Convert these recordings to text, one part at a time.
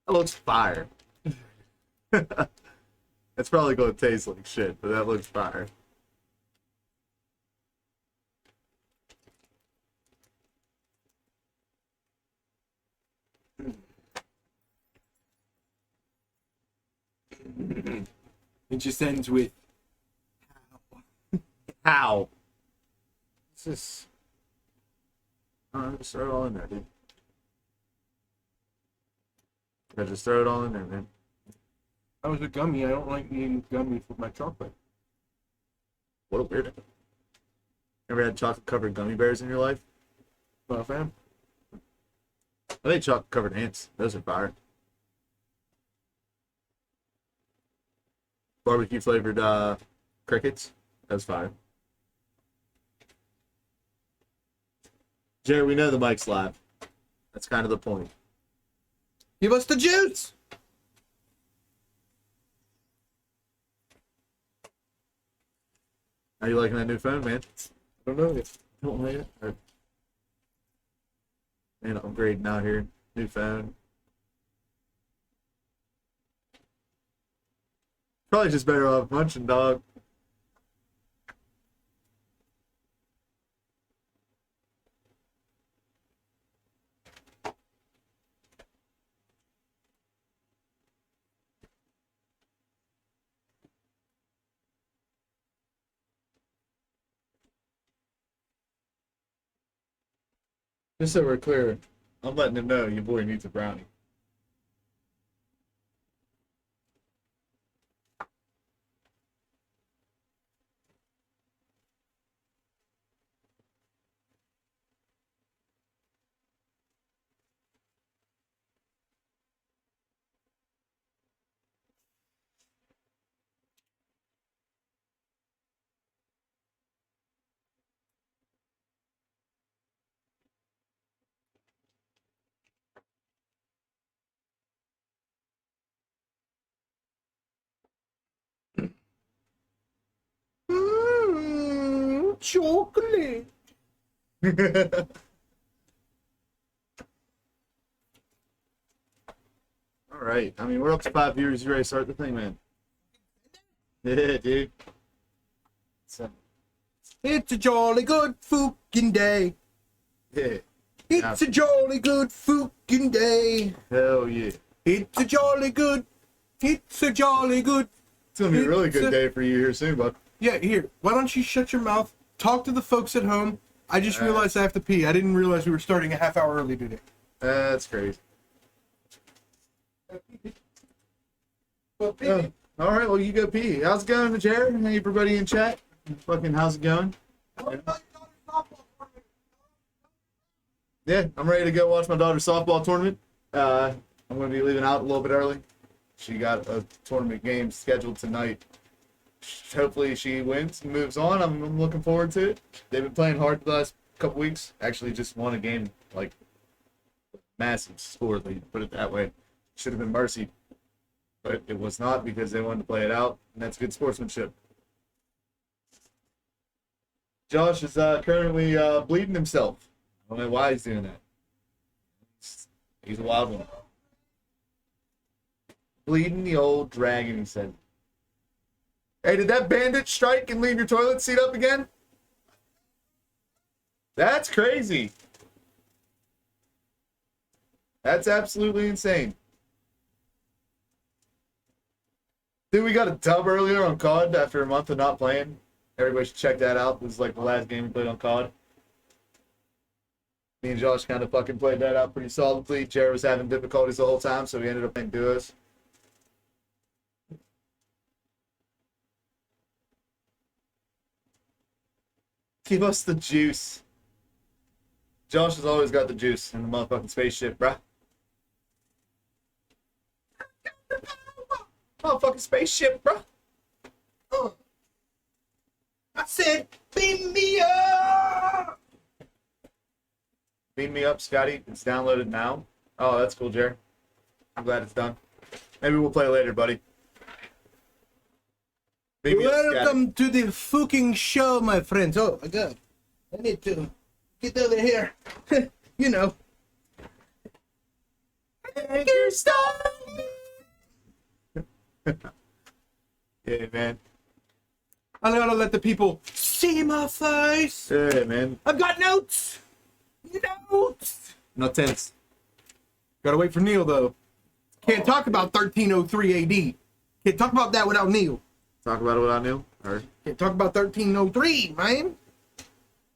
That looks fire. It's probably gonna taste like shit, but that looks fire. It just ends with How? This is. Just throw it all in there, dude. I just throw it all in there, man. I was a gummy. I don't like eating gummies with my chocolate. What a weirdo. Ever had chocolate covered gummy bears in your life? Not a fan. I think chocolate covered ants. Those are fire. Barbecue flavored crickets. That's fire. Jerry, we know the mic's live. That's kind of the point. Give us the juice. How you liking that new phone, man? I don't know. Don't like it? Or... Man, upgrading out here. New phone. Probably just better off munching, dog. Just so we're clear, I'm letting him know your boy needs a brownie. Chocolate. All right. I mean, we're up to 5 viewers. You ready to start the thing, man? Yeah, dude. So, It's a jolly good fucking day. yeah. It's a jolly good fucking day. Hell yeah. It's a jolly good. It's a jolly good. It's going to be a really good day for you here soon, bud. Yeah, here. Why don't you shut your mouth? Talk to the folks at home. I just realized I have to pee. I didn't realize we were starting a half hour early today. That's crazy. Well, pee. Oh, all right, well, you go pee. How's it going, Jared? Hey, everybody in chat. Fucking, how's it going? Yeah, I'm ready to go watch my daughter's softball tournament. I'm going to be leaving out a little bit early. She got a tournament game scheduled tonight. Hopefully she wins and moves on. I'm looking forward to it. They've been playing hard the last couple weeks. Actually, just won a game, like, massive score lead, put it that way. Should have been mercy, but it was not because they wanted to play it out, and that's good sportsmanship. Josh is currently bleeding himself. I don't know why he's doing that. He's a wild one. Bleeding the old dragon, he said. Hey, did that bandit strike and leave your toilet seat up again? That's crazy. That's absolutely insane. Dude, we got a dub earlier on COD after a month of not playing. Everybody should check that out. This is like the last game we played on COD. Me and Josh kind of fucking played that out pretty solidly. Jared was having difficulties the whole time, so we ended up playing duos. Give us the juice. Josh has always got the juice in the motherfucking spaceship, bruh. Motherfucking spaceship, bruh. I said, beam me up! Beam me up, Scotty. It's downloaded now. Oh, that's cool, Jared. I'm glad it's done. Maybe we'll play later, buddy. Beam me up, Scotty. Welcome to the fucking show, my friends. Oh, my God. I need to get over here. You know. make your stop. Yeah, man. I gotta let the people see my face. Yeah, man. I've got notes. Notes. No tense. Gotta wait for Neil though. Can't talk about 1303 AD. Can't talk about that without Neil. Talk about it without Neil. Or Can't talk about 1303, man.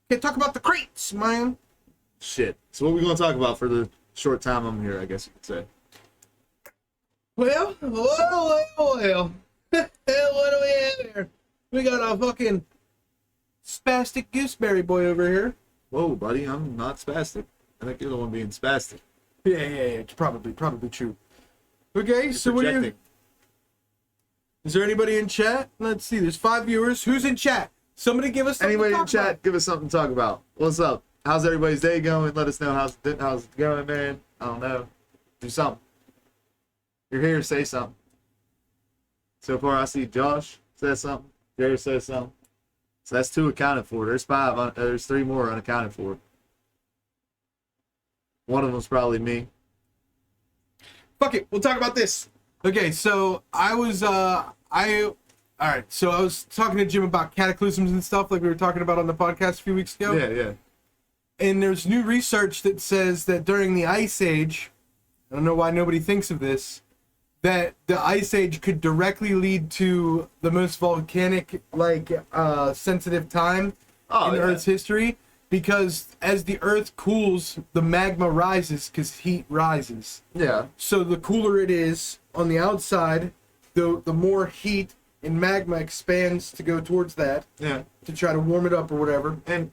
Can't talk about the crates, man. shit. So what we gonna talk about for the short time I'm here? I guess you could say. Well. What do we have here? We got a fucking spastic gooseberry boy over here. Whoa, buddy, I'm not spastic. I think you're the one being spastic. Yeah, it's probably true. Okay, You're so what do you... projecting. Is there anybody in chat? Let's see, there's 5 viewers. Who's in chat? Somebody give us something Anybody to in talk chat, about. give us something to talk about. What's up? How's everybody's day going? Let us know how's it going, man. I don't know. Do something. You're here, say something. So far, I see Josh says something. Jerry says something. So that's 2 accounted for. There's 5. There's 3 more unaccounted for. One of them's probably me. Fuck it, we'll talk about this. Okay, so I was alright, so I was talking to Jim about cataclysms and stuff like we were talking about on the podcast a few weeks ago. Yeah. And there's new research that says that during the Ice Age, I don't know why nobody thinks of this, that the Ice Age could directly lead to the most volcanic, sensitive time in Earth's history, because as the Earth cools, the magma rises because heat rises. Yeah. So the cooler it is on the outside, the more heat and magma expands to go towards that Yeah. to try to warm it up or whatever. And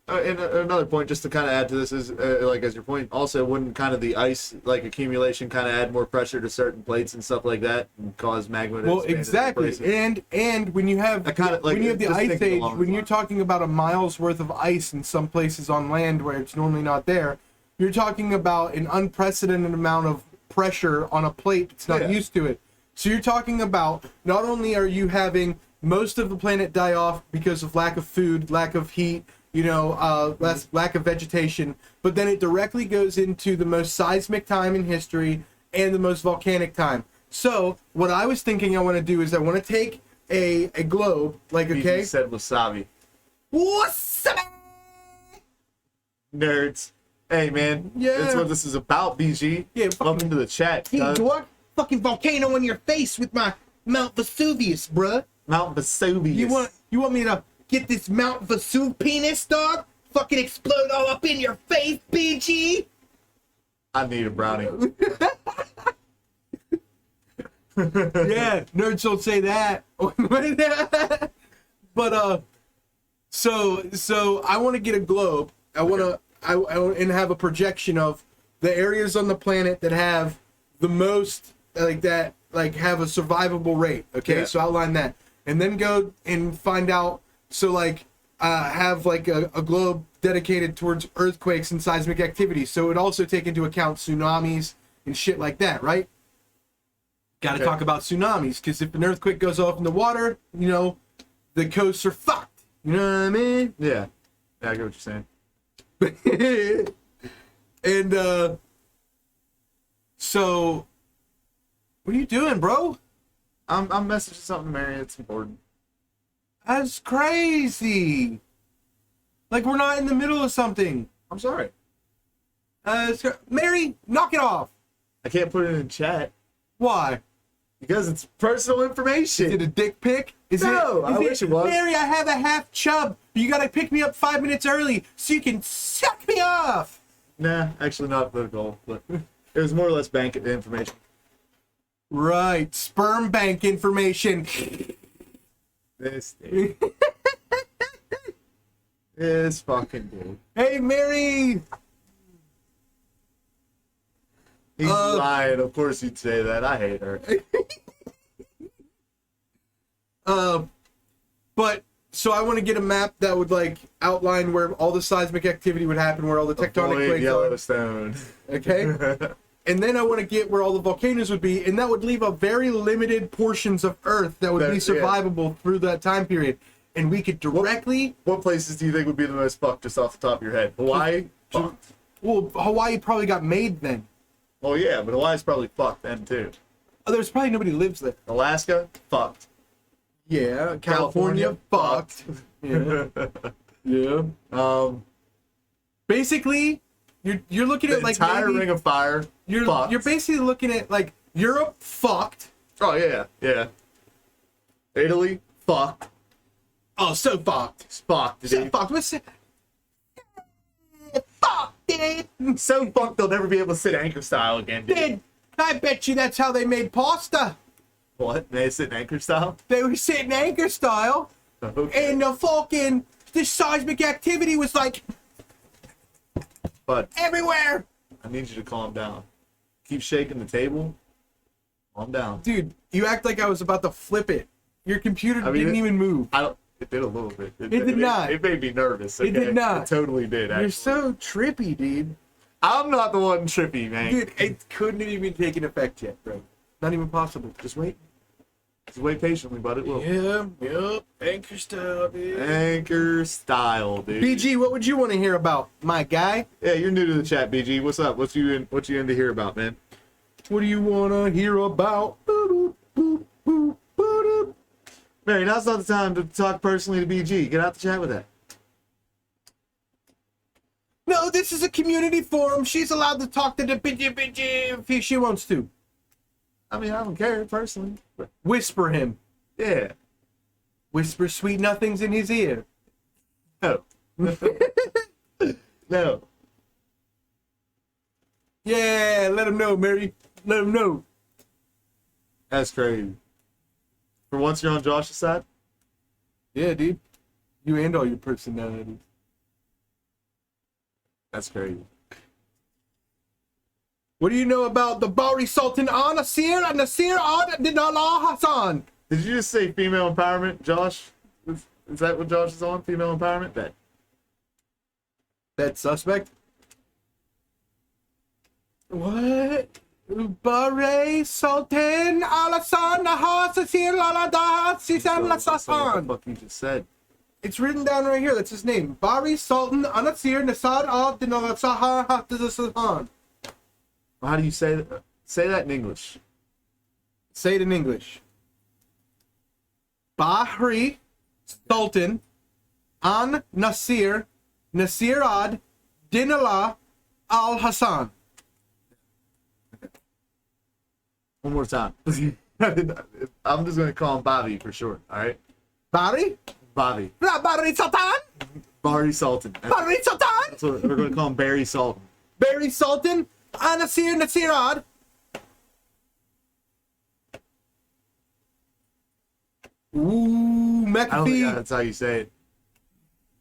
another point, just to kind of add to this, is as your point, also wouldn't kind of the ice accumulation kind of add more pressure to certain plates and stuff like that and cause magma to Well, expand in exactly, places? and when you have I kinda, when you have the just Ice thinking Age, along when those you're lines. talking about a mile's worth of ice in some places on land where it's normally not there, you're talking about an unprecedented amount of pressure on a plate that's not Yeah. used to it. So you're talking about not only are you having most of the planet die off because of lack of food, lack of heat, lack of vegetation, but then it directly goes into the most seismic time in history and the most volcanic time. So what I was thinking I want to do is I want to take a globe, BG said wasabi. What's up? Nerds. Hey, man. Yeah. That's what this is about, BG. Yeah, fucking- Welcome to the chat. Hey, Doug. dork, fucking volcano on your face with my Mount Vesuvius, bruh. Mount Vesuvius. You want me to get this Mount Vesuv penis, dog? Fucking explode all up in your face, BG? I need a brownie. Yeah, nerds don't say that. But so I want to get a globe. I want to and have a projection of the areas on the planet that have the most have a survivable rate. Okay, Yeah. so outline that, and then go and find out. So have a globe dedicated towards earthquakes and seismic activity. So it would also take into account tsunamis and shit like that, right? Got to Okay. talk about tsunamis, because if an earthquake goes off in the water, the coasts are fucked. You know what I mean? Yeah. I get what you're saying. And so what are you doing, bro? I'm messaging something, Mary. It's important. That's crazy. Like we're not in the middle of something. I'm sorry. Mary, knock it off. I can't put it in chat Why? because it's personal information. Is it a dick pic? No, I wish it was. Mary, I have a half chub. You gotta pick me up 5 minutes early so you can suck me off. Nah, actually not the goal, but it was more or less bank information. Right, sperm bank information. This thing. This fucking dude. Hey, Mary. He's lying. Of course you'd say that. I hate her. But so I want to get a map that would outline where all the seismic activity would happen, where all the tectonic Avoid plates are. Yellowstone. Okay. And then I want to get where all the volcanoes would be, and that would leave a very limited portions of Earth that would be Yeah. survivable through that time period. And we could directly, What places do you think would be the most fucked just off the top of your head? Hawaii? Fucked. well, Hawaii probably got made then. Well, yeah, but Hawaii's probably fucked then too. Oh, there's probably nobody lives there. Alaska, fucked. Yeah, California, fucked. Yeah, yeah. Basically, you're looking The at like entire maybe, Ring of Fire. you're fucked. basically looking at like Europe fucked. Oh yeah, yeah. Italy, fucked. Oh, so fucked. Fucked, So dude. fucked. What's fucked, dude. So fucked they'll never be able to sit anchor style again, dude. Dude, I bet you that's how they made pasta. What? They sit in anchor style? They were sitting anchor style, Okay. and the seismic activity was like But everywhere. I need you to calm down. Keep shaking the table. Calm down. Dude, you act like I was about to flip it. Your computer mean, didn't it- even move. I don't. It did a little bit. It did not. It made me nervous. It did not. It totally did. Actually. You're so trippy, dude. I'm not the one trippy, man. Dude, it couldn't have even taken effect yet, bro. Not even possible. Just wait. Just wait patiently, but it will. Yep. Anchor style, dude. Anchor style, dude. BG, what would you want to hear about, my guy? Yeah, you're new to the chat, BG. What's up? What you in to hear about, man? What do you want to hear about? Boop, boop, boop, boop. Mary, now's not the time to talk personally to BG. Get out the chat with that. No, this is a community forum. She's allowed to talk to the BG if she wants to. I mean, I don't care personally. But Whisper him. yeah. Whisper sweet nothings in his ear. No. No. Yeah, let him know, Mary. Let him know. That's crazy. For once you're on Josh's side? Yeah, dude. You and all your personalities. That's crazy. What do you know about the Bari Sultan Nasir Ad Dinallah Hassan? Did you just say female empowerment, Josh? Is that what Josh is on? Female empowerment? Bet. That suspect? What? Bari Sultan Al-Hassan Nasir Al-Adaha Sisan That's what the Hassan. fuck you just said. It's written down right here. That's his name. Bari Sultan Nasir Nasad Ad Dinallah Hassan. How do you say that? Say that in English. Say it in English. Bahri Sultan An Nasir Ad Dinallah Al Hassan. One more time. I'm just gonna call him Bobby for short. All right, Bari? Bobby. Bari Sultan? Bari Sultan. Bari Sultan? That's what we're gonna call him. Barry Sultan. Bari Sultan An Nasir Ad. Ooh, I don't think McAfee. that's how you say it.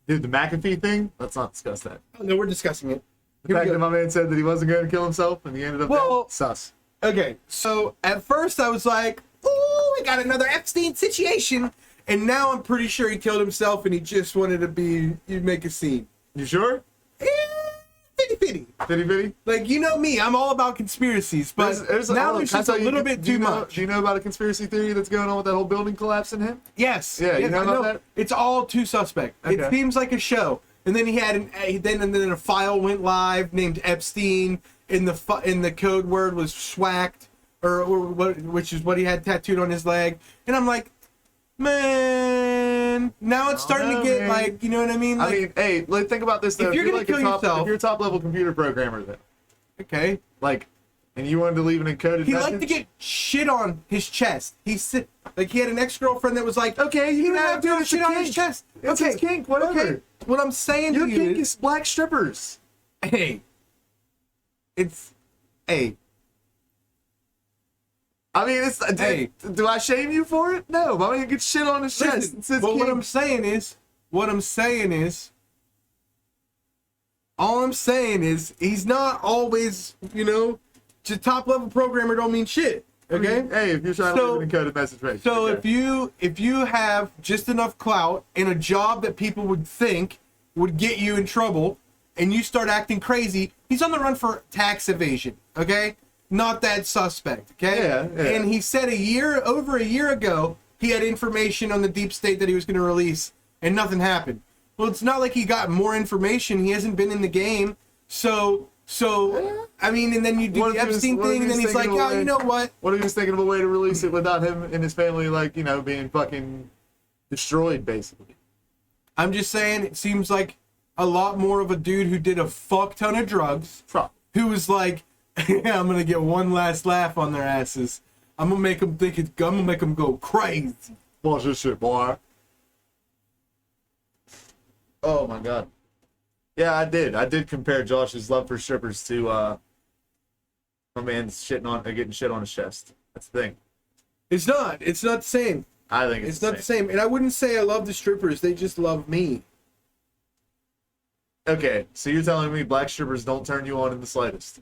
Dude, the McAfee thing. Let's not discuss that. Oh, no, we're discussing it. The Here we fact go. that my man said that he wasn't going to kill himself and he ended up Well- dead. Sus. Okay, so at first I was like, ooh, we got another Epstein situation. And now I'm pretty sure he killed himself and he just wanted to make a scene. You sure? Eh, 50-50. Bitty bitty. Like, you know me, I'm all about conspiracies, but now there's just a little bit too much. Do you know about a conspiracy theory that's going on with that whole building collapsing him? Yes. Yeah, you yes, know I about that? It's all too suspect. It Okay. seems like a show. And then he had then a file went live named Epstein, and the code word was schwacked, or what, which is what he had tattooed on his leg. And I'm like, man, now it's starting to get man. like, you know what I mean? Like, I mean, hey, like, think about this though. If you're gonna kill yourself- if you're a top level computer programmer, then okay. like, and you wanted to leave an encoded He message, liked to get shit on his chest. He had an ex-girlfriend that was like, okay, you he can would have have dude, to it's shit a on his kink. chest. It's okay, his kink, whatever. Okay. What I'm saying Your to you kink is black strippers. hey, it's, hey, I mean, it's Hey. do I shame you for it? No, my man gets shit on his chest. listen, It says but what kink. I'm saying is, all I'm saying is, he's not always, just top level programmer don't mean shit. Okay. Hey, if you're trying to So- leave an encoded message, right? So okay. if you have just enough clout in a job that people would think would get you in trouble, and you start acting crazy, he's on the run for tax evasion. Okay, not that suspect. Okay. Yeah, yeah. And he said over a year ago he had information on the deep state that he was going to release, and nothing happened. Well, it's not like he got more information. He hasn't been in the game, so So, I mean, and then you do What the if he was- Epstein what if thing, he and then was he's like, thinking oh, of a you know what? What if he was thinking of a way to release it without him and his family, like, you know, being fucking destroyed, basically? I'm just saying, it seems like a lot more of a dude who did a fuck ton of drugs, who was like, yeah, I'm gonna get one last laugh on their asses. I'm gonna make them think I'm gonna make them go crazy. Watch this shit, boy. Oh my god. Yeah, I did. I did compare Josh's love for strippers to my man's getting shit on his chest. That's the thing. It's not the same. I think It's not the same. And I wouldn't say I love the strippers, they just love me. Okay, so you're telling me black strippers don't turn you on in the slightest?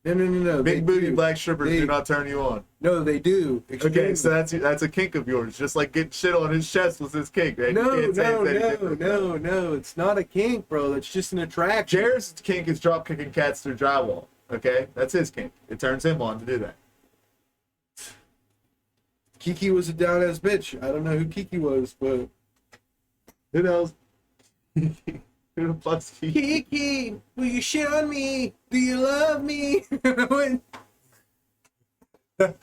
No. Big they booty do. black strippers They- do not turn you on. No, they do. Okay, so that's a kink of yours. Just like getting shit on his chest was his kink, right? No, You can't say it's any different. no. It's not a kink, bro. That's just an attraction. Jared's kink is drop kicking cats through drywall. Okay, that's his kink. It turns him on to do that. Kiki was a down ass bitch. I don't know who Kiki was, but Who knows? Who the fuck's Kiki? Kiki, will you shit on me? Do you love me? When- Could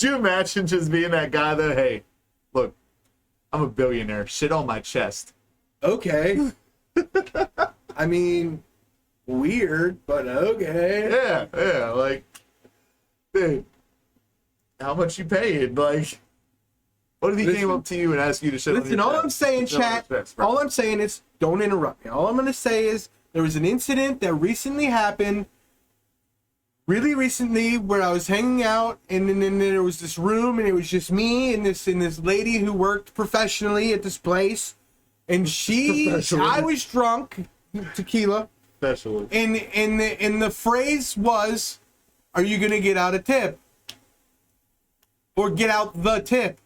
you imagine just being that guy though? Hey, look, I'm a billionaire. Shit on my chest. okay. I mean, weird, but okay. Yeah, like, dude, how much you paid? Like, what if he came Listen- up to you and asked you to shit on Listen, your all chest? I'm saying, Shit on your chat, chest, bro. all I'm saying is don't interrupt me. All I'm going to say is there was an incident that recently happened, really recently, where I was hanging out, and then there was this room, and it was just me and this lady who worked professionally at this place, and Professionally. I was drunk, tequila, Especially. and the phrase was, "Are you going to get out a tip?" Or get out the tip.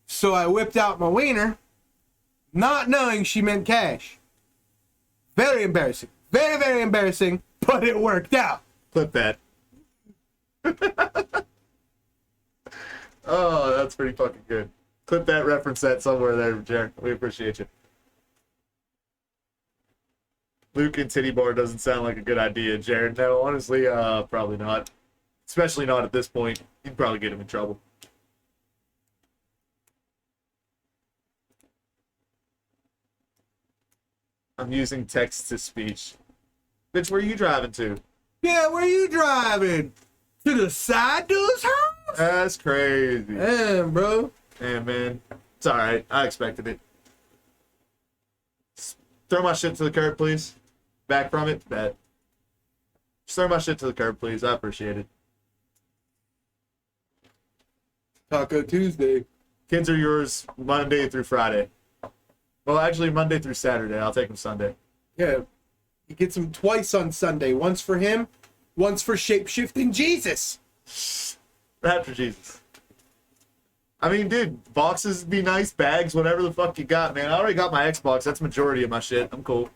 So I whipped out my wiener, not knowing she meant cash. Very embarrassing. Very, very embarrassing, but it worked out. Clip that. Oh, that's pretty fucking good. Clip that, reference that somewhere there, Jared. We appreciate you. Luke and Titty Bar doesn't sound like a good idea, Jared. No, honestly, probably not. Especially not at this point. You'd probably get him in trouble. I'm using text to speech. Bitch, where you driving to? Yeah, where you driving? To the side dude's house? That's crazy. Damn, bro. Yeah, man. It's alright. I expected it. Throw my shit to the curb, please. Back from it. Bet. Just throw my shit to the curb, please. I appreciate it. Taco Tuesday. Kids are yours Monday through Friday. Well, actually, Monday through Saturday. I'll take them Sunday. Yeah. He gets them twice on Sunday. Once for him, once for shape-shifting Jesus. After Jesus. I mean, dude, boxes be nice, bags, whatever the fuck you got, man. I already got my Xbox. That's majority of my shit. I'm cool.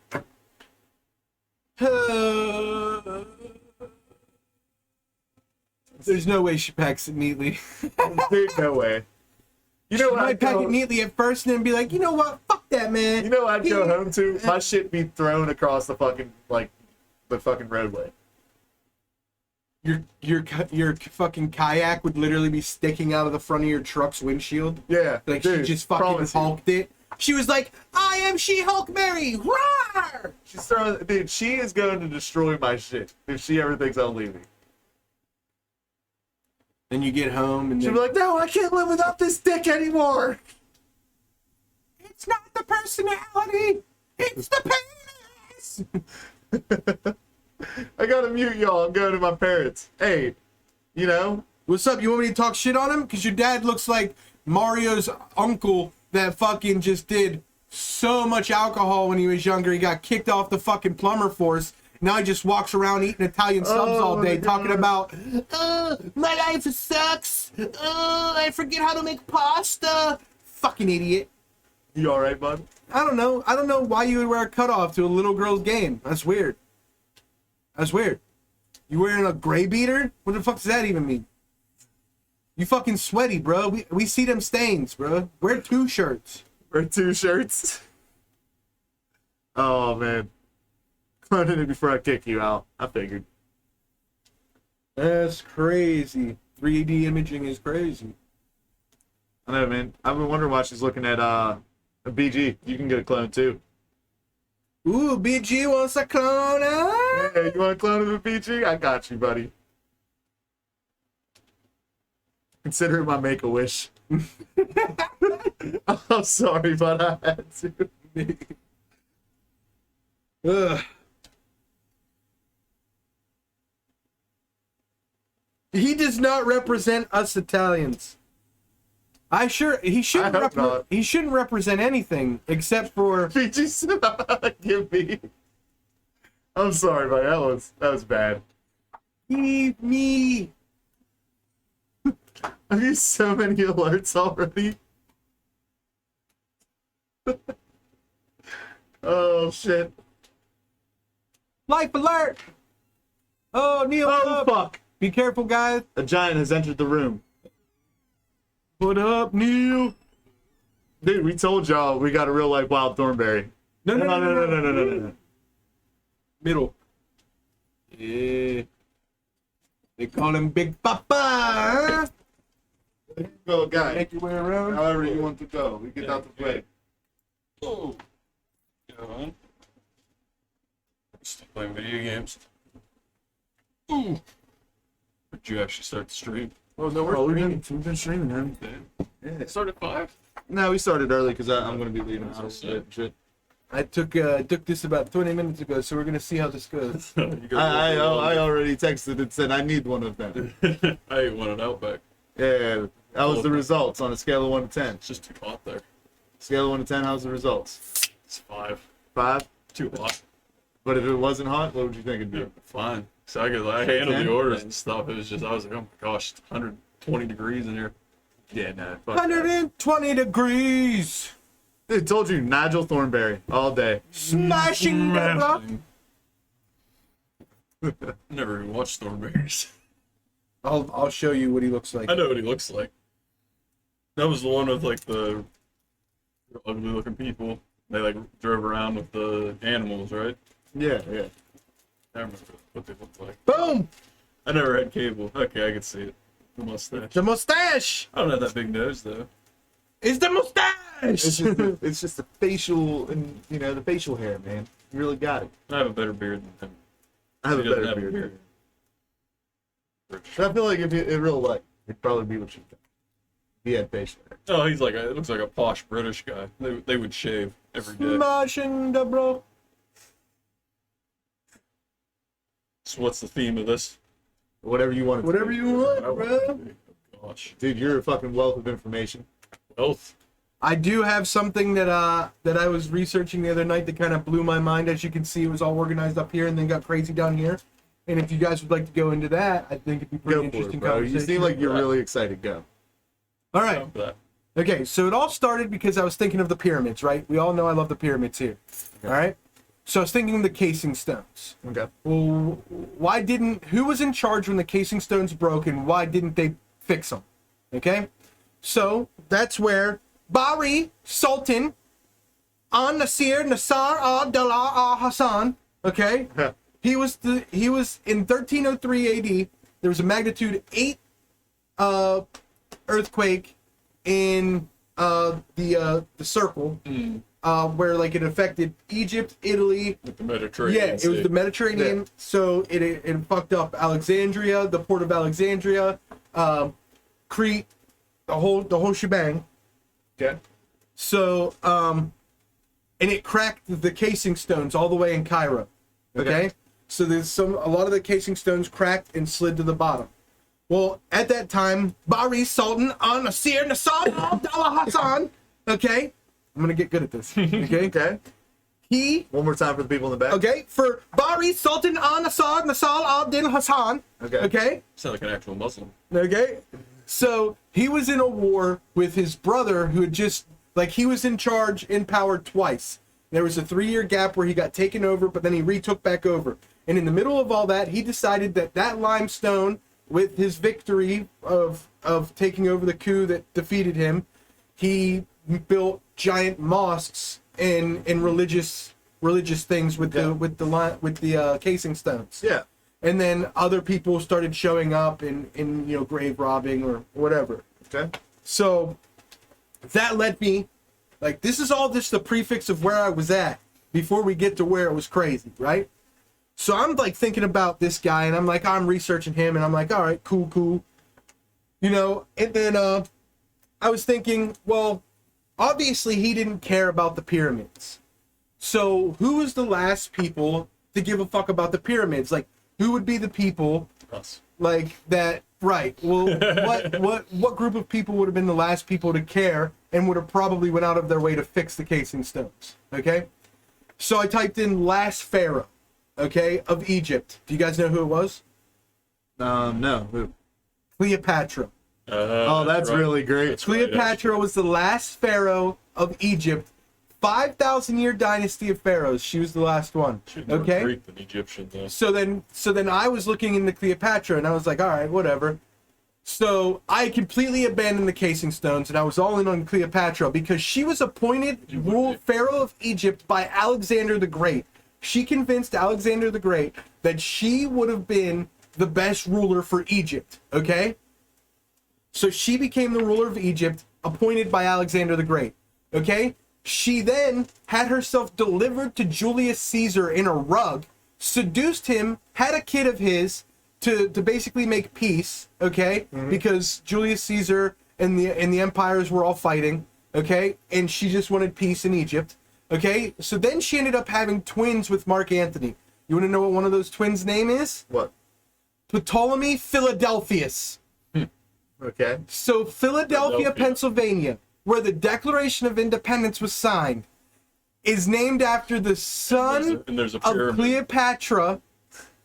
There's no way she packs it neatly. Dude, no way. You know She what? might pack it neatly at first and then be like, you know what? Fuck that, man. You know what I'd go home to? My shit be thrown across the fucking, like, the fucking roadway. Your fucking kayak would literally be sticking out of the front of your truck's windshield. Yeah. Like dude, she just fucking promise you. hulked it. She was like, I am She-Hulk Mary. Roar! She's throwing, dude, she is going to destroy my shit if she ever thinks I'm leaving. Then you get home and She'll then, be like, no, I can't live without this dick anymore. it's not the personality, it's the penis. I gotta mute y'all. I'm going to my parents. Hey, you know, What's up? You want me to talk shit on him? Because your dad looks like Mario's uncle that fucking just did so much alcohol when he was younger. He got kicked off the fucking plumber force. Now he just walks around eating Italian subs Oh, all day, my talking God. about, my life sucks. I forget how to make pasta. Fucking idiot. you all right, bud? I don't know. I don't know why you would wear a cutoff to a little girl's game. That's weird. That's weird. You wearing a gray beater? What the fuck does that even mean? You fucking sweaty, bro. We see them stains, bro. Wear 2 shirts. Wear 2 shirts. Oh man, cloning it before I kick you out. I figured. That's crazy. 3D imaging is crazy. I know, man. I've been wondering why she's looking at a BG. You can get a clone too. Ooh, BG wants a clone. Ah! Hey, you want a clone of a BG? I got you, buddy. Consider it my make-a-wish. I'm sorry, but I had to. Ugh. He does not represent us Italians. He shouldn't I hope not. he shouldn't represent anything except for BG, give me. I'm sorry, buddy. That was bad. me. I've used so many alerts already. Oh shit. Life alert. Oh, Neil. Oh fuck. Be careful, guys. A giant has entered the room. What up, Neil? Dude, we told y'all we got a real life wild thornberry. No. No. Middle. Yeah. They call him Big Papa. There you go, guy. Make your way around. However you want to go. We get out the way. Oh. Go on. Still playing video games. Ooh. Did you actually start the stream? Oh, no, we've been streaming, man. Yeah. Yeah. Start at 5? No, we started early because I'm going to be leaving the That's house. what's up. Shit. I took this about 20 minutes ago, so we're gonna see how this goes. I already texted and said I need one of them. I ate one at Outback. Yeah, that was the results on a scale of 1 to 10. It's just too hot there. Scale of 1 to 10, how's the results? It's 5. 5? Too hot. But if it wasn't hot, what would you think it'd be? Yeah, fine. So I handled 10? the orders and stuff. It was just, I was like, oh my gosh, it's 120 degrees in here. Yeah, nah. Fuck that. 120 degrees. Dude, told you, Nigel Thornberry, all day. Smashing Deborah. Never even watched Thornberries. I'll show you what he looks like. I know what he looks like. That was the one with like the ugly looking people. They like drove around with the animals, right? Yeah. I remember what they looked like. Boom! I never had cable. Okay, I could see it. The mustache. The mustache I don't have that big nose though. is the mustache. It's just the facial and the facial hair, man. You really got it. I have a better beard than him. I have a He doesn't better have a beard. beard. I feel like if you, in real life, it'd probably be what you think. He had facial hair. Oh, he's like it looks like a posh British guy. They would shave every day. Smashing Deborah. So what's the theme of this? Whatever you want. Whatever you want, bro. Oh, gosh. Dude, you're a fucking wealth of information. Wealth. I do have something that I was researching the other night that kind of blew my mind. As you can see, it was all organized up here and then got crazy down here. And if you guys would like to go into that, I think it'd be pretty Go for interesting it, bro. conversation. You seem like you're really excited. Go. All right. Stop that. Okay, so it all started because I was thinking of the pyramids, right? We all know I love the pyramids here. All right? So I was thinking of the casing stones. Okay. Well, who was in charge when the casing stones broke and why didn't they fix them? Okay? So that's where Bahri Sultan An-Nasir Nasar ad-Dawla al-Hasan, okay? He was in 1303 AD. There was a magnitude 8 earthquake in the circle where like it affected Egypt, Italy. With the Mediterranean. Yeah, it was the Mediterranean. Yeah. So it fucked up Alexandria, the port of Alexandria, Crete, the whole shebang. Okay. So and it cracked the casing stones all the way in Cairo. Okay? Okay. So there's a lot of the casing stones cracked and slid to the bottom. Well, at that time, Bahri Sultan An-Nasir Nasar ad-Dawla Hasan, okay? I'm gonna get good at this. Okay? Okay. He One more time for the people in the back. okay, for Bahri Sultan An-Nasar Nasar ad-Din Hasan. Okay. Okay? Sound like an actual Muslim. Okay? So he was in a war with his brother who had just he was in charge, in power twice. There was a 3-year gap where he got taken over, but then he retook back over. And in the middle of all that, he decided that limestone, with his victory of taking over the coup that defeated him, he built giant mosques and religious religious things with Yeah. the casing stones. Yeah. And then other people started showing up in grave robbing or whatever. Okay. So that led me, like, this is all just the prefix of where I was at before we get to where it was crazy, right? So I'm like thinking about this guy, and I'm like, I'm researching him, and I'm like, all right, cool. And then I was thinking, well, obviously he didn't care about the pyramids. So who was the last people to give a fuck about the pyramids? Like, who would be the people Us. like that? Right. Well, what group of people would have been the last people to care and would have probably went out of their way to fix the casing stones? Okay. So I typed in last pharaoh, okay, of Egypt. Do you guys know who it was? No. Who? Cleopatra. Oh, that's right. really great. That's right, Cleopatra was the last pharaoh of Egypt. 5,000-year dynasty of pharaohs. She was the last one. She's more Okay. Greek than Egyptian, though. So then I was looking into Cleopatra, and I was like, all right, whatever. So I completely abandoned the casing stones, and I was all in on Cleopatra because she was appointed pharaoh of Egypt by Alexander the Great. She convinced Alexander the Great that she would have been the best ruler for Egypt. Okay. So she became the ruler of Egypt, appointed by Alexander the Great. Okay. She then had herself delivered to Julius Caesar in a rug, seduced him, had a kid of his to basically make peace, okay? Because Julius Caesar and the empires were all fighting, okay? And she just wanted peace in Egypt, okay? So then she ended up having twins with Mark Antony. You want to know what one of those twins' name is? What? Ptolemy Philadelphus. Okay. So Philadelphia, Pennsylvania, where the Declaration of Independence was signed, is named after the son And there's a of pyramid. Cleopatra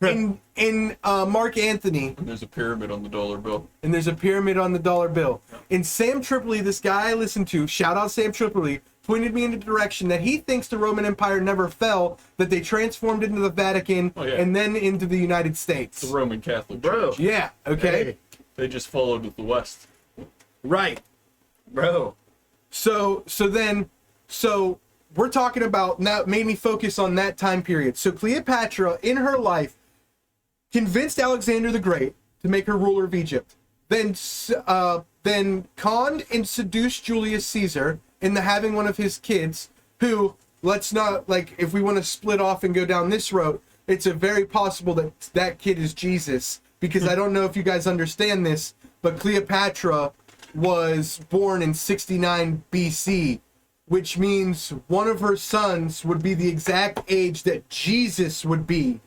and Mark Antony. And there's a pyramid on the dollar bill. And there's a pyramid on the dollar bill. And Sam Tripoli, this guy I listened to, shout out Sam Tripoli, pointed me in a direction that he thinks the Roman Empire never fell, that they transformed into the Vatican and then into the United States. The Roman Catholic Bro. Church. Yeah, okay. Hey, They just followed with the West. Right. bro. So we're talking about, now it made me focus on that time period. So Cleopatra, in her life, convinced Alexander the Great to make her ruler of Egypt. Then conned and seduced Julius Caesar into having one of his kids, who, let's not, like, if we want to split off and go down this road, it's a very possible that that kid is Jesus, because I don't know if you guys understand this, but Cleopatra was born in 69 BC, which means one of her sons would be the exact age that Jesus would be.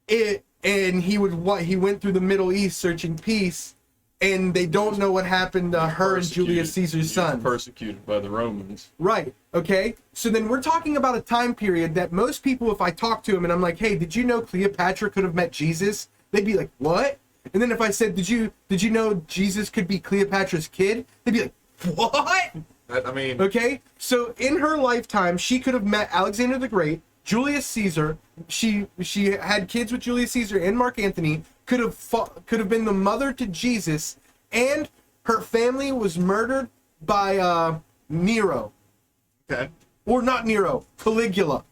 And he went through the Middle East searching peace, and they don't know what happened to her and Julius Caesar's son. Persecuted by the Romans. Right. Okay. So then we're talking about a time period that most people, if I talk to them and I'm like, hey, did you know Cleopatra could have met Jesus? They'd be like, what? And then if I said, did you know Jesus could be Cleopatra's kid? They'd be like, what? I mean, Okay. So in her lifetime, she could have met Alexander the Great, Julius Caesar. She had kids with Julius Caesar and Mark Antony. Could have been the mother to Jesus, and her family was murdered by Nero. okay. Or not Nero, Caligula.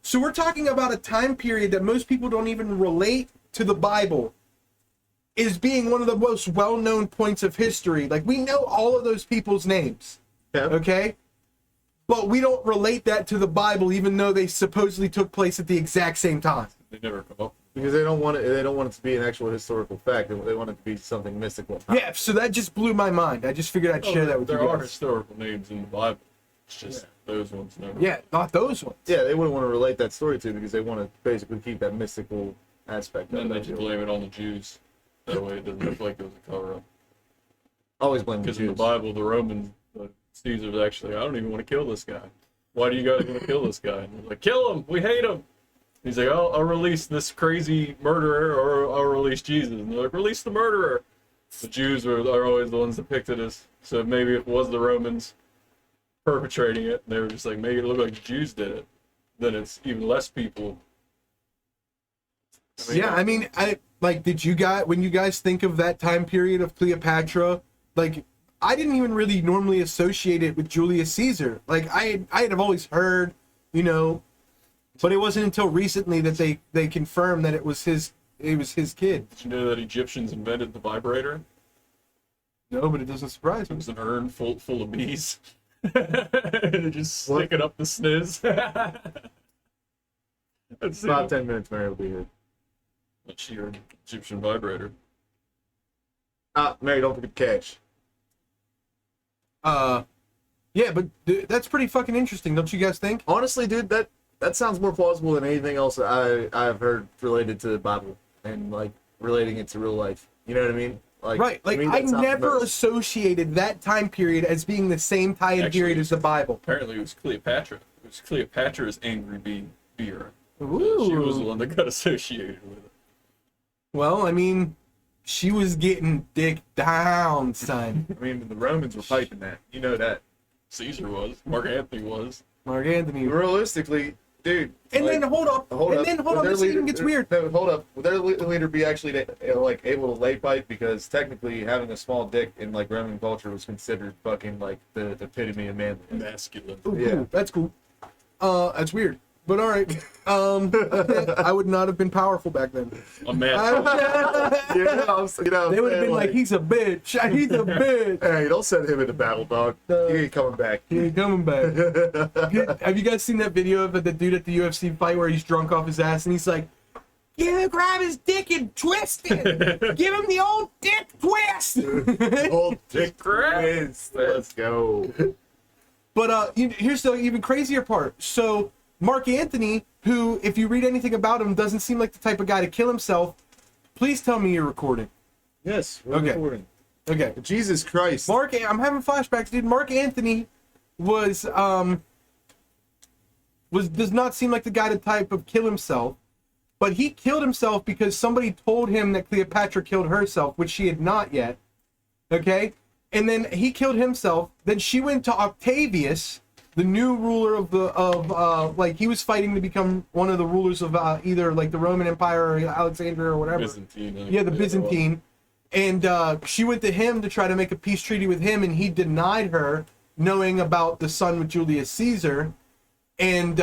So we're talking about a time period that most people don't even relate to the Bible is being one of the most well-known points of history. Like, we know all of those people's names, Okay. okay? But we don't relate that to the Bible, even though they supposedly took place at the exact same time. They never come up. Because they don't want it. They don't want it to be an actual historical fact. They want it to be something mystical. Yeah, so that just blew my mind. I just figured I'd share that with you There are guys. historical names in the Bible. It's just those ones never. Yeah, not those ones. Yeah, they wouldn't want to relate that story to because they want to basically keep that mystical aspect. And then of they it. just blame it on the Jews. That way it doesn't look like it was a cover-up. Always blame the Because in the Jews. Bible, the Romans, Caesar's actually, I don't even want to kill this guy. Why do you guys want to kill this guy? And they're like, kill him! We hate him! He's like, I'll release this crazy murderer, or I'll release Jesus. And they're like, release the murderer! The Jews are always the ones depicted as, so maybe if it was the Romans perpetrating it, they were just like, make it look like the Jews did it, then it's even less people. Yeah, I mean, did you guys, when you guys think of that time period of Cleopatra, like, I didn't even really normally associate it with Julius Caesar. Like, I had always heard you know, but it wasn't until recently that they confirmed that it was his kid. Did you know that Egyptians invented the vibrator? No, but it doesn't surprise It me. was an urn full of bees. Just sticking up the sniz. That's About it. 10 minutes, Mary will be here. That's your Egyptian vibrator. Mary, don't forget cash. Yeah, but that's pretty fucking interesting, don't you guys think? Honestly, dude, that sounds more plausible than anything else I've heard related to the Bible and like relating it to real life. You know what I mean? Right, like to me, I that sounds never most- associated that time period as being the same time Actually, period as the Bible. Apparently, it was Cleopatra. It was Cleopatra's angry beer. She Ooh. was the one that got associated with it. Well, I mean, she was getting dick down, son. I mean, the Romans were piping that. You know that. Caesar was. Mark Anthony was. Mark Anthony. Realistically, dude. And like, then hold up. would their This even gets weird. No, hold up. Would their leader be actually like able to lay pipe? Because technically, having a small dick in like Roman culture was considered fucking like the epitome of manliness. Masculine. Ooh, Yeah. cool. That's cool. That's weird. But all right. I would not have been powerful back then. A man. They would have been like, he's a bitch. He's a bitch. Hey, don't send him into battle, dog. He ain't coming back. He ain't coming back. Have you guys seen that video of the dude at the UFC fight where he's drunk off his ass and he's like, grab his dick and twist it. Give him the old dick twist. Old dick Grab. twist. Let's go. But here's the even crazier part. So Mark Anthony, who, if you read anything about him, doesn't seem like the type of guy to kill himself. Please tell me you're recording. Yes, we're Okay. recording. Okay. Jesus Christ. I'm having flashbacks, dude. Mark Anthony was does not seem like the guy to type of kill himself, but he killed himself because somebody told him that Cleopatra killed herself, which she had not yet. Okay? And then he killed himself. Then she went to Octavius, the new ruler of like he was fighting to become one of the rulers of either like the Roman Empire or Alexandria or whatever. Byzantine. I think Yeah, the it was. Byzantine. And she went to him to try to make a peace treaty with him, and he denied her, knowing about the son with Julius Caesar, and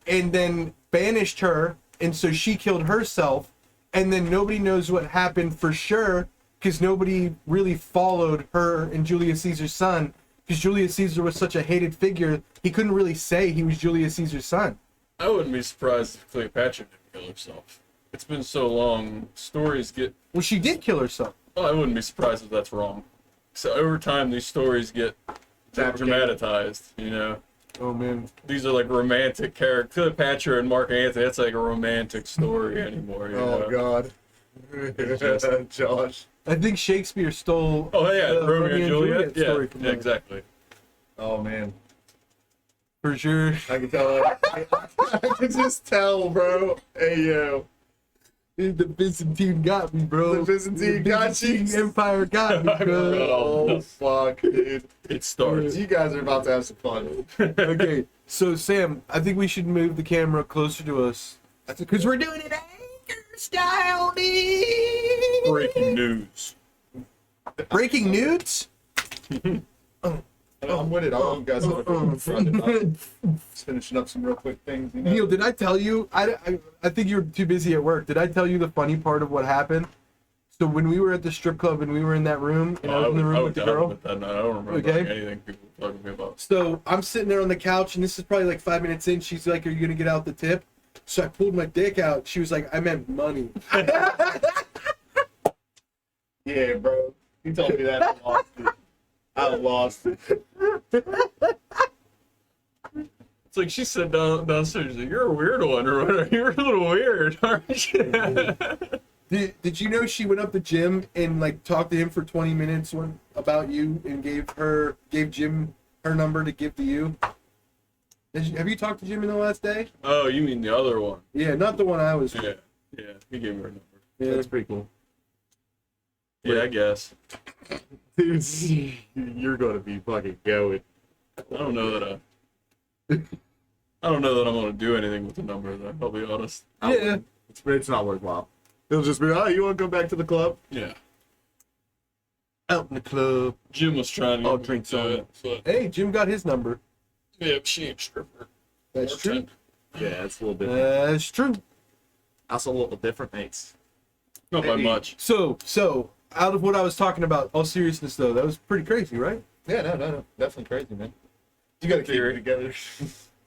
then banished her, and so she killed herself, and then nobody knows what happened for sure, because nobody really followed her and Julius Caesar's son, because Julius Caesar was such a hated figure, he couldn't really say he was Julius Caesar's son. I wouldn't be surprised if Cleopatra didn't kill herself. It's been so long. Stories get. Well, she did kill herself. Well, I wouldn't be surprised if that's wrong. So over time, these stories get dramatized. You know, Oh, man. these are like romantic characters. Cleopatra and Mark Anthony. That's like a romantic story anymore. You Oh, know? God. Josh. I think Shakespeare stole Oh yeah, the Romeo and Juliet. story Yeah, from yeah, her. exactly. Oh, man. For sure. I can tell. I can just tell, bro. Hey, yo. The Byzantine got me, bro. The Byzantine got you. Byzantine Empire got me, bro. Oh, fuck, dude. It starts. You guys are about to have some fun. Okay, so Sam, I think we should move the camera closer to us because we're doing it anchor style. Breaking news. Breaking nudes. I'm with it. I'll you guys have a front. Just finishing up some real quick things. You know? Neil, did I tell you? I think you were too busy at work. Did I tell you the funny part of what happened? So when we were at the strip club and we were in that room and I was in the room with the girl. But then I don't remember Okay. anything people were talking to me about. So I'm sitting there on the couch, and this is probably like 5 minutes in. She's like, "Are you gonna get out the tip?" So I pulled my dick out. She was like, "I meant money." Yeah, bro. You told me that. I lost it. I lost it. It's like she said downstairs, like, "You're a weird one, or whatever. You're a little weird, aren't you?" Did you know she went up to Jim and like talked to him for 20 minutes about you and gave Jim her number to give to you? Have you talked to Jim in the last day? Oh, you mean the other one? Yeah, not the one I was. Yeah, yeah. He gave me her number. Yeah. That's pretty cool. Yeah, I guess. Dude, you're gonna be fucking going. I don't know that I'm gonna do anything with the number, though. I'll be honest. Yeah. It's not worthwhile. It'll just be, oh, you want to go back to the club? Yeah. Out in the club. Jim was trying to I'll get me drink to some. it, but Hey, Jim got his number. yeah, she ain't a stripper. That's true. Yeah, it's a little bit. That's true. Also a little different, mates. Not by Maybe. much. So out of what I was talking about, all seriousness though, that was pretty crazy, right? Yeah, no, definitely crazy, man. You gotta keep it together.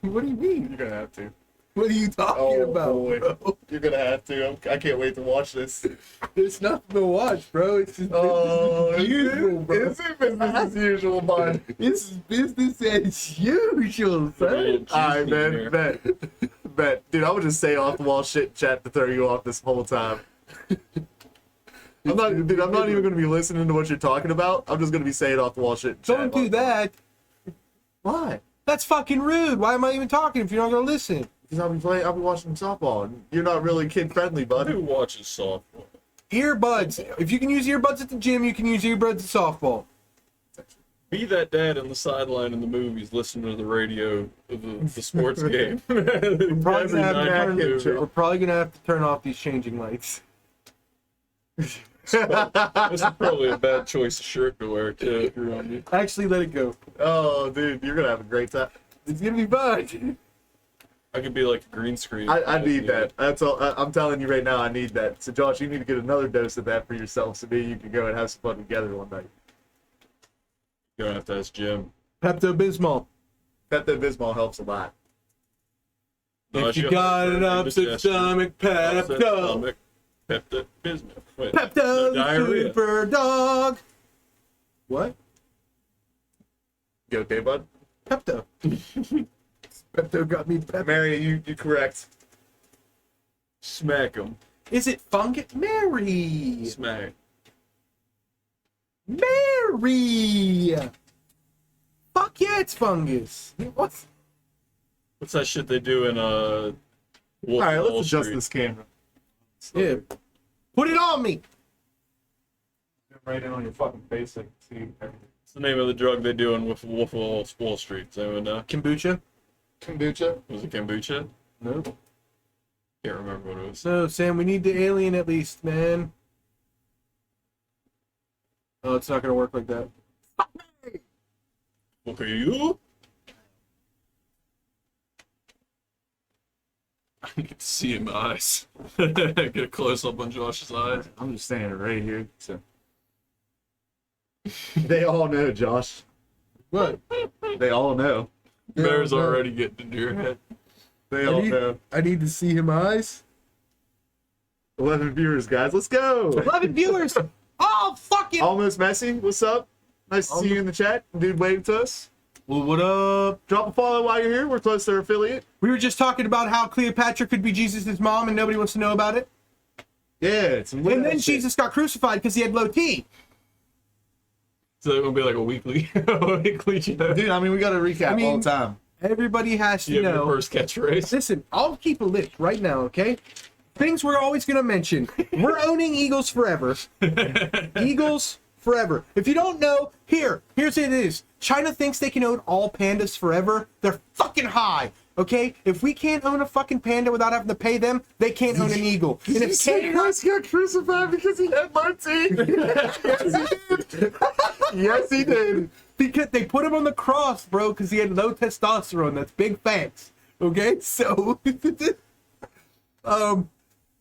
What do you mean? You're gonna have to. What are you talking about, boy. bro? You're gonna have to. I can't wait to watch this. There's nothing to watch, bro. It's just Oh, business as usual, bro. Is it business as usual, bud? This is business as usual, son. Alright, man. Bet. Dude, I would just say off the wall shit in chat to throw you off this whole time. I'm not even gonna be listening to what you're talking about. I'm just gonna be saying off the wall shit in chat. Don't do that. Why? That's fucking rude. Why am I even talking if you're not gonna listen? Because I'll be watching softball, and you're not really kid friendly, bud. Who watches softball? Earbuds. If you can use earbuds at the gym, you can use earbuds at softball. Be that dad on the sideline in the movies, listening to the radio of the sports game. We're probably, Every gonna have to night turn, movie. we're probably gonna have to turn off these changing lights. This is probably a bad choice of shirt to wear too. If you're on me. Actually, let it go. Oh, dude, you're gonna have a great time. It's gonna be fun. I could be like a green screen. I need that. That's all. I'm telling you right now, I need that. So, Josh, you need to get another dose of that for yourself, so maybe you can go and have some fun together one night. You're gonna have to ask Jim. Pepto-Bismol. Pepto-Bismol helps a lot. If you got an upset stomach, Pepto. Pepto-Bismol. Wait, Pepto, diarrhea. super dog. What? You okay, bud? Pepto. Pepto got me Pepto. Mary, you correct. Smack him. Is it fungus? Mary. Smack. Mary. Fuck yeah, it's fungus. What? What's that shit they do in Wolf All right, of let's Wall adjust Street? this camera. Yeah. Put it on me. Right in on your fucking face, so you can see everything. What's the name of the drug they do in Wolf of Wall Street? Does anyone know? Kombucha? Kombucha. Was it kombucha? No. Can't remember what it was. So, Sam, we need the alien at least, man. Oh, it's not gonna work like that. Look at you. I can see in my eyes. Get a close up on Josh's eyes. I'm just standing right here. So they all know, Josh. What? They all know. Bear's already getting into your head. They all know. I need to see him eyes. 11 viewers, guys. Let's go. 11 viewers. Oh, fucking. Almost Messy. What's up? Nice to see you in the chat. Dude waving to us. Well, what up? Drop a follow while you're here. We're close to our affiliate. We were just talking about how Cleopatra could be Jesus' mom and nobody wants to know about it. Yeah, it's some And then shit. Jesus got crucified because he had low T. So it will be like a weekly, joke. Dude, I mean, we got to recap I mean, all the time. Everybody has to You have your know. first catchphrase. Listen, I'll keep a list right now, okay? Things we're always going to mention. We're owning Eagles forever. Eagles forever. If you don't know, here's what it is. China thinks they can own all pandas forever. They're fucking high, okay? If we can't own a fucking panda without having to pay them, they can't own an eagle. And if Canada, Christ got crucified because he had low T. Yes, he did. Yes, he did. because they put him on the cross, bro, because he had low testosterone. That's big facts. Okay, so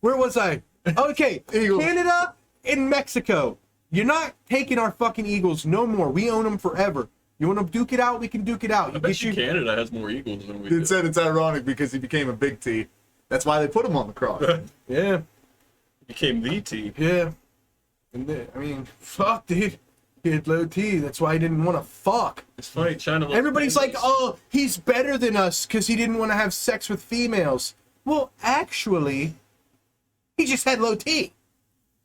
where was I? Okay, Eagles. Canada and Mexico. You're not taking our fucking Eagles no more. We own them forever. You want to duke it out? We can duke it out. I You bet get you your Canada has more Eagles than we do. Dude said it's ironic because he became a big T. That's why they put him on the cross. yeah, Became the T. yeah. And then, I mean, fuck, dude. He had low T. That's why he didn't want to fuck. It's funny, China. loves Everybody's like, pandas. oh, he's better than us because he didn't want to have sex with females. Well, actually, he just had low T.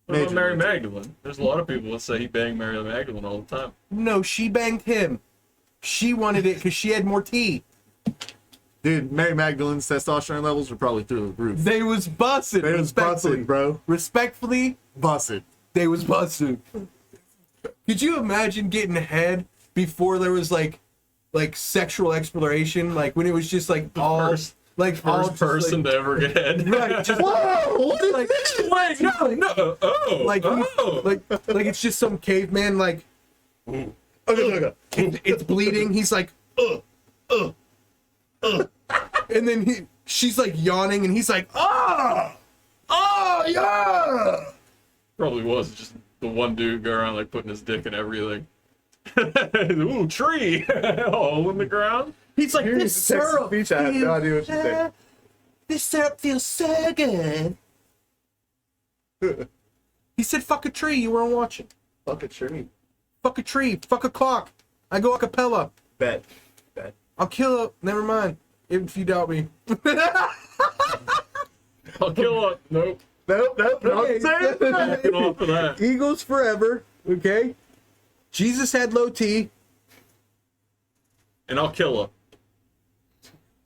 What about Major Mary League. Magdalene? There's a lot of people that say he banged Mary Magdalene all the time. No, she banged him. She wanted it because she had more T. Dude, Mary Magdalene's testosterone levels were probably through the roof. They was busted. They was busted, bro. Respectfully, Busted. they was busted. Could you imagine getting head before there was like sexual exploration? Like when it was just like all first- like all First just, person to ever get head. Right, just Whoa! What is like Wait, no. Oh, like oh. like it's just some caveman like Okay. it's bleeding. He's like, and And then she's like yawning, and he's like, oh, yeah. Probably was just the one dude go around like putting his dick in everything. Ooh, tree! Hole in the ground. He's like, Here's this the Texas syrup speech. I have no idea what you're saying. This syrup feels so good. He said, fuck a tree. You weren't watching. Fuck a tree. Fuck a tree. Fuck a clock. I go a cappella. Bet. I'll kill it. Never mind. If you doubt me. I'll kill it. Nope. Nope. Okay. Get off of that. Eagles forever. Okay. Jesus had low T. And I'll kill her.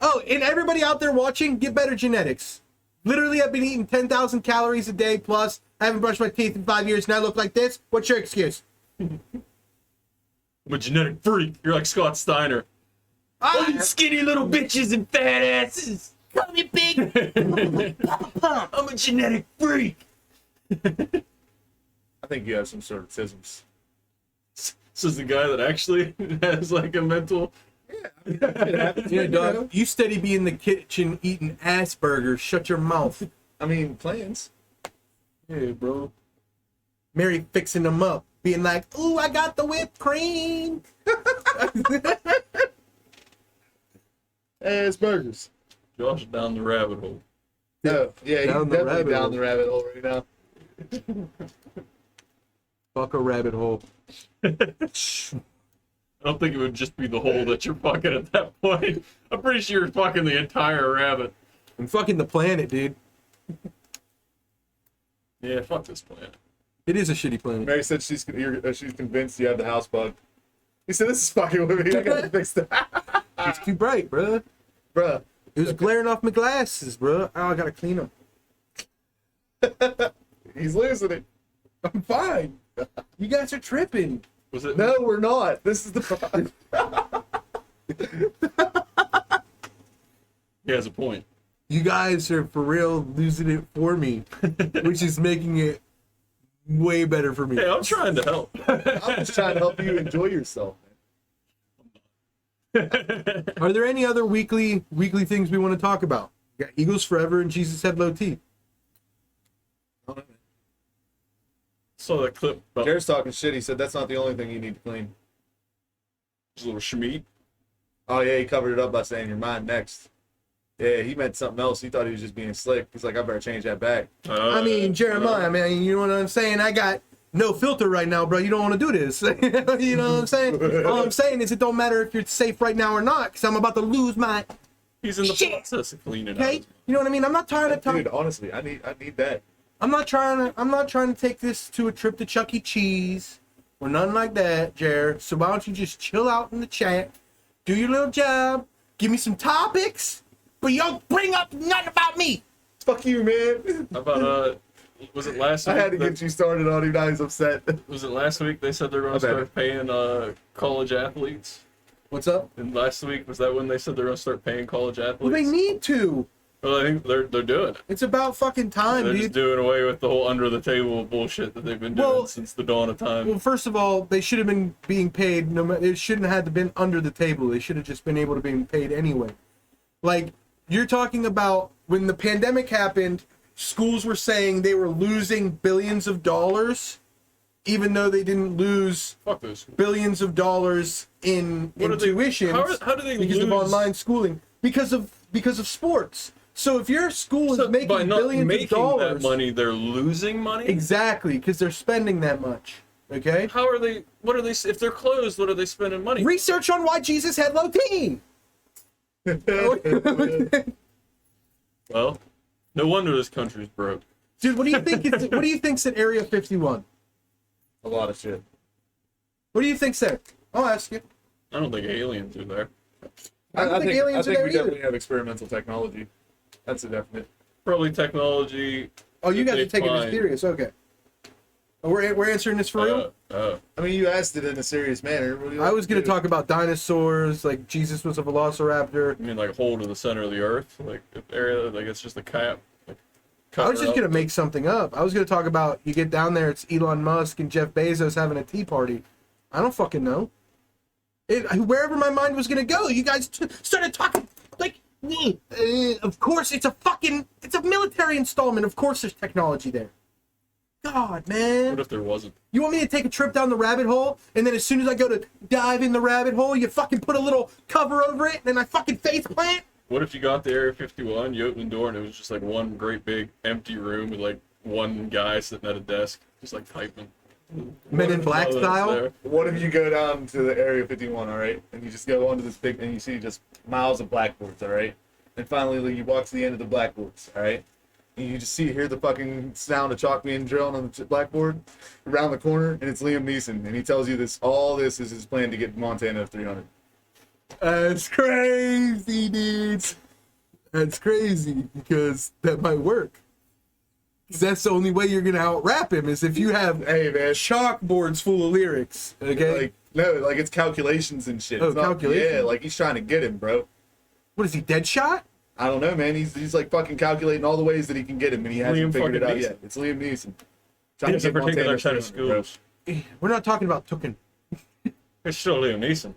Oh, and everybody out there watching, get better genetics. Literally, I've been eating 10,000 calories a day plus. I haven't brushed my teeth in 5 years, and I look like this. What's your excuse? I'm a genetic freak. You're like Scott Steiner. Ah, Skinny little bitches and fat asses. call me big. I'm a genetic freak. I think you have some sort of tisms. This is the guy that actually has like a mental. Yeah, dog. You steady be in the kitchen eating ass burgers. Shut your mouth. I mean, plans. Hey, bro. Mary fixing them up, being like, "Ooh, I got the whipped cream." Ass burgers. Josh down the rabbit hole. No, yeah, he's Down the definitely rabbit down hole. the rabbit hole right now. Fuck a rabbit hole. I don't think it would just be the hole that you're fucking at that point. I'm pretty sure you're fucking the entire rabbit. I'm fucking the planet, dude. Yeah, fuck this planet. It is a shitty planet. Mary said she's convinced you have the house bug. He said, "This is fucking with me. I gotta fix that." It's too bright, bruh. Bruh. It was glaring off my glasses, bruh. Oh, I gotta clean them. He's losing it. I'm fine. You guys are tripping. Was it? No, we're not. This is the problem. He has a point. You guys are for real losing it for me, which is making it way better for me. Hey, I'm trying to help. I'm just trying to help you enjoy yourself. Are there any other weekly things we want to talk about? We got Eagles forever and Jesus had low T. Saw that clip about Jared's talking shit. He said that's not the only thing you need to clean. this little Schmeat. Oh yeah, he covered it up by saying your mind next. Yeah, he meant something else. He thought he was just being slick. He's like, I better change that back. I mean, Jeremiah, man, you know what I'm saying? I got no filter right now, bro. You don't want to do this. You know what I'm saying? All I'm saying is it don't matter if you're safe right now or not, because I'm about to lose my, he's in the Shit. process of cleaning okay? out. You know what I mean? I'm not trying to talk. Dude, honestly, I need that. I'm not trying to take this to a trip to Chuck E. Cheese or nothing like that, Jared. So why don't you just chill out in the chat, do your little job, give me some topics, but you don't bring up nothing about me. Fuck you, man. How about was it last I week? had to get you started on him. Now he's upset. Was it last week they said they're going I to bet. start paying college athletes? What's up? And last week was that when they said they're going to start paying college athletes? Well, they need to. Well, I think they're doing it. It's about fucking time, They're dude. just doing away with the whole under the table bullshit that they've been doing Well- since the dawn of time. Well, first of all, they should have been being paid. No matter, it shouldn't have been under the table. They should have just been able to be paid anyway. Like you're talking about when the pandemic happened, schools were saying they were losing billions of dollars, even though they didn't lose Fuck those. billions of dollars in What are they- tuitions how do they because of lose- online schooling because of sports. So if your school is So making by not billions making of dollars, that money, they're losing money. exactly because they're spending that much. Okay. How are they? What are they? If they're closed, what are they spending money? Research on why Jesus had low T. Well, no wonder this country's broke. Dude, what do you think? What do you think's at Area 51? A lot of shit. What do you think's there? I'll ask you. I don't think aliens are there. I don't think aliens I are think there we either. definitely have experimental technology. That's a definite. Probably technology. Oh, you that guys they are taking this find. serious. Okay. Oh, we're answering this for real. I mean, you asked it in a serious manner. What do you I like was gonna do? talk about dinosaurs, like Jesus was a velociraptor. I mean, like a hole to the center of the earth, like an area, like it's just a cap. Like, I was just gonna make something up. I was gonna talk about you get down there, it's Elon Musk and Jeff Bezos having a tea party. I don't fucking know. Wherever my mind was gonna go, you guys started talking like Of course, it's a military installment. Of course, there's technology there. God, man. What if there wasn't? You want me to take a trip down the rabbit hole, and then as soon as I go to dive in the rabbit hole, you fucking put a little cover over it, and then I fucking face plant? What if you got to Area 51, you opened the door, and it was just like one great big empty room with like one guy sitting at a desk, just like typing. Men in Black What if style? there? What if you go down to the Area 51, all right, and you just go onto this big, and you see just miles of blackboards, all right, and finally like, you walk to the end of the blackboards, all right, and you just hear the fucking sound of chalk being drilled on the blackboard around the corner, and it's Liam Neeson, and he tells you all this is his plan to get Montana to 300. That's crazy, dude. That's crazy, because that might work. 'Cause that's the only way you're gonna out-rap him, is if you have Hey, man. chalkboards full of lyrics, okay? Like, no, like it's calculations and shit. Oh, It's not- calculations? Yeah, like he's trying to get him, bro. What is he, Deadshot? I don't know, man. He's like fucking calculating all the ways that he can get him, and he hasn't Liam figured it fucking out Neeson. yet. It's Liam Neeson. He Trying has a get particular Montana set of 300, bro. skills. We're not talking about Tooken. It's still Liam Neeson.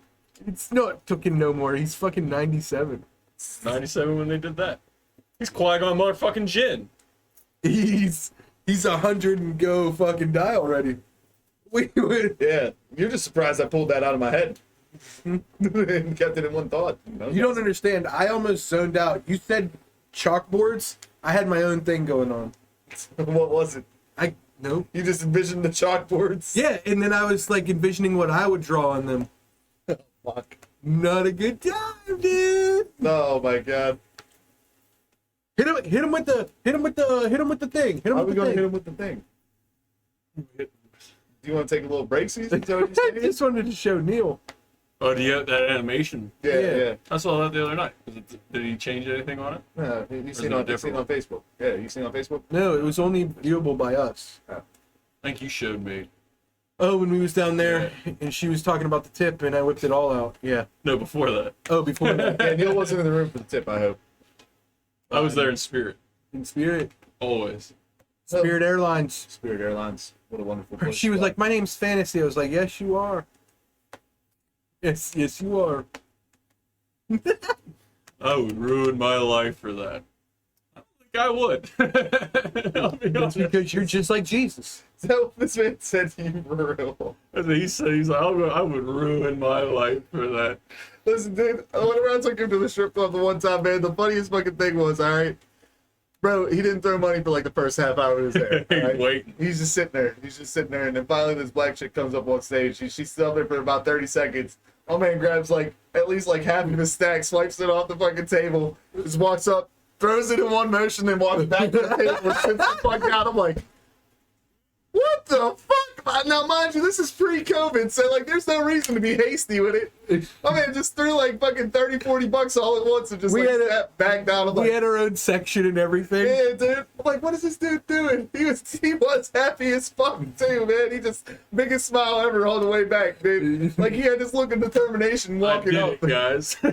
It's not Tooken no more. He's fucking 97. 97 when they did that. He's Qui-Gon motherfucking Jinn. He's 100 and go fucking die already. Wait. Yeah, you're just surprised I pulled that out of my head and kept it in one thought. You don't understand. I almost zoned out. You said chalkboards. I had my own thing going on. What was it? Nope. You just envisioned the chalkboards? Yeah, and then I was like envisioning what I would draw on them. Fuck. Not a good time, dude. Oh my god. Hit him with the thing. Hit him How are with we the gonna thing. hit him with the thing? Do you want to take a little break, Susan? Is that what I you're saying? just wanted to show Neil. Oh, do you have that animation? Yeah, Yeah. yeah. I saw that the other night. Did he change anything on it? No, you it seen a on different Facebook. Yeah, you seen on Facebook? No, it was only viewable by us. I think you showed me. Oh, when we was down there and she was talking about the tip and I whipped it all out. Yeah. No, before that. Oh, before that. Yeah, Neil wasn't in the room for the tip, I hope. I was there in spirit. In Spirit. Always. Spirit Airlines. Spirit Airlines. What a wonderful place. She was like, "My name's Fantasy." I was like, "Yes, you are." Yes, you are. I would ruin my life for that. I don't think I would. I'll be It's honest. because you're just like Jesus. Is that what this man said to you for real? That's what he said. He's like, I would ruin my life for that. Listen, dude, whenever I took him to the strip club the one time, man, the funniest fucking thing was, alright, bro, he didn't throw money for like the first half hour he was there. He's alright? waiting. He's just sitting there. And then finally this black chick comes up on stage. She's still there for about 30 seconds. My man grabs like at least like half of his stack, swipes it off the fucking table, just walks up, throws it in one motion, then walks back to the table and sits the fuck down. I'm like, what the fuck? Now, mind you, this is pre-COVID, so like there's no reason to be hasty with it. My man just threw like fucking 30, 40 bucks all at once and just We like had a- sat back down. I'm We like, had our own section and everything. yeah, dude. I'm like, what is this dude doing? He was happy as fuck too, man. He just biggest smile ever all the way back, dude. Like he had this look of determination I walking did up. it, guys. I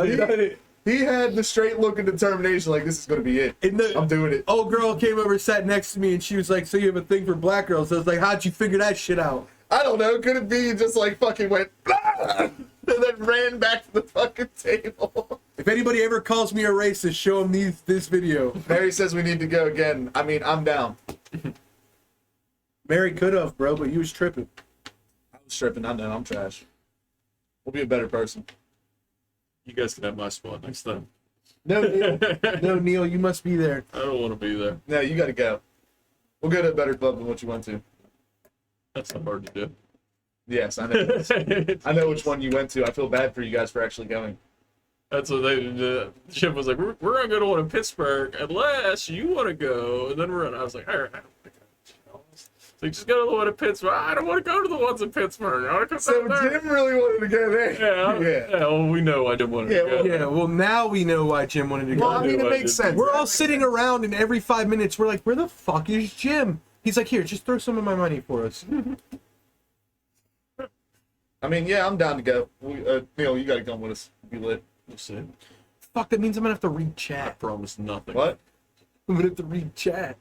did it. He had the straight look of determination, like this is gonna be it. And the I'm doing it. old girl came over, sat next to me, and she was like, "So you have a thing for black girls?" I was like, "How'd you figure that shit out?" I don't know. Could it be you just like fucking went and then ran back to the fucking table? If anybody ever calls me a racist, show them this video. Mary says we need to go again. I mean, I'm down. Mary could have, bro, but you was tripping. I was tripping. I know. I'm trash. We'll be a better person. You guys can have my spot next time. No, Neil. No, Neil, you must be there. I don't want to be there. No, you got to go. We'll go to a better club than what you went to. That's not hard to do. Yes, I know. I know which one you went to. I feel bad for you guys for actually going. That's what the ship was like. We're gonna go to one in Pittsburgh unless you want to go, and then I was like, all right, I don't think I. So just go to the one in Pittsburgh. I don't want to go to the ones in Pittsburgh. I want to So come down there. Jim really wanted to go there. Yeah. Well, we know I didn't want to Yeah, go. well, Yeah, well, now we know why Jim wanted to go. Well, I mean, it makes sense. We're all sitting around, and every 5 minutes, we're like, "Where the fuck is Jim?" He's like, "Here, just throw some of my money for us." I mean, yeah, I'm down to go. Neil, you got to come with us. Be lit. We'll see. Fuck, that means I'm gonna have to read I chat. promise nothing. What? I'm gonna have to read chat.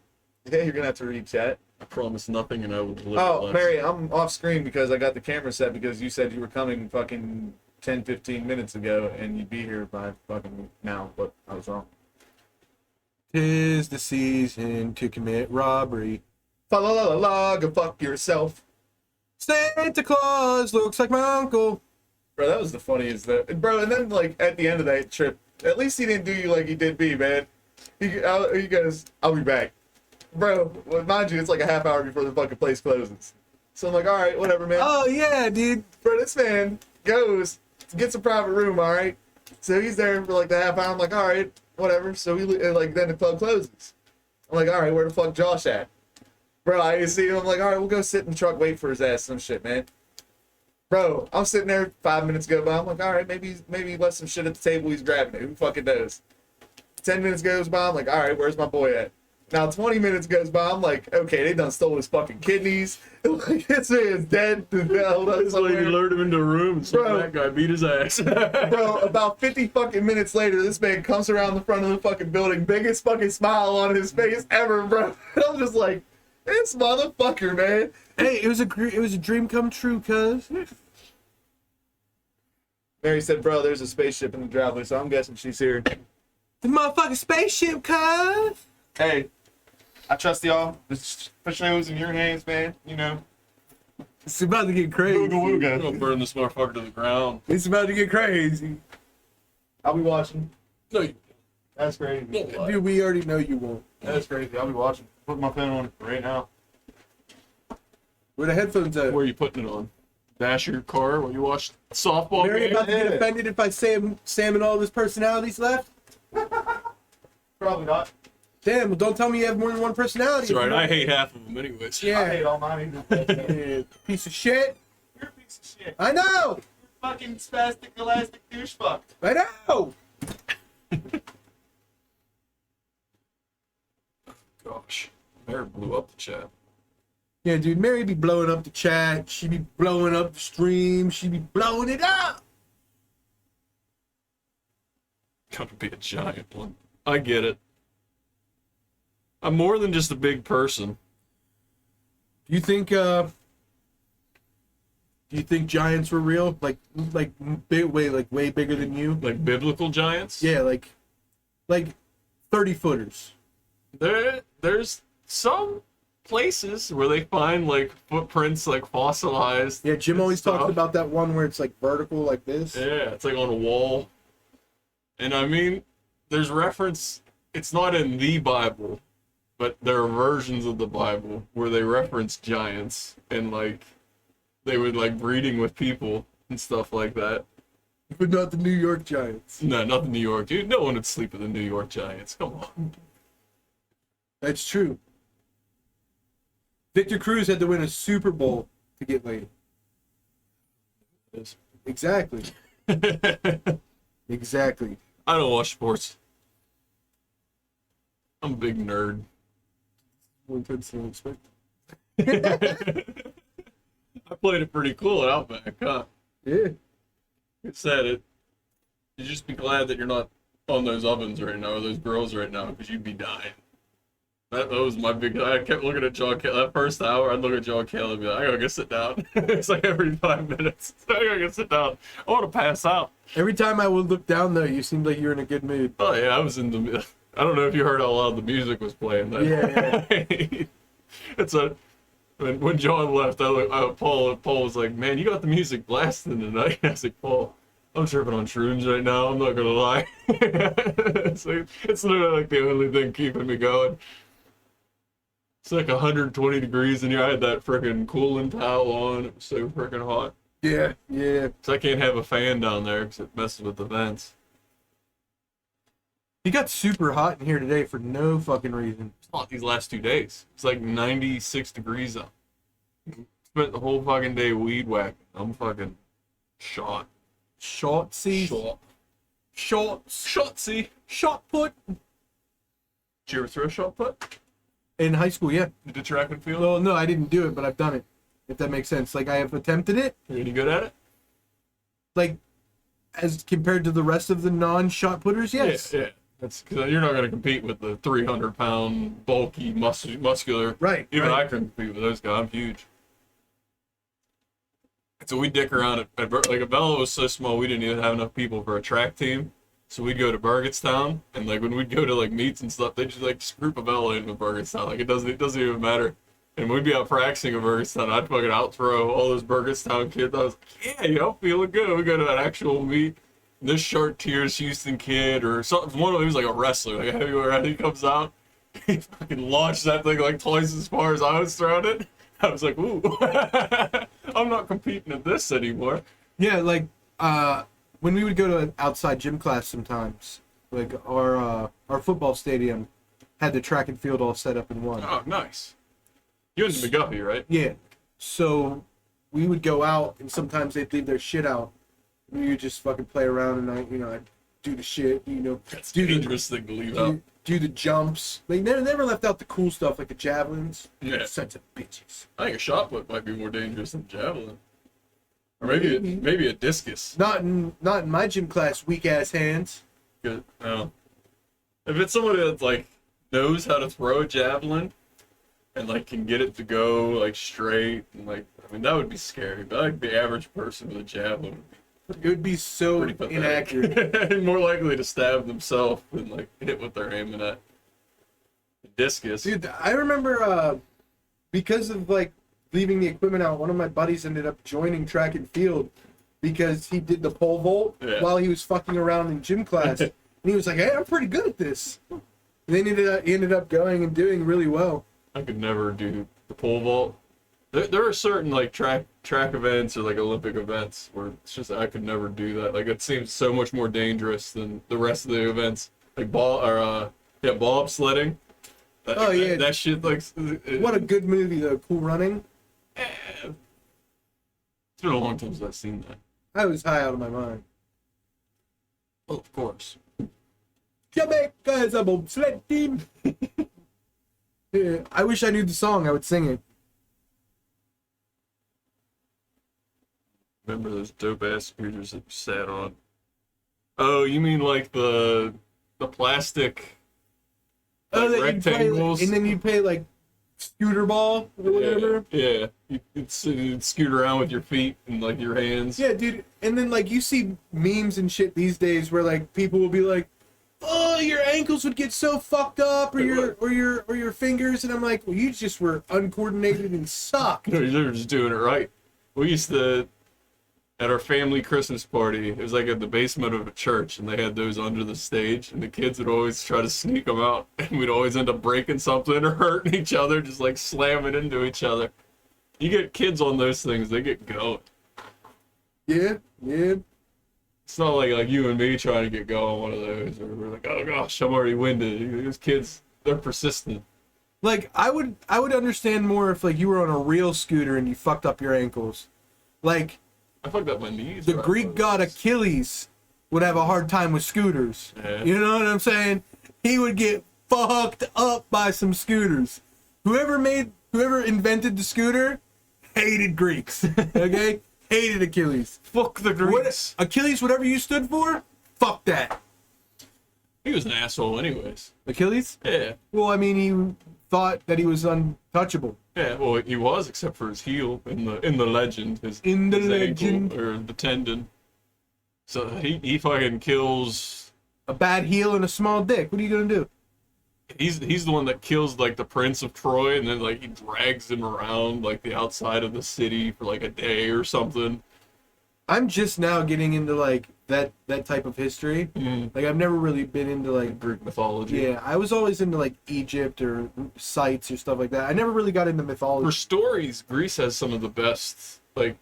Yeah, you're gonna have to read chat. I promise nothing, and I will deliver. Oh, less. Mary, I'm off screen because I got the camera set because you said you were coming fucking 10, 15 minutes ago, and you'd be here by fucking now, but I was wrong. 'Tis the season to commit robbery. Fa la la la la, go fuck yourself. Santa Claus looks like my uncle. Bro, that was the funniest. Bro, and then, like, at the end of that trip, at least he didn't do you like he did me, man. He goes, I'll be back. Bro, well, mind you, it's like a half hour before the fucking place closes. So I'm like, all right, whatever, man. Oh yeah, dude. Bro, this man goes, gets a private room, all right? So he's there for, like, the half hour. I'm like, all right, whatever. So like, then the club closes. I'm like, all right, where the fuck Josh at? Bro, I see him. I'm like, all right, we'll go sit in the truck, wait for his ass, some shit, man. Bro, I'm sitting there, 5 minutes go by. I'm like, all right, maybe he left some shit at the table. He's grabbing it. Who fucking knows? 10 minutes goes by. I'm like, all right, where's my boy at? Now 20 minutes goes by. I'm like, okay, they done stole his fucking kidneys. Like, this man's dead. This lady lured him into a room and Bro. that guy beat his ass. Bro, about 50 fucking minutes later, this man comes around the front of the fucking building, biggest fucking smile on his face ever, bro. I'm just like, this motherfucker, man. Hey, it was a dream come true, cuz. Mary said, bro, there's a spaceship in the driveway, so I'm guessing she's here. The motherfucking spaceship, cuz. Hey, I trust y'all. This show's in your hands, man. You know. It's about to get crazy. I'm gonna burn this motherfucker to the ground. It's about to get crazy. I'll be watching. No, you That's crazy. Dude, we already know you won't. That's crazy. I'll be watching. Put my phone on right now. Where the headphones at? Where are you putting it on? Dash of your car when you watch softball Mary game? about to get Yeah. offended if I say Sam and all of his personalities left? Probably not. Damn, well, don't tell me you have more than one personality. That's right. I hate half of them anyways. I Yeah. hate all mine. Yeah, piece of shit. You're a piece of shit. I know. Fucking spastic elastic douche fuck. I know. Gosh, Mary blew up the chat. Yeah, dude, Mary be blowing up the chat. She be blowing up the stream. She be blowing it up. Gonna be a giant one. I get it. I'm more than just a big person. Do you think giants were real? Like way bigger than you? Like biblical giants. Yeah, like 30-footers. There's some places where they find like footprints like fossilized. Yeah, Jim and always stuff. talks about that one where it's like vertical like this. Yeah, it's like on a wall. And I mean, there's reference, it's not in the Bible, but there are versions of the Bible where they reference giants and like they would like breeding with people and stuff like that. But not the New York Giants. No, not the New York, dude. No one would sleep with the New York Giants. Come on. That's true. Victor Cruz had to win a Super Bowl to get laid. Exactly. Exactly. I don't watch sports. I'm a big nerd. One could still expect. I played it pretty cool at Outback, huh? Yeah. It said it. You just be glad that you're not on those ovens right now or those grills right now because you'd be dying. That was my big. I kept looking at John Kelly. That first hour, I'd look at John Kelly and be like, I gotta go sit down. It's like every 5 minutes. I gotta go sit down. I want to pass out. Every time I would look down though, you seemed like you were in a good mood. Oh, yeah, I was in the. I don't know if you heard how loud the music was playing. Yeah. It's a. When John left, Paul was like, man, you got the music blasting tonight. I was like, Paul, I'm tripping on shrooms right now. I'm not gonna lie. It's literally like the only thing keeping me going. It's like 120 degrees in here. I had that freaking cooling towel on. It was so freaking hot. Yeah. Yeah. So I can't have a fan down there because it messes with the vents. He got super hot in here today for no fucking reason. It's not these last 2 days. It's like 96 degrees up. Spent the whole fucking day weed whacking. I'm fucking shot. Shortsy. Shot. Shorts. Shotsy. Shot put. Did you ever throw a shot put? In high school, yeah. You did track and field? Well, no, I didn't do it, but I've done it. If that makes sense. Like, I have attempted it. Are you any good at it? Like, as compared to the rest of the non-shot putters, yes. Yeah. That's because you're not going to compete with the 300-pound, bulky, muscular. Right. Even right. I couldn't compete with those guys. I'm huge. So we dick around like Avella was so small we didn't even have enough people for a track team. So we'd go to Burgettstown, and like when we'd go to like meets and stuff, they just like group Avella in with Burgettstown. Like it doesn't even matter. And we'd be out practicing in Burgettstown. I'd fucking out throw all those Burgettstown kids. I was like, yeah, feeling good. We go to an actual meet. And this short tears Houston kid or something. One of them was like a wrestler, like a heavyweight. He comes out, he fucking launched that thing like twice as far as I was throwing it. I was like, ooh, I'm not competing at this anymore. Yeah, like when we would go to an outside gym class sometimes, like our football stadium had the track and field all set up in one. Oh, nice. You went to McGuffey, right? Yeah. So we would go out, and sometimes they'd leave their shit out. We would just fucking play around, and I'd do the shit, That's a do dangerous thing to leave out. do the jumps. They never left out the cool stuff like the javelins. Yeah. Sons of bitches. I think a shot put might be more dangerous than javelin. Or maybe a discus. Not in my gym class, weak ass hands. Good. No. If it's somebody that like knows how to throw a javelin and like can get it to go like straight and like that would be scary. But like the average person with a javelin It would be so would be pretty pathetic. inaccurate. More likely to stab themselves than like hit what they're aiming at. Discus. Dude, I remember because of like leaving the equipment out, one of my buddies ended up joining track and field because he did the pole vault while he was fucking around in gym class. And he was like, hey, I'm pretty good at this. And then he ended up going and doing really well. I could never do the pole vault. There are certain like track events or like Olympic events where it's just I could never do that. Like it seems so much more dangerous than the rest of the events. Like bob sledding. That shit like. What a good movie though, Cool Running. It's been a long time since I've seen that. I was high out of my mind. Oh, of course. Jamaica is a bobsled team. Yeah, I wish I knew the song. I would sing it. Remember those dope ass scooters that you sat on? Oh, you mean like the plastic like that rectangles? and then you play like scooter ball or whatever. Yeah. You'd scoot around with your feet and like your hands. Yeah, dude. And then like you see memes and shit these days where like people will be like, "Oh, your ankles would get so fucked up, or your fingers," and I'm like, "Well, you just were uncoordinated and sucked." No, they were just doing it right. We used to, at our family Christmas party, it was like at the basement of a church, and they had those under the stage, and the kids would always try to sneak them out, and we'd always end up breaking something or hurting each other, just like slamming into each other. You get kids on those things, they get going. Yeah. It's not like you and me trying to get going on one of those, or we're like, oh gosh, I'm already winded. Those kids, they're persistent. Like I would understand more if like you were on a real scooter and you fucked up your ankles. Like I fucked up my knees. the Greek god Achilles would have a hard time with scooters. Yeah. You know what I'm saying? He would get fucked up by some scooters. Whoever invented the scooter hated Greeks. Okay? Hated Achilles. Fuck the Greeks. Achilles, whatever you stood for, fuck that. He was an asshole anyways. Achilles? Yeah. Well, I mean, he thought that he was untouchable. Yeah, well, he was, except for his heel in the legend, his legend. ankle, or the tendon. So he fucking kills. A bad heel and a small dick. What are you gonna do? He's the one that kills like the Prince of Troy, and then like he drags him around like the outside of the city for like a day or something. I'm just now getting into like that type of history. Like I've never really been into like Greek mythology. Yeah, I was always into like Egypt or sites or stuff like that. I never really got into mythology. For stories, Greece has some of the best, like,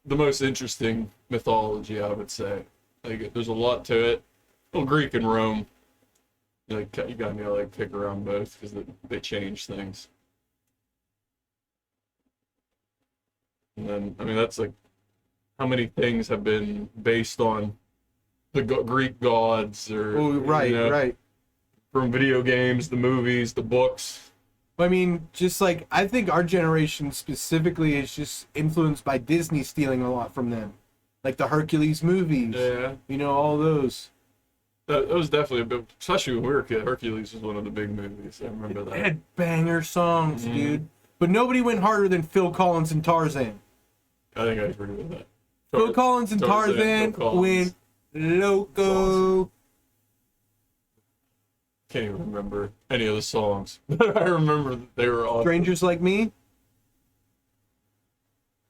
the most interesting mythology, I would say. Like, there's a lot to it. Well, Greek and Rome, like, you got me to like pick around both because they change things. And then, I mean, that's like how many things have been based on the Greek gods, or Right. from video games, the movies, the books. I mean, just like I think our generation specifically is just influenced by Disney stealing a lot from them, like the Hercules movies. Yeah, You know, all those. that was definitely a bit, especially when we were a kid. Hercules was one of the big movies. I remember They that. had banger songs, dude. But nobody went harder than Phil Collins and Tarzan. I think I agree with that. Phil Collins and Tarzan Phil Collins. went loco. Can't even remember any of the songs. I remember that they were awesome. Strangers Like Me.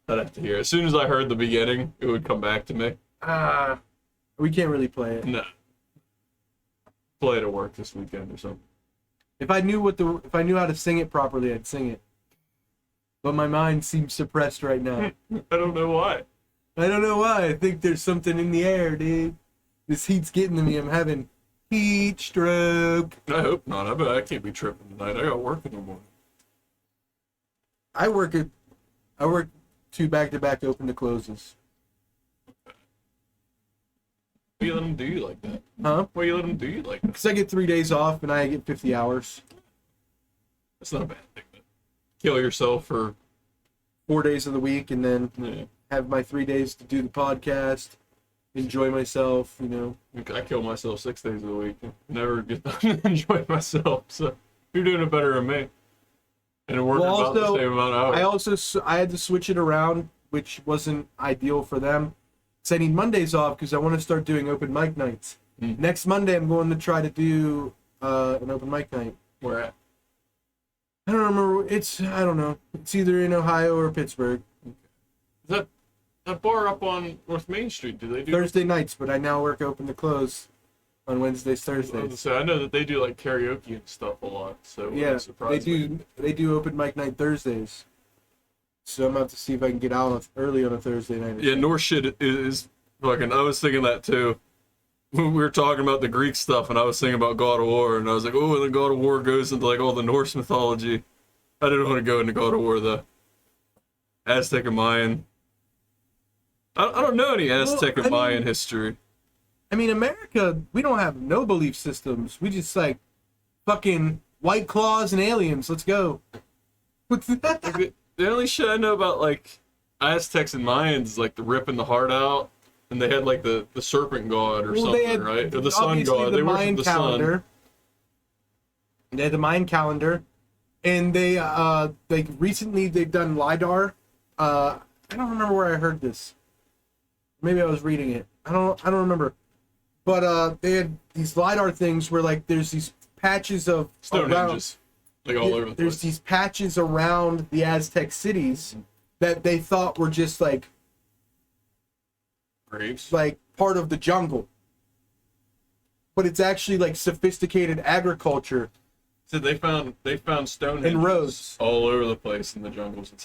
I'd have to hear it. As soon as I heard the beginning, it would come back to me. We can't really play it. No. Play it at work this weekend or something. If I knew how to sing it properly, I'd sing it. But my mind seems suppressed right now. I don't know why. I don't know why. I think there's something in the air, dude. This heat's getting to me. I'm having heat stroke. I hope not. I bet I can't be tripping tonight. I got work in the morning. I work 2 back-to-back open to closes. Why you let them do you like that? Huh? Why you let them do you like that? Because I get 3 days off and I get 50 hours. That's not a bad thing. But kill yourself for 4 days of the week and then yeah. have my 3 days to do the podcast, enjoy myself, you know. I kill myself 6 days a week. Never get to enjoy myself. So you're doing it better than me. And working about the same amount of hours. I had to switch it around, which wasn't ideal for them. So I need Mondays off because I want to start doing open mic nights. Next Monday, I'm going to try to do an open mic night. Where at? I don't remember. I don't know. It's either in Ohio or Pittsburgh. Is that bar up on North Main Street? Do they do Thursday nights, but I now work open to close on Wednesdays, Thursdays. So I know that they do like karaoke and stuff a lot. So Yeah, they they do open mic night Thursdays. So I'm about to see if I can get out early on a Thursday night. Yeah, Norse shit is fucking. I was thinking that too. We were talking about the Greek stuff, and I was thinking about God of War, and I was like, oh, and then God of War goes into like all the Norse mythology. I didn't want to go into God of War, the Aztec and Mayan. I don't know any Aztec and Mayan history. I mean, America, we don't have no belief systems. We just like fucking White Claws and aliens. Let's go. What's that? Like, the only shit I know about like Aztecs and Mayans is like the ripping the heart out, and they had like the serpent god or something, right? Or the sun god. They worship the sun. They had the Mayan calendar, and they like recently they've done lidar. I don't remember where I heard this. Maybe I was reading it. I don't remember. But they had these lidar things where like there's these patches of Stonehenges, like all over the there's place. these patches around the Aztec cities that they thought were just like Graves. like part of the jungle. But it's actually like sophisticated agriculture. So they found Stonehenges And roads. all over the place in the jungles in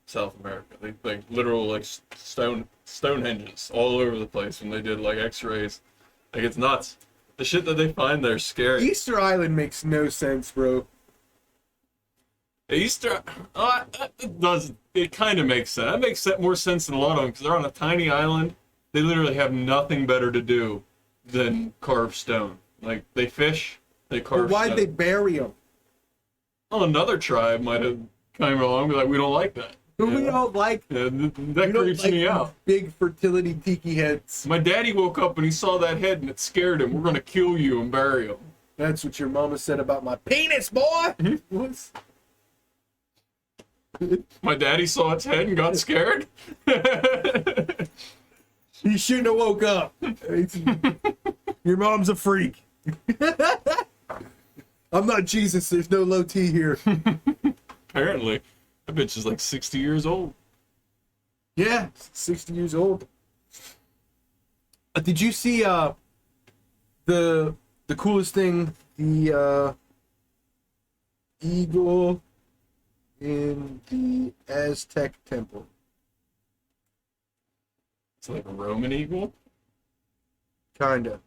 South America. They like literal like Stonehenges all over the place when they did like X-rays. Like it's nuts. The shit that they find there's scary. Easter Island makes no sense, bro. Easter, it kind of makes sense. That makes more sense than a lot of them because they're on a tiny island. They literally have nothing better to do than carve stone. Like they fish, they carve. But why'd stone. they bury them? Well, another tribe might have come along and be like, we don't like that. But we don't like Yeah, that we don't creeps like me these out. big fertility tiki heads. My daddy woke up and he saw that head and it scared him. We're gonna kill you and bury him. That's what your mama said about my penis, boy. What's... My daddy saw its head and got scared. He shouldn't have woke up. Your mom's a freak. I'm not Jesus. There's no low T here. Apparently, that bitch is like 60 years old. Yeah, 60 years old. Did you see the coolest thing? The eagle in the Aztec temple. It's like a Roman eagle. Kinda.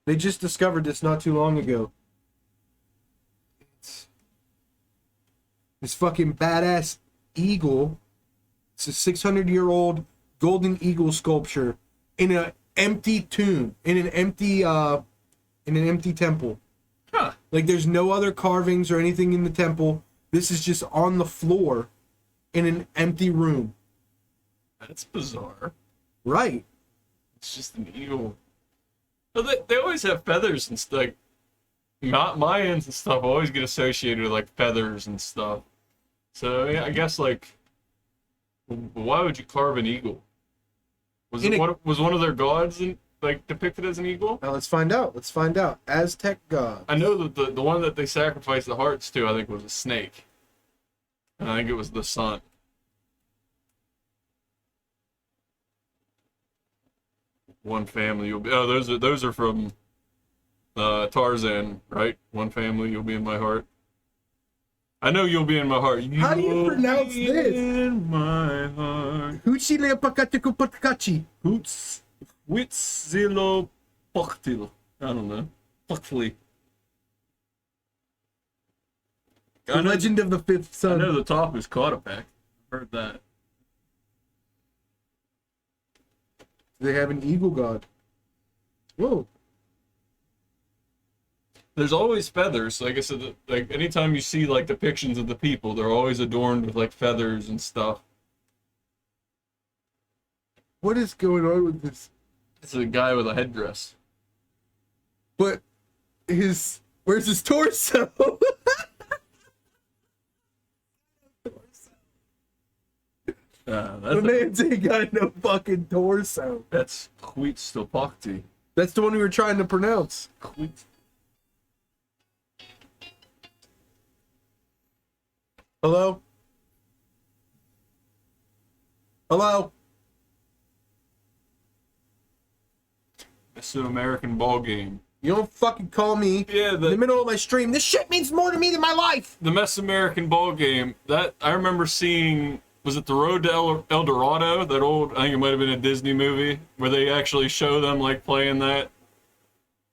They just discovered this not too long ago. It's this fucking badass eagle. It's a 600-year-old golden eagle sculpture in an empty tomb, in an empty temple. Huh. Like there's no other carvings or anything in the temple. This is just on the floor in an empty room. That's bizarre. Right. It's just an eagle. But they always have feathers and stuff. Like, Mayans and stuff always get associated with like feathers and stuff. So yeah, I guess like, why would you carve an eagle? Was In it a- what was one of their gods like depicted as an eagle? Now let's find out. Let's find out. Aztec god. I know that the one that they sacrificed the hearts to, I think, was a snake, and I think it was the sun. One family you'll be. Oh, those are from Tarzan, right? One family you'll be in my heart. I know you'll be in my heart. How do you You'll pronounce be this? In my heart. Huitzilopochtli. Hoots. Huitzilopochtli. I don't know. Pochtli. The Legend of the Fifth I Son. know the top is Cotopaxi. Heard that. They have an eagle god. Whoa. There's always feathers. Like I said, like anytime you see like depictions of the people, they're always adorned with like feathers and stuff. What is going on with this? It's a guy with a headdress. But where's his torso? The That's man's ain't got no fucking torso. that's Huitzilopochtli. That's the one we were trying to pronounce. Hello? Hello? Mesoamerican ball game. You don't fucking call me Yeah, in the middle of my stream. This shit means more to me than my life. the Mesoamerican ball game. That I remember seeing. Was it the Road to El Dorado? That old, I think it might have been a Disney movie where they actually show them like playing that.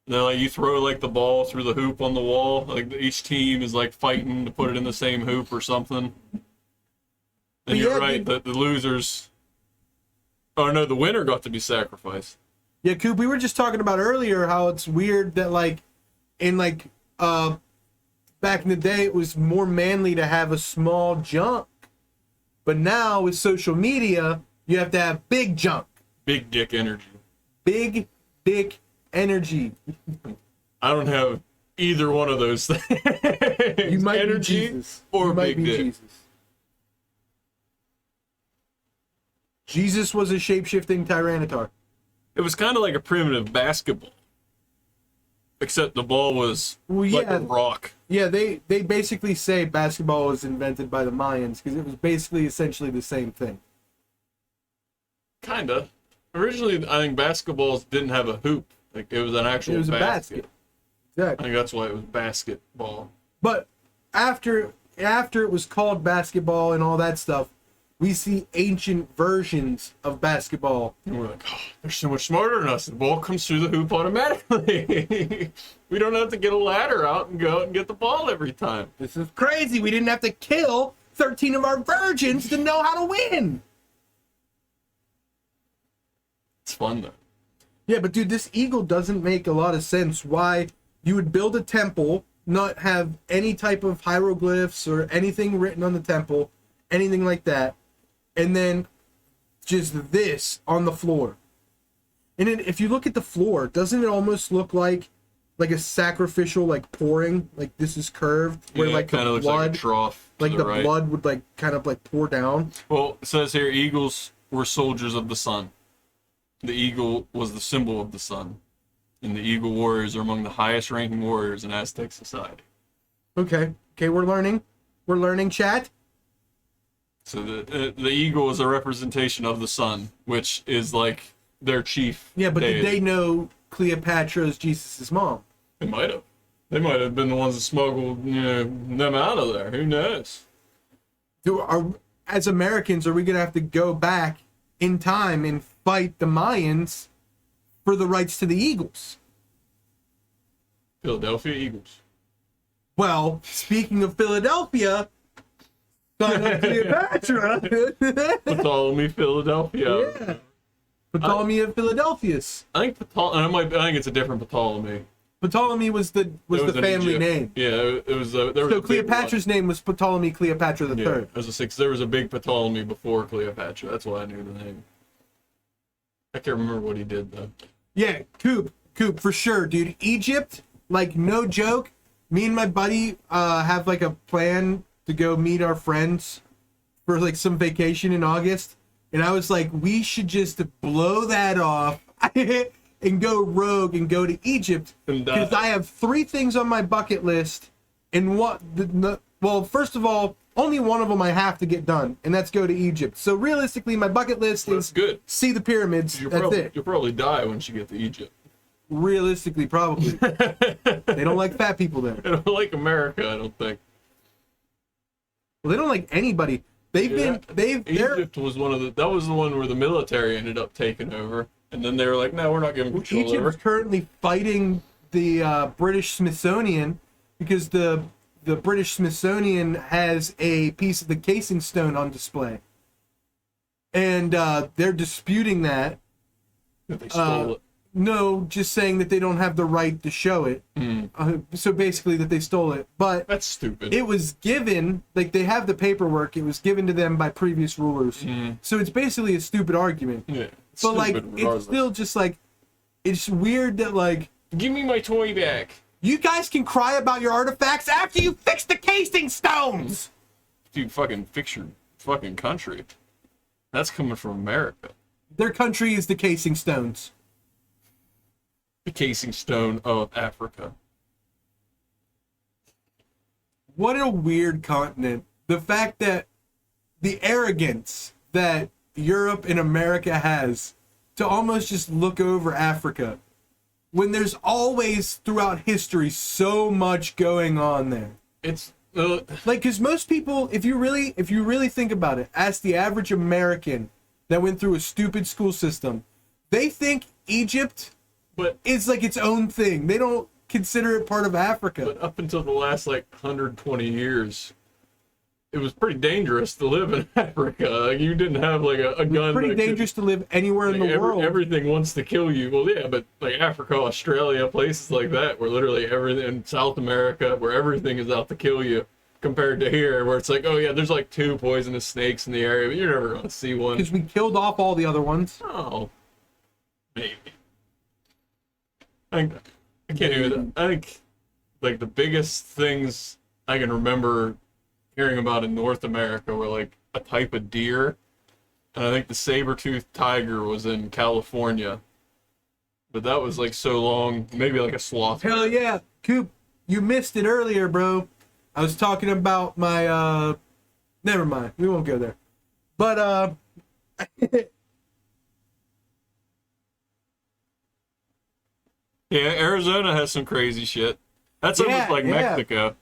They're like, you throw like the ball through the hoop on the wall. Like each team is like fighting to put it in the same hoop or something. And you're Yeah, right, the losers. Oh no, the winner got to be sacrificed. Yeah, Coop, we were just talking about earlier how it's weird that back in the day it was more manly to have a small junk. But now with social media, you have to have big junk. Big dick energy. Big dick energy. I don't have either one of those things. You might energy be Jesus. or You might big be dick. Jesus. Jesus was a shape-shifting Tyranitar. It was kind of like a primitive basketball, except the ball was Well, like yeah. a rock. Yeah, they basically say basketball was invented by the Mayans because it was basically essentially the same thing. Kinda. Originally, I think basketballs didn't have a hoop. Like it was an actual It was a basket. I Exactly. think that's why it was basketball. But after it was called basketball and all that stuff, we see ancient versions of basketball. And we're like, oh, they're so much smarter than us. The ball comes through the hoop automatically. We don't have to get a ladder out and go out and get the ball every time. This is crazy. We didn't have to kill 13 of our virgins to know how to win. It's fun though. Yeah, but dude, this eagle doesn't make a lot of sense. Why you would build a temple, not have any type of hieroglyphs or anything written on the temple, anything like that, and then just this on the floor. And then if you look at the floor, doesn't it almost look like a sacrificial pouring? Like this is curved, where Yeah, it the kinda looks like a blood, trough. to the right. blood would kind of pour down. Well, it says here, eagles were soldiers of the sun. The eagle was the symbol of the sun. And the eagle warriors are among the highest ranking warriors in Aztec society. Okay, we're learning. We're learning, chat. So the eagle is a representation of the sun, which is like their chief. Yeah, but deity. did they know Cleopatra is Jesus' mom? They might have. They might have been the ones that smuggled them out of there. Who knows? As Americans, are we gonna have to go back in time and fight the Mayans for the rights to the Eagles? Philadelphia Eagles. Well, speaking of Philadelphia, son of Cleopatra, Ptolemy, Philadelphia. yeah, Ptolemy of Philadelphus. I think I think it's a different Ptolemy. Ptolemy was the It was an family Egypt. name. Yeah, it was. There was So a big Cleopatra's name was Ptolemy Cleopatra one. the Yeah, Third. as a six. There was a big Ptolemy before Cleopatra. That's why I knew the name. I can't remember what he did though. Yeah, Coop, for sure, dude. Egypt, no joke. Me and my buddy have a plan to go meet our friends for like some vacation in August, and I was like, we should just blow that off and go rogue and go to Egypt, because I have 3 things on my bucket list, and well, first of all, only one of them I have to get done, and that's go to Egypt. So realistically, my bucket list is good. See the pyramids. That's it. You'll probably die once you get to Egypt. Realistically, probably. They don't like fat people there. They don't like America, I don't think. Well, they don't like anybody. They're Egypt was that was the one where the military ended up taking over, and then they were like, no, we're not giving control over. Egypt's currently fighting the British Smithsonian, because the British Smithsonian has a piece of the casing stone on display, and they're disputing that. That they stole it. No, just saying that they don't have the right to show it. So basically that they stole it. But that's stupid. It was given, like, they have the paperwork, it was given to them by previous rulers. So it's basically a stupid argument. Yeah. But like, it's still just like, it's weird that like, give me my toy back. You guys can cry about your artifacts after you fix the casing stones! Dude, fucking fix your fucking country. That's coming from America. Their country is the casing stones. The casing stone of Africa. What a weird continent. The fact that the arrogance that Europe and America has to almost just look over Africa, when there's always throughout history so much going on there. It's like, because most people, if you really think about it, ask the average American that went through a stupid school system, they think Egypt is like its own thing. They don't consider it part of Africa. But up until the last like 120 years, it was pretty dangerous to live in Africa. Like, you didn't have like a gun. It's pretty dangerous to live anywhere in the world. Everything wants to kill you. Well, yeah, but like Africa, Australia, places like that, where literally everything, in South America, where everything is out to kill you, compared to here, where it's like, oh yeah, there's like 2 poisonous snakes in the area, but you're never gonna see one. Because we killed off all the other ones. Oh, maybe. I can't even. I think like the biggest things I can remember hearing about in North America were like a type of deer, and I think the saber-toothed tiger was in California, but that was like so long, maybe like a sloth. Hell yeah, Coop, you missed it earlier, bro. I was talking about my never mind, we won't go there. But yeah, Arizona has some crazy shit. That's almost like Mexico.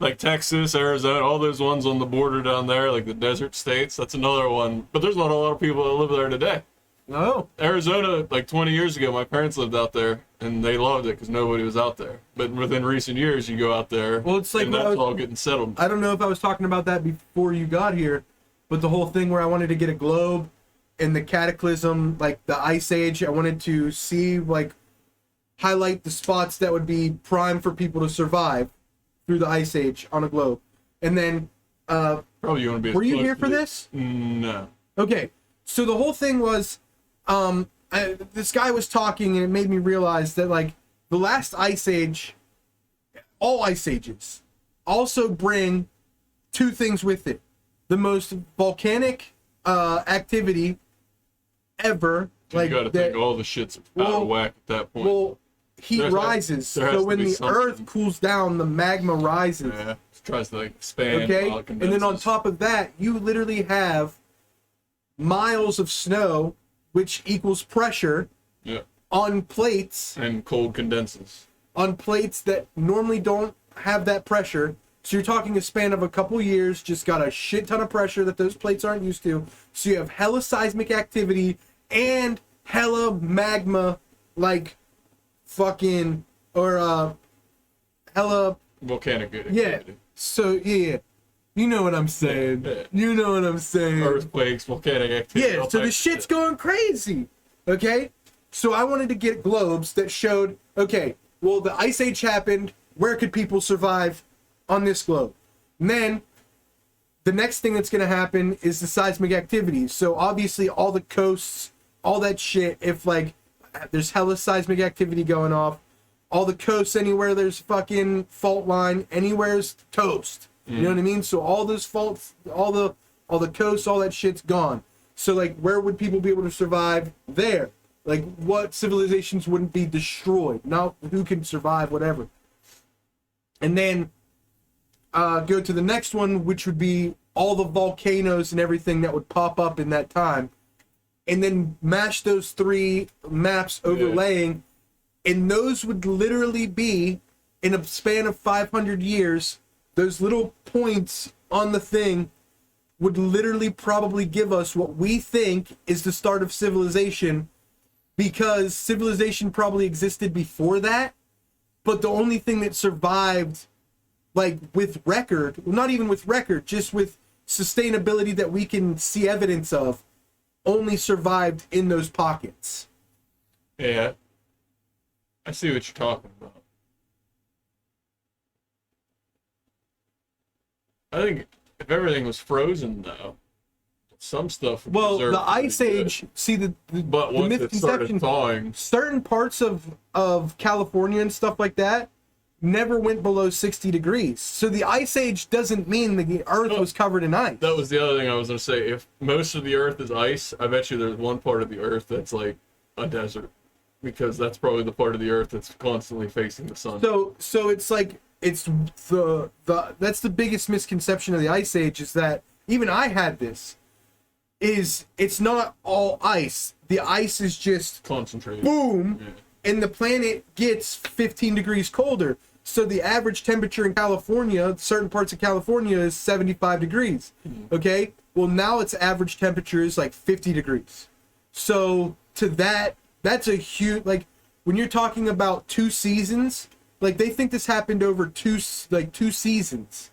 Like Texas, Arizona, all those ones on the border down there, like the desert states, that's another one. But there's not a lot of people that live there today. No. Arizona, like 20 years ago, my parents lived out there, and they loved it because nobody was out there. But within recent years, you go out there, well, it's like, and that's all getting settled. I don't know if I was talking about that before you got here, but the whole thing where I wanted to get a globe and the cataclysm, like the Ice Age, I wanted to see, like, highlight the spots that would be prime for people to survive through the Ice Age on a globe. And then, probably you want to be. Were you here for this? No. Okay, so the whole thing was, this guy was talking, and it made me realize that, like, the last Ice Age, all Ice Ages, also bring 2 things with it: the most volcanic activity ever. Like, you gotta think all the shit's out of whack at that point. Well, heat rises, so when the Earth cools down, the magma rises. Yeah, it tries to like expand. Okay, and then on top of that, you literally have miles of snow, which equals pressure. Yeah. On plates. And cold condenses. On plates that normally don't have that pressure. So you're talking a span of a couple years, just got a shit ton of pressure that those plates aren't used to. So you have hella seismic activity and hella magma, like fucking, or hella volcanic activity. Yeah. So yeah, you know what I'm saying. Yeah. You know what I'm saying. Earthquakes, volcanic activity. Yeah. So the shit's going crazy. Okay. So I wanted to get globes that showed, okay, well, the Ice Age happened. Where could people survive on this globe? And then the next thing that's going to happen is the seismic activity. So obviously all the coasts, all that shit, if like there's hella seismic activity going off, all the coasts, anywhere there's fucking fault line, anywhere's toast. You know what I mean? So all those faults, all the coasts, all that shit's gone. So like, where would people be able to survive there? Like, what civilizations wouldn't be destroyed? Now, who can survive, whatever. And then go to the next one, which would be all the volcanoes and everything that would pop up in that time. And then mash those 3 maps overlaying. And those would literally be, in a span of 500 years, those little points on the thing would literally probably give us what we think is the start of civilization, because civilization probably existed before that, but the only thing that survived, like, with record, well, not even with record, just with sustainability that we can see evidence of, only survived in those pockets. Yeah. I see what you're talking about. I think if everything was frozen, though, some stuff would Well, preserve the pretty Ice good. Age, see, the But once it started misconception, thawing, certain parts of California and stuff like that never went below 60 degrees. So the Ice Age doesn't mean the Earth was covered in ice. that was the other thing I was going to say. If most of the Earth is ice, I bet you there's one part of the Earth that's like a desert. Because that's probably the part of the Earth that's constantly facing the sun. So it's like, it's the that's the biggest misconception of the Ice Age, is that, even I had this, is it's not all ice. The ice is just Concentrated. boom, Yeah. and the planet gets 15 degrees colder. So the average temperature in California, certain parts of California, is 75 degrees. Okay? Well, now its average temperature is like 50 degrees. So to that's a huge, like, when you're talking about 2 seasons, like, they think this happened over 2 seasons.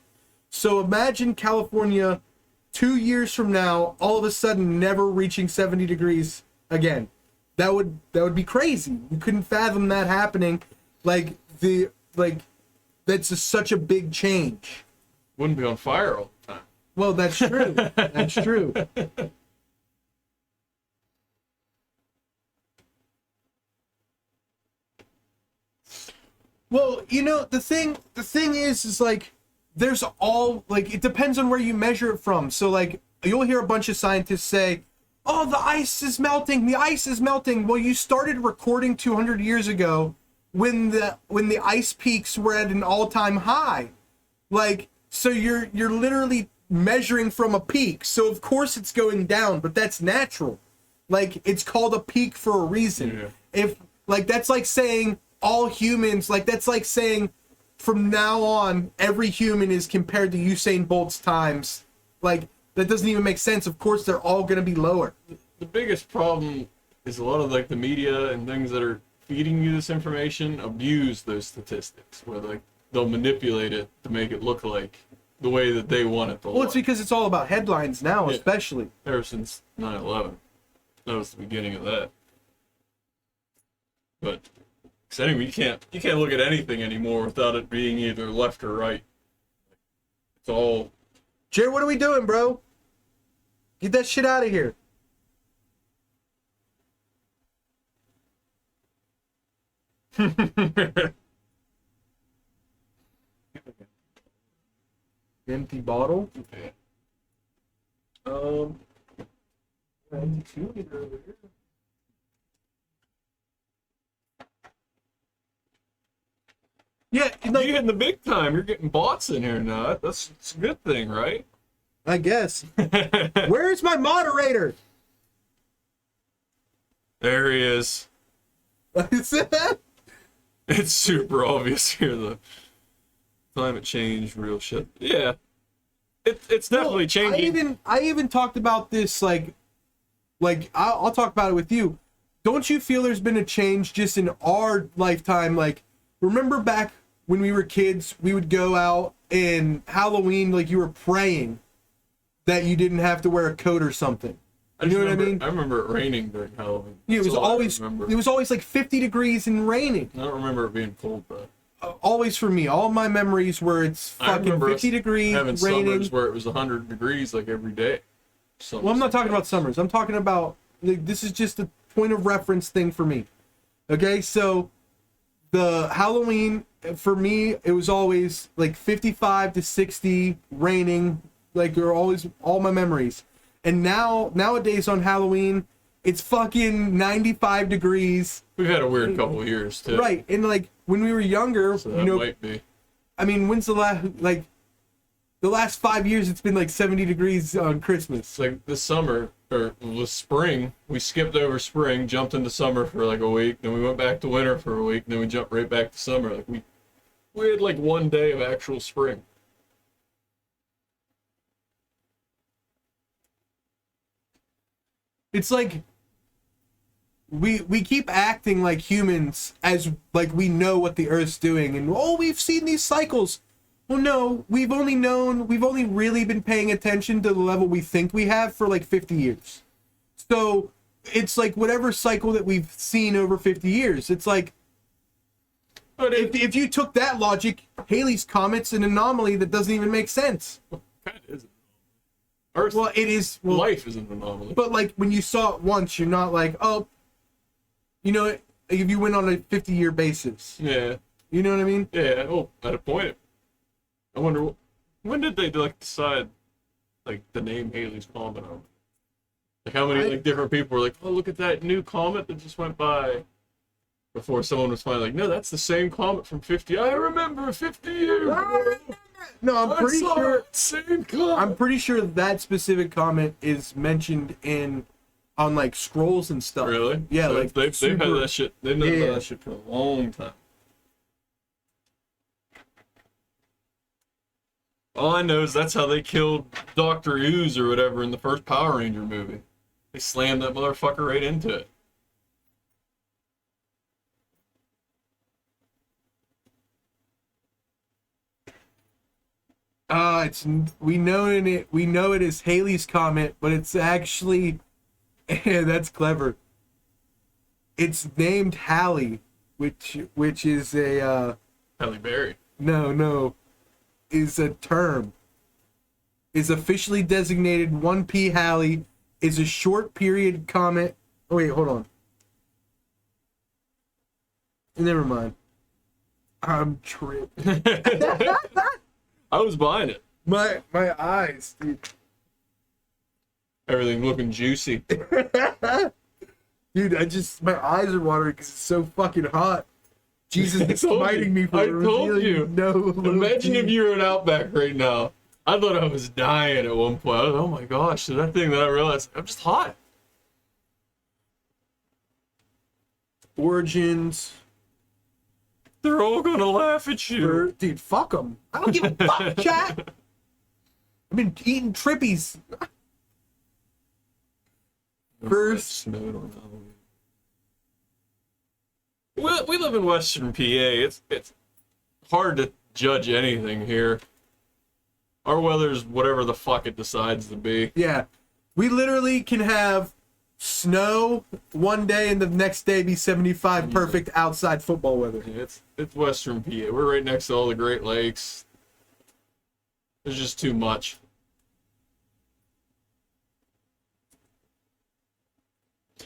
So imagine California 2 years from now, all of a sudden never reaching 70 degrees again. That would be crazy. You couldn't fathom that happening. That's such a big change. Wouldn't be on fire all the time. Well, that's true. That's true. Well, you know, the thing is like, there's all, like, it depends on where you measure it from. So like, you'll hear a bunch of scientists say, oh, the ice is melting, the ice is melting. Well, you started recording 200 years ago when the ice peaks were at an all-time high. Like, so you're literally measuring from a peak. So of course it's going down, but that's natural. Like, it's called a peak for a reason. Yeah. If, like, that's like saying all humans, like, that's like saying from now on every human is compared to Usain Bolt's times. Like, that doesn't even make sense. Of course they're all going to be lower. The biggest problem is a lot of like the media and things that are feeding you this information abuse those statistics, where like they'll manipulate it to make it look like the way that they want it to Well, look. it's because it's all about headlines now, Yeah. especially. Ever since 9/11, that was the beginning of that. But cause anyway, you can't look at anything anymore without it being either left or right. It's all Jared, what are we doing, bro? Get that shit out of here. Empty bottle. um. Yeah, You're like, hitting the big time. You're getting bots in here now. That's a good thing, right? I guess. Where's my moderator? There he is. Is that? It's super obvious here, the climate change, real shit. Yeah, it's definitely Well, changing. I even talked about this, like I'll talk about it with you. Don't you feel there's been a change just in our lifetime? Like, remember back when we were kids, we would go out and Halloween, like, you were praying that you didn't have to wear a coat or something. You know what I mean? I remember it raining during Halloween. Yeah, That's all I remember. it was always like 50 degrees and raining. I don't remember it being cold though. Always for me. All my memories where it's I fucking remember 50 degrees, having raining. summers where it was 100 degrees like every day. Well, I'm not talking about summers. I'm talking about, like, this is just a point of reference thing for me. Okay, so the Halloween for me, it was always like 55 to 60, raining. Like, they're always all my memories. And nowadays on Halloween, it's fucking 95 degrees. We've had a weird couple of years too. Right. And like when we were younger, So that might be. I mean, when's the last 5 years it's been like 70 degrees on Christmas. It's like this summer, or this spring, we skipped over spring, jumped into summer for like a week, then we went back to winter for a week, and then we jumped right back to summer. Like we had like 1 day of actual spring. It's like we keep acting like humans as like we know what the Earth's doing, and we've seen these cycles. Well, no, we've only really been paying attention to the level we think we have for like 50 years. So it's like whatever cycle that we've seen over 50 years. It's like, But if you took that logic, Halley's Comet's an anomaly that doesn't even make sense. kind of isn't. Earth, Well, it is. Well, life is an anomaly. but like when you saw it once, you're not like, oh, you know, if you went on a 50-year basis. Yeah, You know what I mean? yeah. Oh, at a point, I wonder when did they like decide like the name Halley's Comet on? Like how many like different people were like, oh, look at that new comet that just went by. Before someone was finally like, no, that's the same comet from 50. I remember 50 years ago. No, I'm I pretty saw sure. that same comet. I'm pretty sure that specific comment is mentioned on like scrolls and stuff. Really? Yeah, So like they've had super- that shit. They've known Yeah. about that shit for a long time. All I know is that's how they killed Dr. Ooze or whatever in the first Power Ranger movie. They slammed that motherfucker right into it. We know it is Halley's Comet, but it's actually that's clever. It's named Halley, which is a Halle Berry. no, is a term. Is officially designated 1P Halley, is a short period comet. Oh wait, hold on. Never mind. I'm tripping. I was buying it. My eyes, dude. Everything looking juicy. Dude, my eyes are watering because it's so fucking hot. Jesus is I told smiting you. me for I told revealing you. no little Imagine if teeth. you were in Outback right now. I thought I was dying at one point. I was, oh my gosh, that thing that I realized, I'm just hot. Origins. They're all gonna laugh at you. Dude, fuck them. I don't give a fuck, chat. I've been eating trippies. First. Snowed on Halloween. We live in Western PA. It's hard to judge anything here. Our weather's whatever the fuck it decides to be. Yeah. We literally can have snow one day and the next day be 75 perfect outside football weather. Yeah, it's Western PA. We're right next to all the Great Lakes. There's just too much.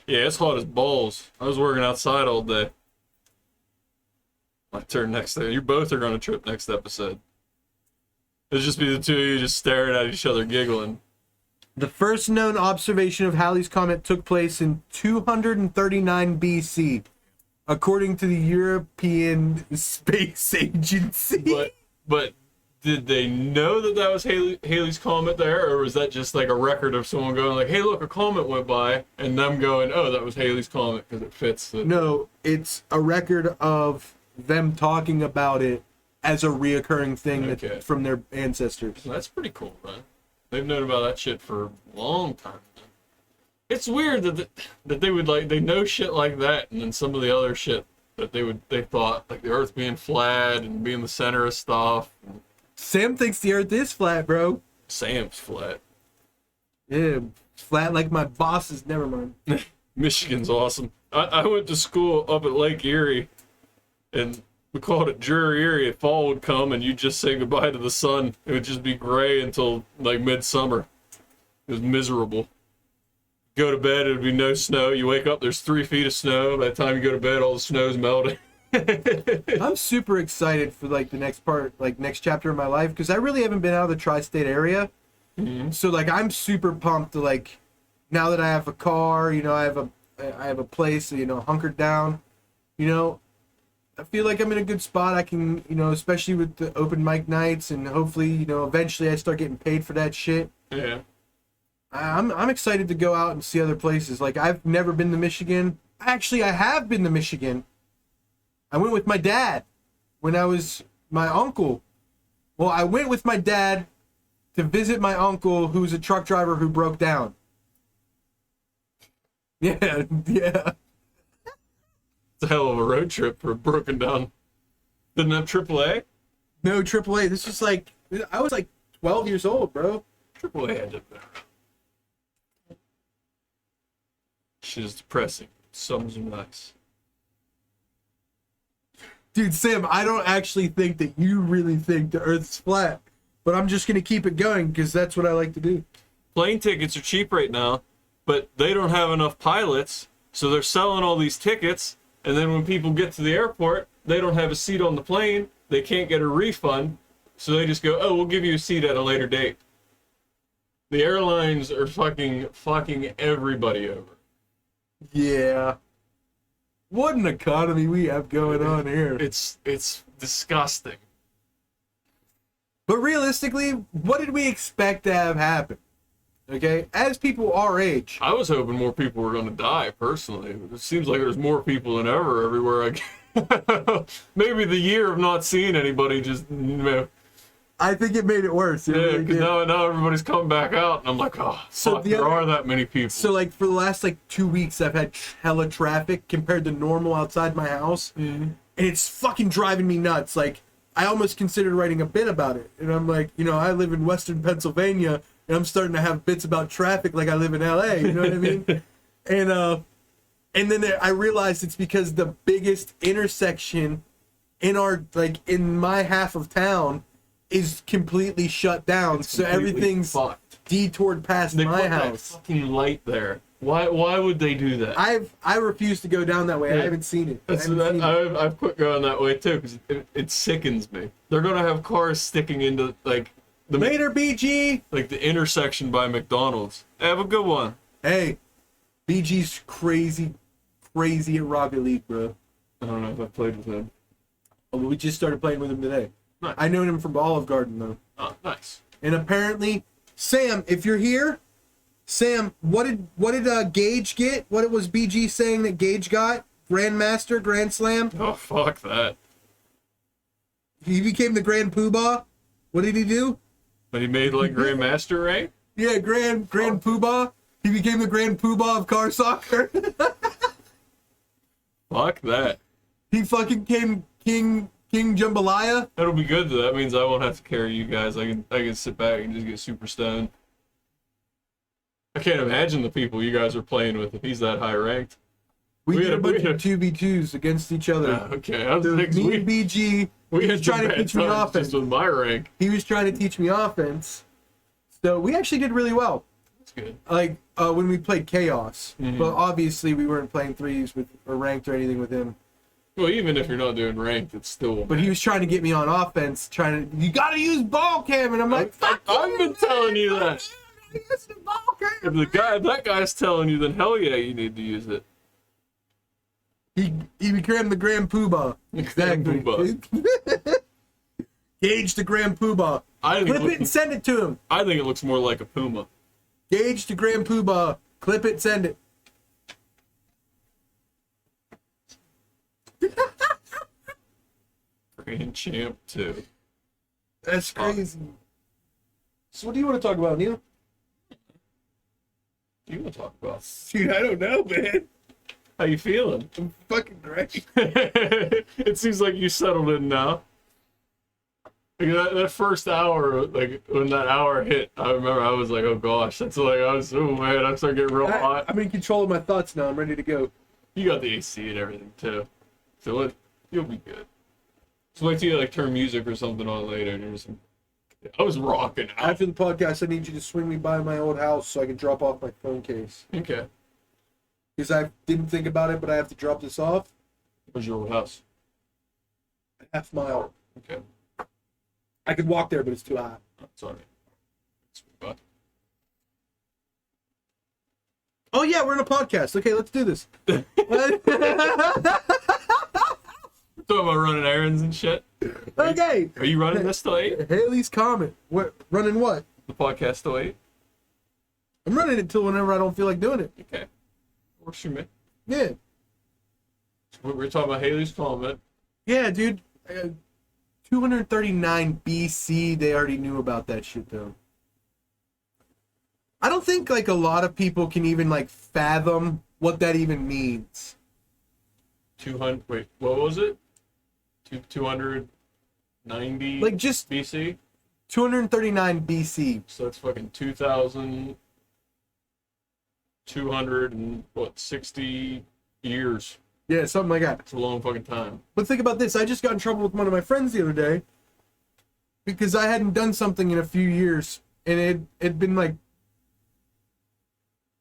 Yeah, it's hot as balls. I was working outside all day. My turn next day. You both are going to trip next episode. It'll just be the two of you just staring at each other giggling. The first known observation of Halley's Comet took place in 239 BC, according to the European Space Agency. But did they know that was Halley's Comet there, or was that just like a record of someone going like, hey, look, a comet went by, and them going, oh, that was Halley's Comet because it fits the... No, it's a record of them talking about it as a reoccurring thing Okay. from their ancestors. That's pretty cool, man. They've known about that shit for a long time. It's weird that they would they know shit like that, and then some of the other shit that they thought like the Earth being flat and being the center of stuff. Sam thinks the Earth is flat, bro. Sam's flat. Yeah, flat like my boss's. Never mind. Michigan's awesome. I went to school up at Lake Erie, and we called it Drury Erie. Fall would come, and you'd just say goodbye to the sun. It would just be gray until like midsummer. It was miserable. Go to bed, it would be no snow. You wake up, there's 3 feet of snow. By the time you go to bed, all the snow's melted. I'm super excited for like the next part, like next chapter of my life, because I really haven't been out of the tri-state area. Mhm. So like I'm super pumped to like now that I have a car, you know, I have a place, you know, hunkered down, you know, I feel like I'm in a good spot. I can, you know, especially with the open mic nights, and hopefully, you know, eventually I start getting paid for that shit. Yeah. I'm excited to go out and see other places. Like I've never been to Michigan. Actually, I have been to Michigan. I went with my dad when I was my uncle. Well, I went with my dad to visit my uncle who's a truck driver who broke down. Yeah, yeah. It's a hell of a road trip for a broken down. Didn't have AAA? No AAA. This was like I was like 12 years old, bro. AAA had it there. Shit is depressing. Summers are nice. Dude, Sam, I don't actually think that you really think the Earth's flat, but I'm just gonna keep it going because that's what I like to do. Plane tickets are cheap right now, but they don't have enough pilots, so they're selling all these tickets, and then when people get to the airport, they don't have a seat on the plane, they can't get a refund, so they just go, oh, we'll give you a seat at a later date. The airlines are fucking everybody over. Yeah. What an economy we have going on here. It's disgusting. But realistically, what did we expect to have happen? Okay? As people our age. I was hoping more people were going to die, personally. It seems like there's more people than ever everywhere I go. Maybe the year of not seeing anybody just... I think it made it worse. It Yeah, really because did. now everybody's coming back out, and I'm like, oh, So fuck, the there other- are that many people. So, like, for the last, like, 2 weeks, I've had hella traffic compared to normal outside my house. Mhm. And it's fucking driving me nuts. Like, I almost considered writing a bit about it. And I'm like, you know, I live in Western Pennsylvania, and I'm starting to have bits about traffic like I live in LA. You know what I mean? And then I realized it's because the biggest intersection in in my half of town is completely shut down. So Completely everything's fucked. detoured past They my put that house. fucking light there. Why would they do that? I refuse to go down that way. I Yeah. haven't seen it. I That's, haven't seen it. I've quit going that way too because it sickens me. They're gonna have cars sticking into like the Later, BG. like the intersection by McDonald's. Have a good one. Hey, BG's crazy at Rocket League, bro. I don't know if I played with him. Oh, we just started playing with him today. Nice. I known him from Olive Garden though, Oh, nice. and apparently, Sam, if you're here, Sam, what did Gage get? What was BG saying that Gage got? Grandmaster, Grand Slam. Oh, fuck that. He became the Grand Poobah. What did he do? But he made like Grandmaster rank? Yeah, Grand Poobah. He became the Grand Poobah of car soccer. Fuck that. He fucking came King Jambalaya. That'll be good though. That means I won't have to carry you guys. I can sit back and just get super stoned. I can't imagine the people you guys are playing with if he's that high ranked. We We did a had- bunch we had- of 2v2s against each other. Okay, I was There was thinking me and BG. we He had was trying to some teach bad me times offense. just with my rank. He was trying to teach me offense. So we actually did really well. That's good. Like when we played Chaos. Mhm. But obviously we weren't playing threes with or ranked or anything with him. Well, even if you're not doing ranked, it's still. But he was trying to get me on offense, you gotta use ball cam, and I'm like, fuck I've you, been telling you that. I gotta use the ball cam. If that guy's telling you, then hell yeah, you need to use it. He became the Grand Poobah. Exactly. Poobah. Gauge the Grand Poobah. I think Clip it and send it to him. I think it looks more like a puma. Gauge the Grand Poobah. Clip it, send it. Grand Champ 2. That's crazy. So what do you want to talk about, Neil? What do you want to talk about? Dude, I don't know, man. How you feeling? I'm fucking great. It seems like you settled in now. Like that first hour, like when that hour hit, I remember I was like, oh gosh, that's like, oh man, I started getting real hot. I'm in control of my thoughts now. I'm ready to go. You got the AC and everything too. So you'll be good. So wait till you like turn music or something on later and you're just, I was rocking out. After the podcast, I need you to swing me by my old house so I can drop off my phone case. Okay. Because I didn't think about it, but I have to drop this off. Where's your old house? half mile. Okay. I could walk there, but it's too hot. Sorry. What? Oh yeah, we're in a podcast. Okay, let's do this. Talking about running errands and shit. Okay. Are you running this till 8? Haley's Comet. What? Running what? The podcast till 8? I'm running it till whenever I don't feel like doing it. Okay. Works for me. Yeah. We're talking about Haley's Comet. Yeah, dude. 239 BC. They already knew about that shit though. I don't think like a lot of people can even like fathom what that even means. 200. Wait, what was it? 290 Like just BC. 239 BC. So that's fucking 2,200 and what 60 years. Yeah, something like that. It's a long fucking time. But think about this. I just got in trouble with one of my friends the other day because I hadn't done something in a few years, and it'd been like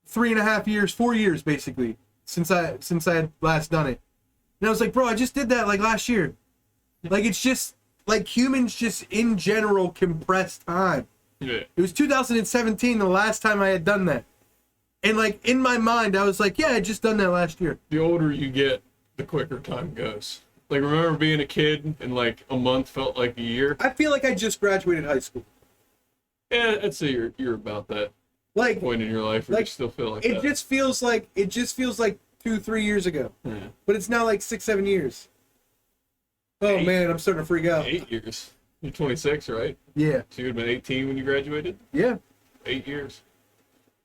3.5 years, 4 years basically since I had last done it. And I was like, bro, I just did that like last year. Like it's just like humans just in general compress time. Yeah. It was 2017 the last time I had done that. And like in my mind, I was like, yeah, I just done that last year. The older you get, the quicker time goes. Like remember being a kid and like a month felt like a year. I feel like I just graduated high school. Yeah, I'd say you're about that Like point in your life where Like, you still feel like it that. just feels like 2-3 years ago. Yeah. But it's now like 6-7 years. Oh 8. man, I'm starting to freak out. 8 years. You're 26, right? Yeah. So you'd have been 18 when you graduated? Yeah. 8 years.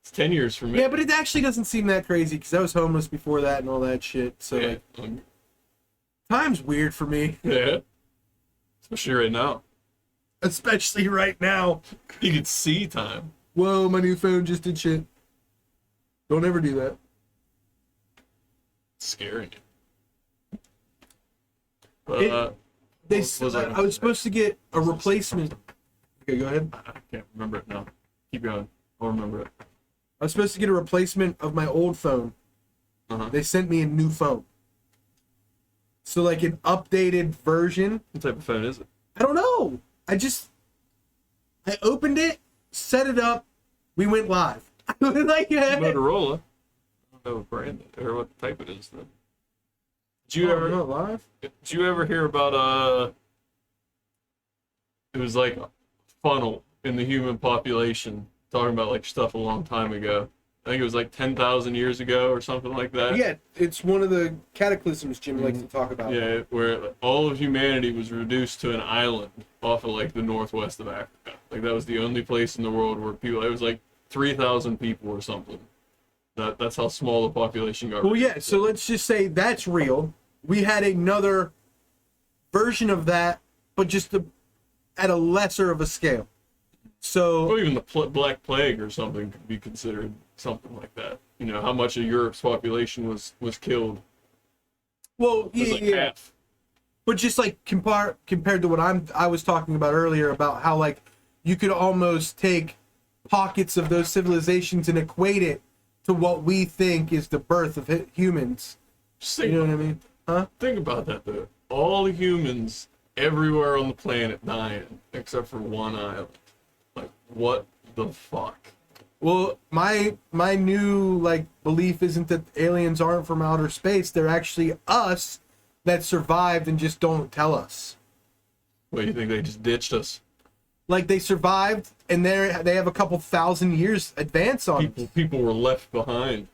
It's 10 years for me. Yeah, but it actually doesn't seem that crazy because I was homeless before that and all that shit. So Yeah. like, time's weird for me, Yeah. Especially right now. especially right now. You could see time. Whoa, my new phone just did shit. Don't ever do that. It's scaring you. But, They what was I was supposed to get a replacement. Okay, go ahead. I can't remember it now. Keep going. I'll remember it. I was supposed to get a replacement of my old phone. Uh-huh. They sent me a new phone. So like an updated version. What type of phone is it? I don't know. I opened it, set it up, we went live. Like, Motorola. I don't know what brand it, or what type it is then. Did you ever live? Did you ever hear about it was like a funnel in the human population, talking about like stuff a long time ago. I think it was like 10,000 years ago or something like that. Yeah, it's one of the cataclysms Jim likes to talk about. Yeah, where all of humanity was reduced to an island off of like the northwest of Africa. Like that was the only place in the world where people. It was like 3,000 people or something. That's how small the population got. Well, yeah, so let's just say that's real. We had another version of that, but just at a lesser of a scale. So, Or even the Black Plague or something could be considered something like that. You know, how much of Europe's population was killed. well, It was yeah, like yeah. half. But just like compared to what I was talking about earlier about how like you could almost take pockets of those civilizations and equate it to what we think is the birth of humans. Just You know what I mean? Huh? think about that though. All the humans everywhere on the planet dying except for one island. Like what the fuck? Well, my new like belief isn't that aliens aren't from outer space. They're actually us that survived and just don't tell us. What, you think they just ditched us? Like they survived and they have a couple thousand years advance on us. People were left behind.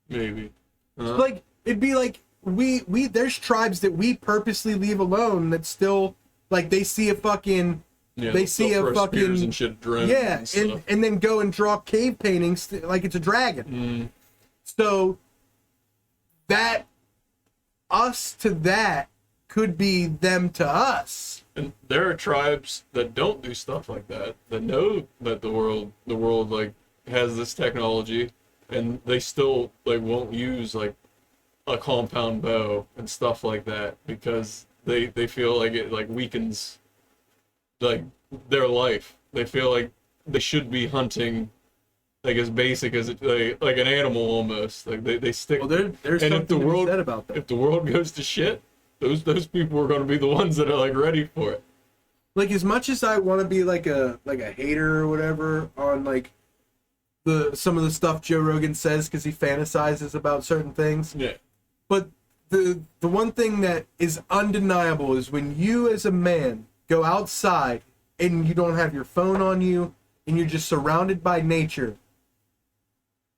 Maybe. Huh? Like it'd be like we there's tribes that we purposely leave alone that still like they see a fucking Yeah, they they'll see still a throw spears fucking and shit, drones yeah and stuff. and then go and draw cave paintings like it's a dragon. So that us to that could be them to us. And there are tribes that don't do stuff like that, that know that the world like has this technology, and they still like won't use like a compound bow and stuff like that because they feel like it like weakens like their life. They feel like they should be hunting like as basic as it, like an animal almost. Like they stick. Well, there's and something to be said about that. if the world goes to shit, Those people are going to be the ones that are like ready for it. Like, as much as I want to be like a hater or whatever on like some of the stuff Joe Rogan says because he fantasizes about certain things, Yeah. but the one thing that is undeniable is when you as a man go outside and you don't have your phone on you and you're just surrounded by nature.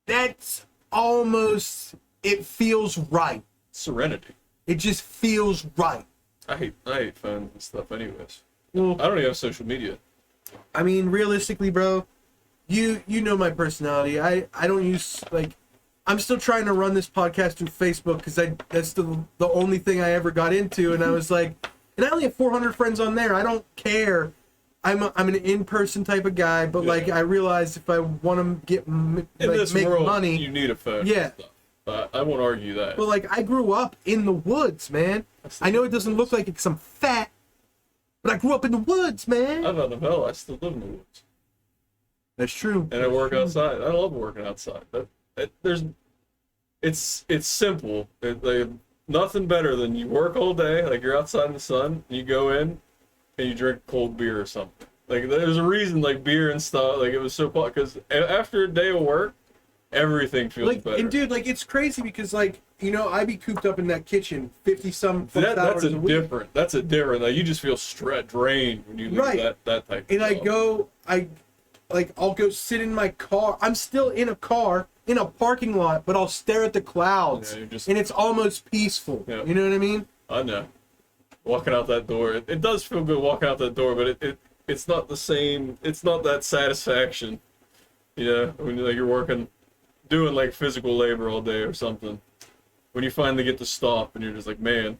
That's almost, it feels right. Serenity. It just feels right. I hate phones and stuff anyways. Well, I don't even have social media. I mean, realistically, bro, you know my personality. I don't use, like, I'm still trying to run this podcast through Facebook because that's the only thing I ever got into, and I was like, and I only have 400 friends on there. I don't care. I'm an in-person type of guy, but Yeah. like I realized if I want to get In like this make world, money, you need a phone. Yeah. And stuff. I won't argue that. but like I grew up in the woods, man. I know it doesn't look like it's some fat, but I grew up in the woods, man. I'm out of hell. I still live in the woods, That's true. and I work outside. I love working outside. It's simple. Like, nothing better than you work all day, like you're outside in the sun, and you go in and you drink cold beer or something. Like there's a reason, like beer and stuff. Like it was so because after a day of work, everything feels Like, better. and dude, like it's crazy because like I be cooped up in that kitchen 50-some that's hours a a week. different. That's a different. Like you just feel drained when you leave Right. that type. And of job. I'll go sit in my car. I'm still in a car in a parking lot, but I'll stare at the clouds, Yeah, you're just- and it's almost peaceful. Yeah. You know what I mean? I know. Walking out that door, it does feel good walking out that door, but it's not the same. It's not that satisfaction. You know, when like you're working, doing like physical labor all day or something. When you finally get to stop and you're just like, man.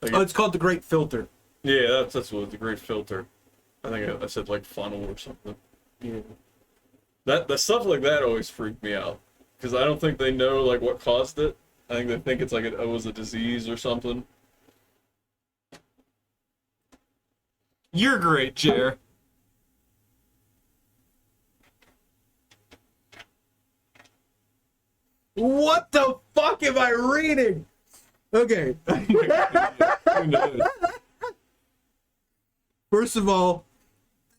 Like, Oh, it's called the Great Filter. yeah, that's what the great filter. I think I said like funnel or something. Yeah. That stuff like that always freaked me out because I don't think they know like what caused it. I think they think it's like it was a disease or something. You're great, Jer. What the fuck am I reading? Okay. Who knows? First of all,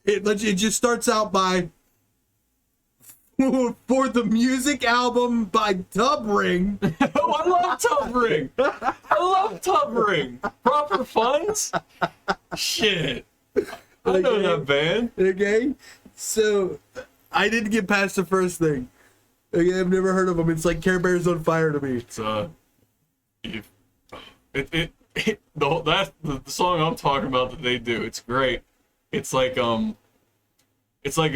it just starts out by for the music album by Tub Ring. Oh, I love Tub Ring. I love Tub Ring. Proper funds. Shit. I know that band. Okay, so I didn't get past the first thing. Okay, I've never heard of them. It's like Care Bears on Fire to me. It's the song I'm talking about that they do. It's great. It's like a like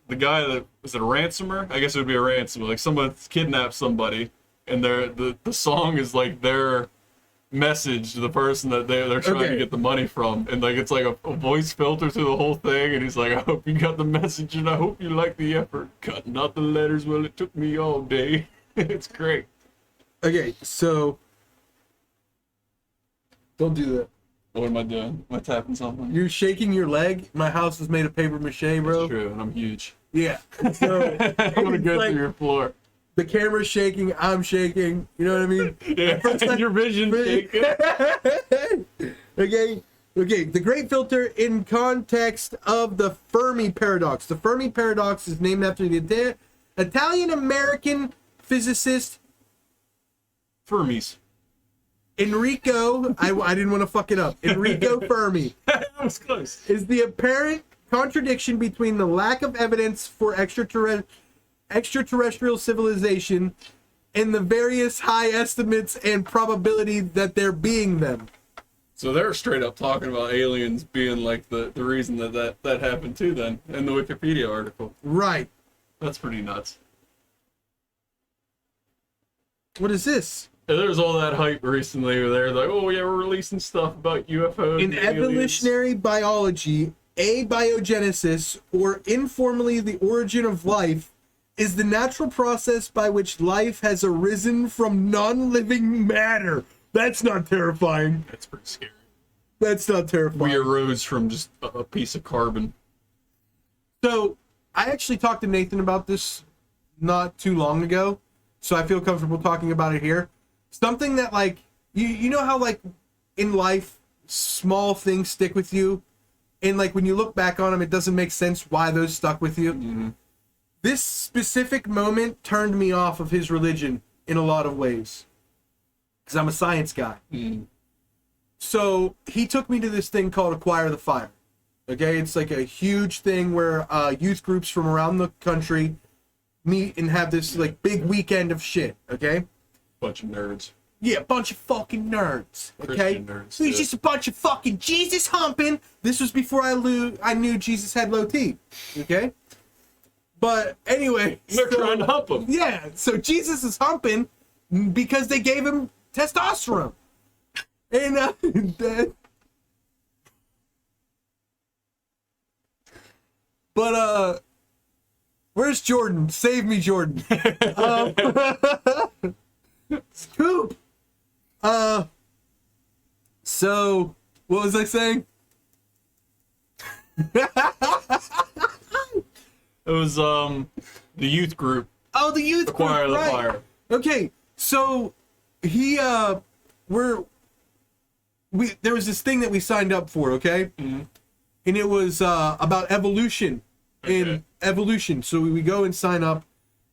the guy that was it a ransomer? I guess it would be a ransomer. Like someone kidnapped somebody, and the song is like their message to the person that they're trying Okay. to get the money from, and like it's like a voice filter through the whole thing, and he's like, I hope you got the message, and I hope you like the effort. Cutting out the letters, well, it took me all day. It's great. Okay, so don't do that. What am I doing? Am I tapping something? You're shaking your leg. My house is made of paper mache, bro. That's true, and I'm huge. Yeah. So I'm gonna go like- through your floor. the camera's shaking. I'm shaking. You know what I mean? Yeah, and your vision shaking. Okay. The Great Filter in context of the Fermi Paradox. The Fermi Paradox is named after the Italian-American physicist Fermis. Enrico. I didn't want to fuck it up. Enrico Fermi That was close. is the apparent contradiction between the lack of evidence for extraterrestrial civilization and the various high estimates and probability that there being them. So they're straight up talking about aliens being like the reason that happened too then in the Wikipedia article. Right. That's pretty nuts. What is this? And there's all that hype recently where they're like, oh yeah, we're releasing stuff about UFOs. In and aliens. evolutionary biology, abiogenesis, or informally the origin of life, is the natural process by which life has arisen from non-living matter. That's not terrifying. That's pretty scary. That's not terrifying. We arose from just a piece of carbon. So, I actually talked to Nathan about this not too long ago, so I feel comfortable talking about it here. Something that, like, you know how like in life small things stick with you, and like when you look back on them, it doesn't make sense why those stuck with you. Mm-hmm. This specific moment turned me off of his religion in a lot of ways, because I'm a science guy. Mm. So he took me to this thing called Acquire the Fire. Okay, it's like a huge thing where youth groups from around the country meet and have this like big weekend of shit. Okay. Bunch of nerds. Yeah, a bunch of fucking nerds. Okay, Christian nerds, he's yeah. just a bunch of fucking Jesus humping. This was before I knew Jesus had low T. Okay, but anyway, They're trying to hump him. yeah. So Jesus is humping because they gave him testosterone, and but where's Jordan? Save me, Jordan. Scoop. So what was I saying? It was the youth group Oh, the youth Acquire group, the right. Fire. Okay, so he there was this thing that we signed up for, okay? Mhm. And it was about evolution. Okay. In evolution. So we go and sign up,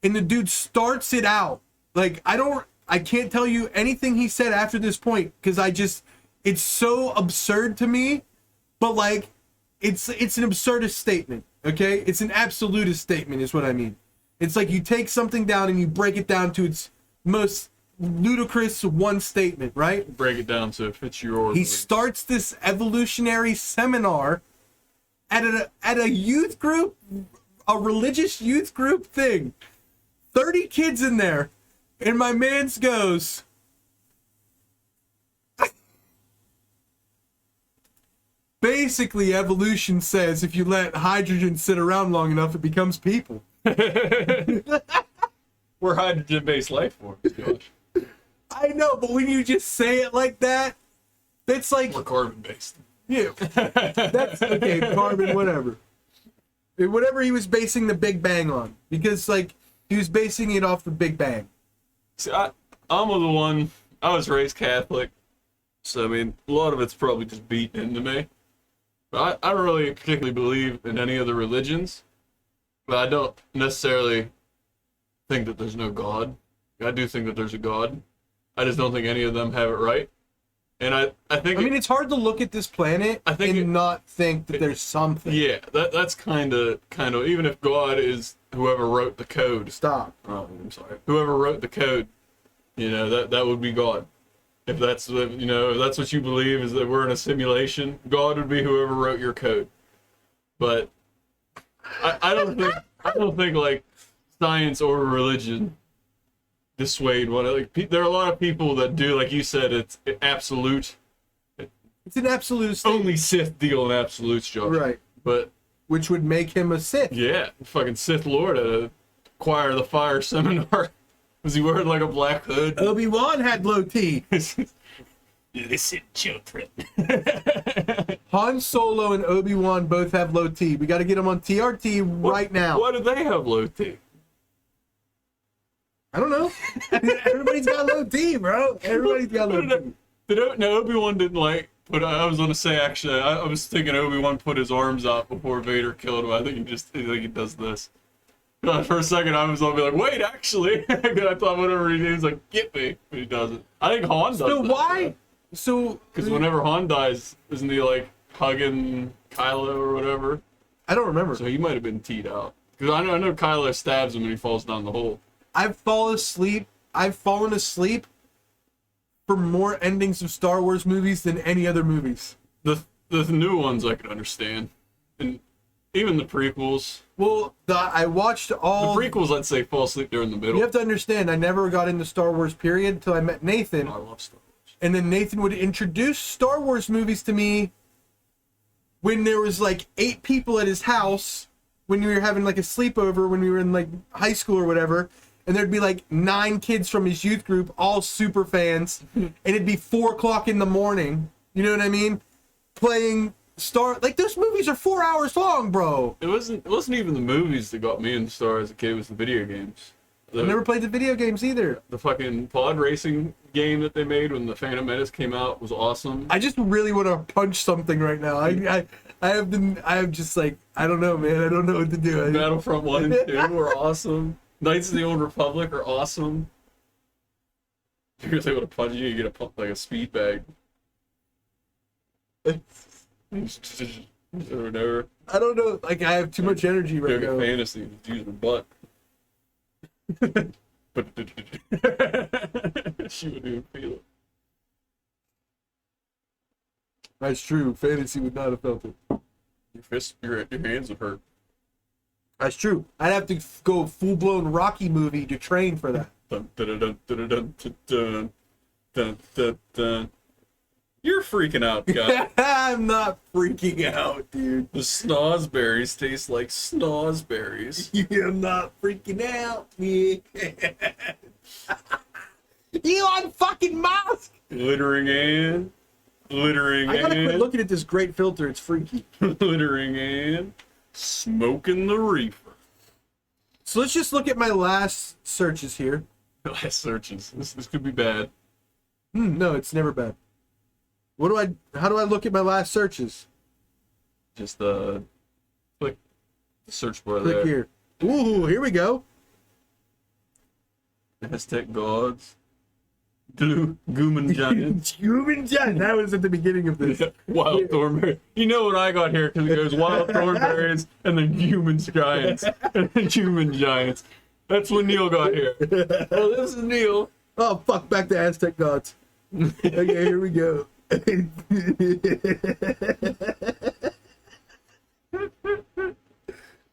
and the dude starts it out. Like I can't tell you anything he said after this point, because it's so absurd to me, but like it's an absurdist statement, okay? It's an absolutist statement is what I mean. It's like you take something down and you break it down to its most ludicrous one statement, right? Break it down so it fits your. He starts this evolutionary seminar at a youth group, a religious youth group thing. 30 kids in there, and my man's goes, basically evolution says if you let hydrogen sit around long enough, it becomes people. We're hydrogen-based life forms, Josh. I know, but when you just say it like that, that's like, We're carbon-based. yeah, that's okay, carbon, whatever. Whatever he was basing the Big Bang on, because like he was basing it off the Big Bang. See, I'm the one. I was raised Catholic, so I mean, a lot of it's probably just beaten into me. But I don't really particularly believe in any of the religions, but I don't necessarily think that there's no God. I do think that there's a God. I just don't think any of them have it right. And I think I mean, it's hard to look at this planet I think and it- not think that there's something. yeah, that's kind of even if God is whoever wrote the code. Stop. Oh, I'm sorry. Whoever wrote the code, that would be God. If that's if that's what you believe is that we're in a simulation, God would be whoever wrote your code. But I don't think like science or religion dissuade one. Like there are a lot of people that do, like you said, it's absolute. It's an absolute statement. Only Sith deal in absolutes, Josh. Right. But Which would make him a Sith. yeah, fucking Sith Lord at a Acquire the Fire seminar. Was he wearing like a black hood? Obi-Wan had low T. Listen, children. Han Solo and Obi-Wan both have low T. We got to get them on TRT right now. Why do they have low T? I don't know. Everybody's got low T, bro. Everybody's got low T. No, Obi-Wan didn't like put. I was gonna say actually, I was thinking Obi-Wan put his arms out before Vader killed him. I think he does this. For a second, I was gonna be like, wait, actually. Then I thought whatever he did, he's like, get me, but he doesn't. I think Han does. So why? So Because whenever Han dies, isn't he like hugging Kylo or whatever? I don't remember. So he might have been teed out. Because I know Kylo stabs him and he falls down the hole. I've fallen asleep for more endings of Star Wars movies than any other movies. The new ones I could understand, and even the prequels. Well, I watched all. The prequels, I'd say, fall asleep during the middle. You have to understand, I never got into Star Wars period until I met Nathan, I love Star Wars. and then Nathan would introduce Star Wars movies to me when there was like 8 people at his house, when we were having like a sleepover when we were in like high school or whatever, and there'd be like 9 kids from his youth group, all super fans, and it'd be 4 o'clock in the morning. You know what I mean? Playing like those movies are 4 hours long, bro. It wasn't even the movies that got me into Star as a kid. It was the video games. I never played the video games either. The fucking pod racing game that they made when the Phantom Menace came out was awesome. I just really want to punch something right now. I have just like, I don't know, man. I don't know what to do. Battlefront 1 and 2 were awesome. Knights of the Old Republic are awesome. If you're able to punch you, you get a speed bag. Over and over. I don't know. Like, I have too much energy right Yoga now. fantasy. Just use your butt. She would even feel it. That's true. Fantasy would not have felt it. Your hands would hurt. That's true. I'd have to go full blown Rocky movie to train for that. Dun, dun, dun, dun, dun, dun, dun, dun, dun, dun. You're freaking out, guy. I'm not freaking out, dude. The snozberries taste like snozberries. You're not freaking out, man. Elon fucking Musk. Glittering and glittering I gotta quit and looking at this great filter. It's freaky. glittering and smoking the reefer. So let's just look at my last searches here. Last searches. This could be bad. No, it's never bad. How do I look at my last searches? Just click the search bar Click there. here. Ooh, here we go. Aztec gods. Gooman giants. Human giant. That was at the beginning of this. Wild thornberry. You know what I got here because it goes wild thornberries and then human giants and then human giants. That's when Neil got here. Oh, this is Neil. Oh, fuck. Back to Aztec gods. Okay, here we go.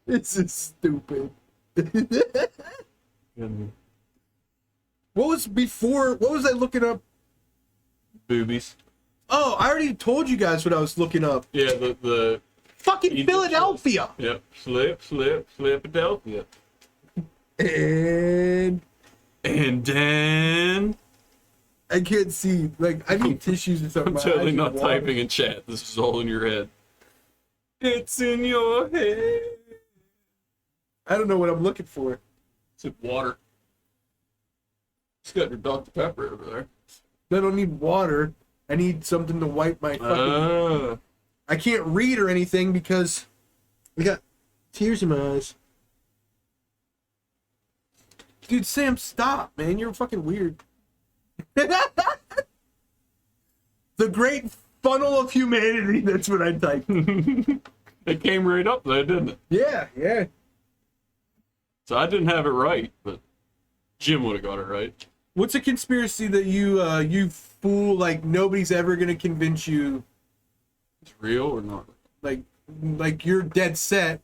This is stupid. What was I looking up? Boobies. Oh, I already told you guys what I was looking up. Yeah, the Fucking Egypt Philadelphia. Yep. Philadelphia. And then I can't see. Like, I need tissues or something. I'm totally not typing in chat. This is all in your head. It's in your head. I don't know what I'm looking for. It's in water. It's got your Dr. Pepper over there. I don't need water. I need something to wipe my fucking... I can't read or anything because I got tears in my eyes. Dude, Sam, stop, man. You're fucking weird. The great funnel of humanity. That's what I typed. It came right up there, didn't it? Yeah. So I didn't have it right, but Jim would have got it right. What's a conspiracy that you fool, like nobody's ever gonna convince you, It's real or not? like you're dead set?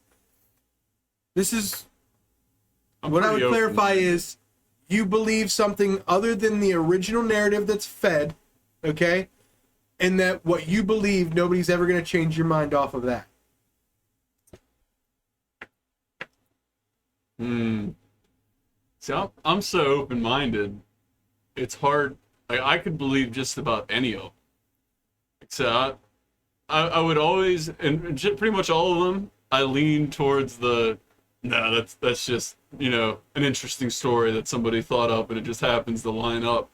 This is I'm what I would pretty open clarify minded. is you believe something other than the original narrative that's fed, okay? And that what you believe, nobody's ever gonna change your mind off of that. See, I'm so open-minded. It's hard. Like, I could believe just about any of them. So I would always, and pretty much all of them, I lean towards no, that's just, an interesting story that somebody thought up and it just happens to line up.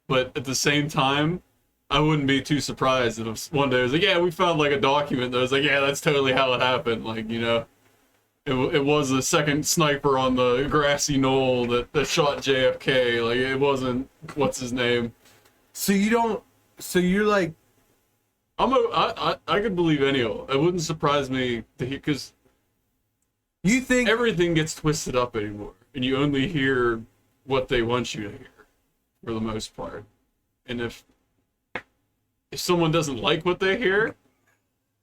But at the same time, I wouldn't be too surprised if one day I was like, yeah, we found like a document that was like, yeah, that's totally how it happened. Like, it was a second sniper on the grassy knoll that shot JFK. Like, it wasn't, what's his name? So you're like, I could believe any of them. It wouldn't surprise me to hear, because you think everything gets twisted up anymore, and you only hear what they want you to hear, for the most part. And if someone doesn't like what they hear,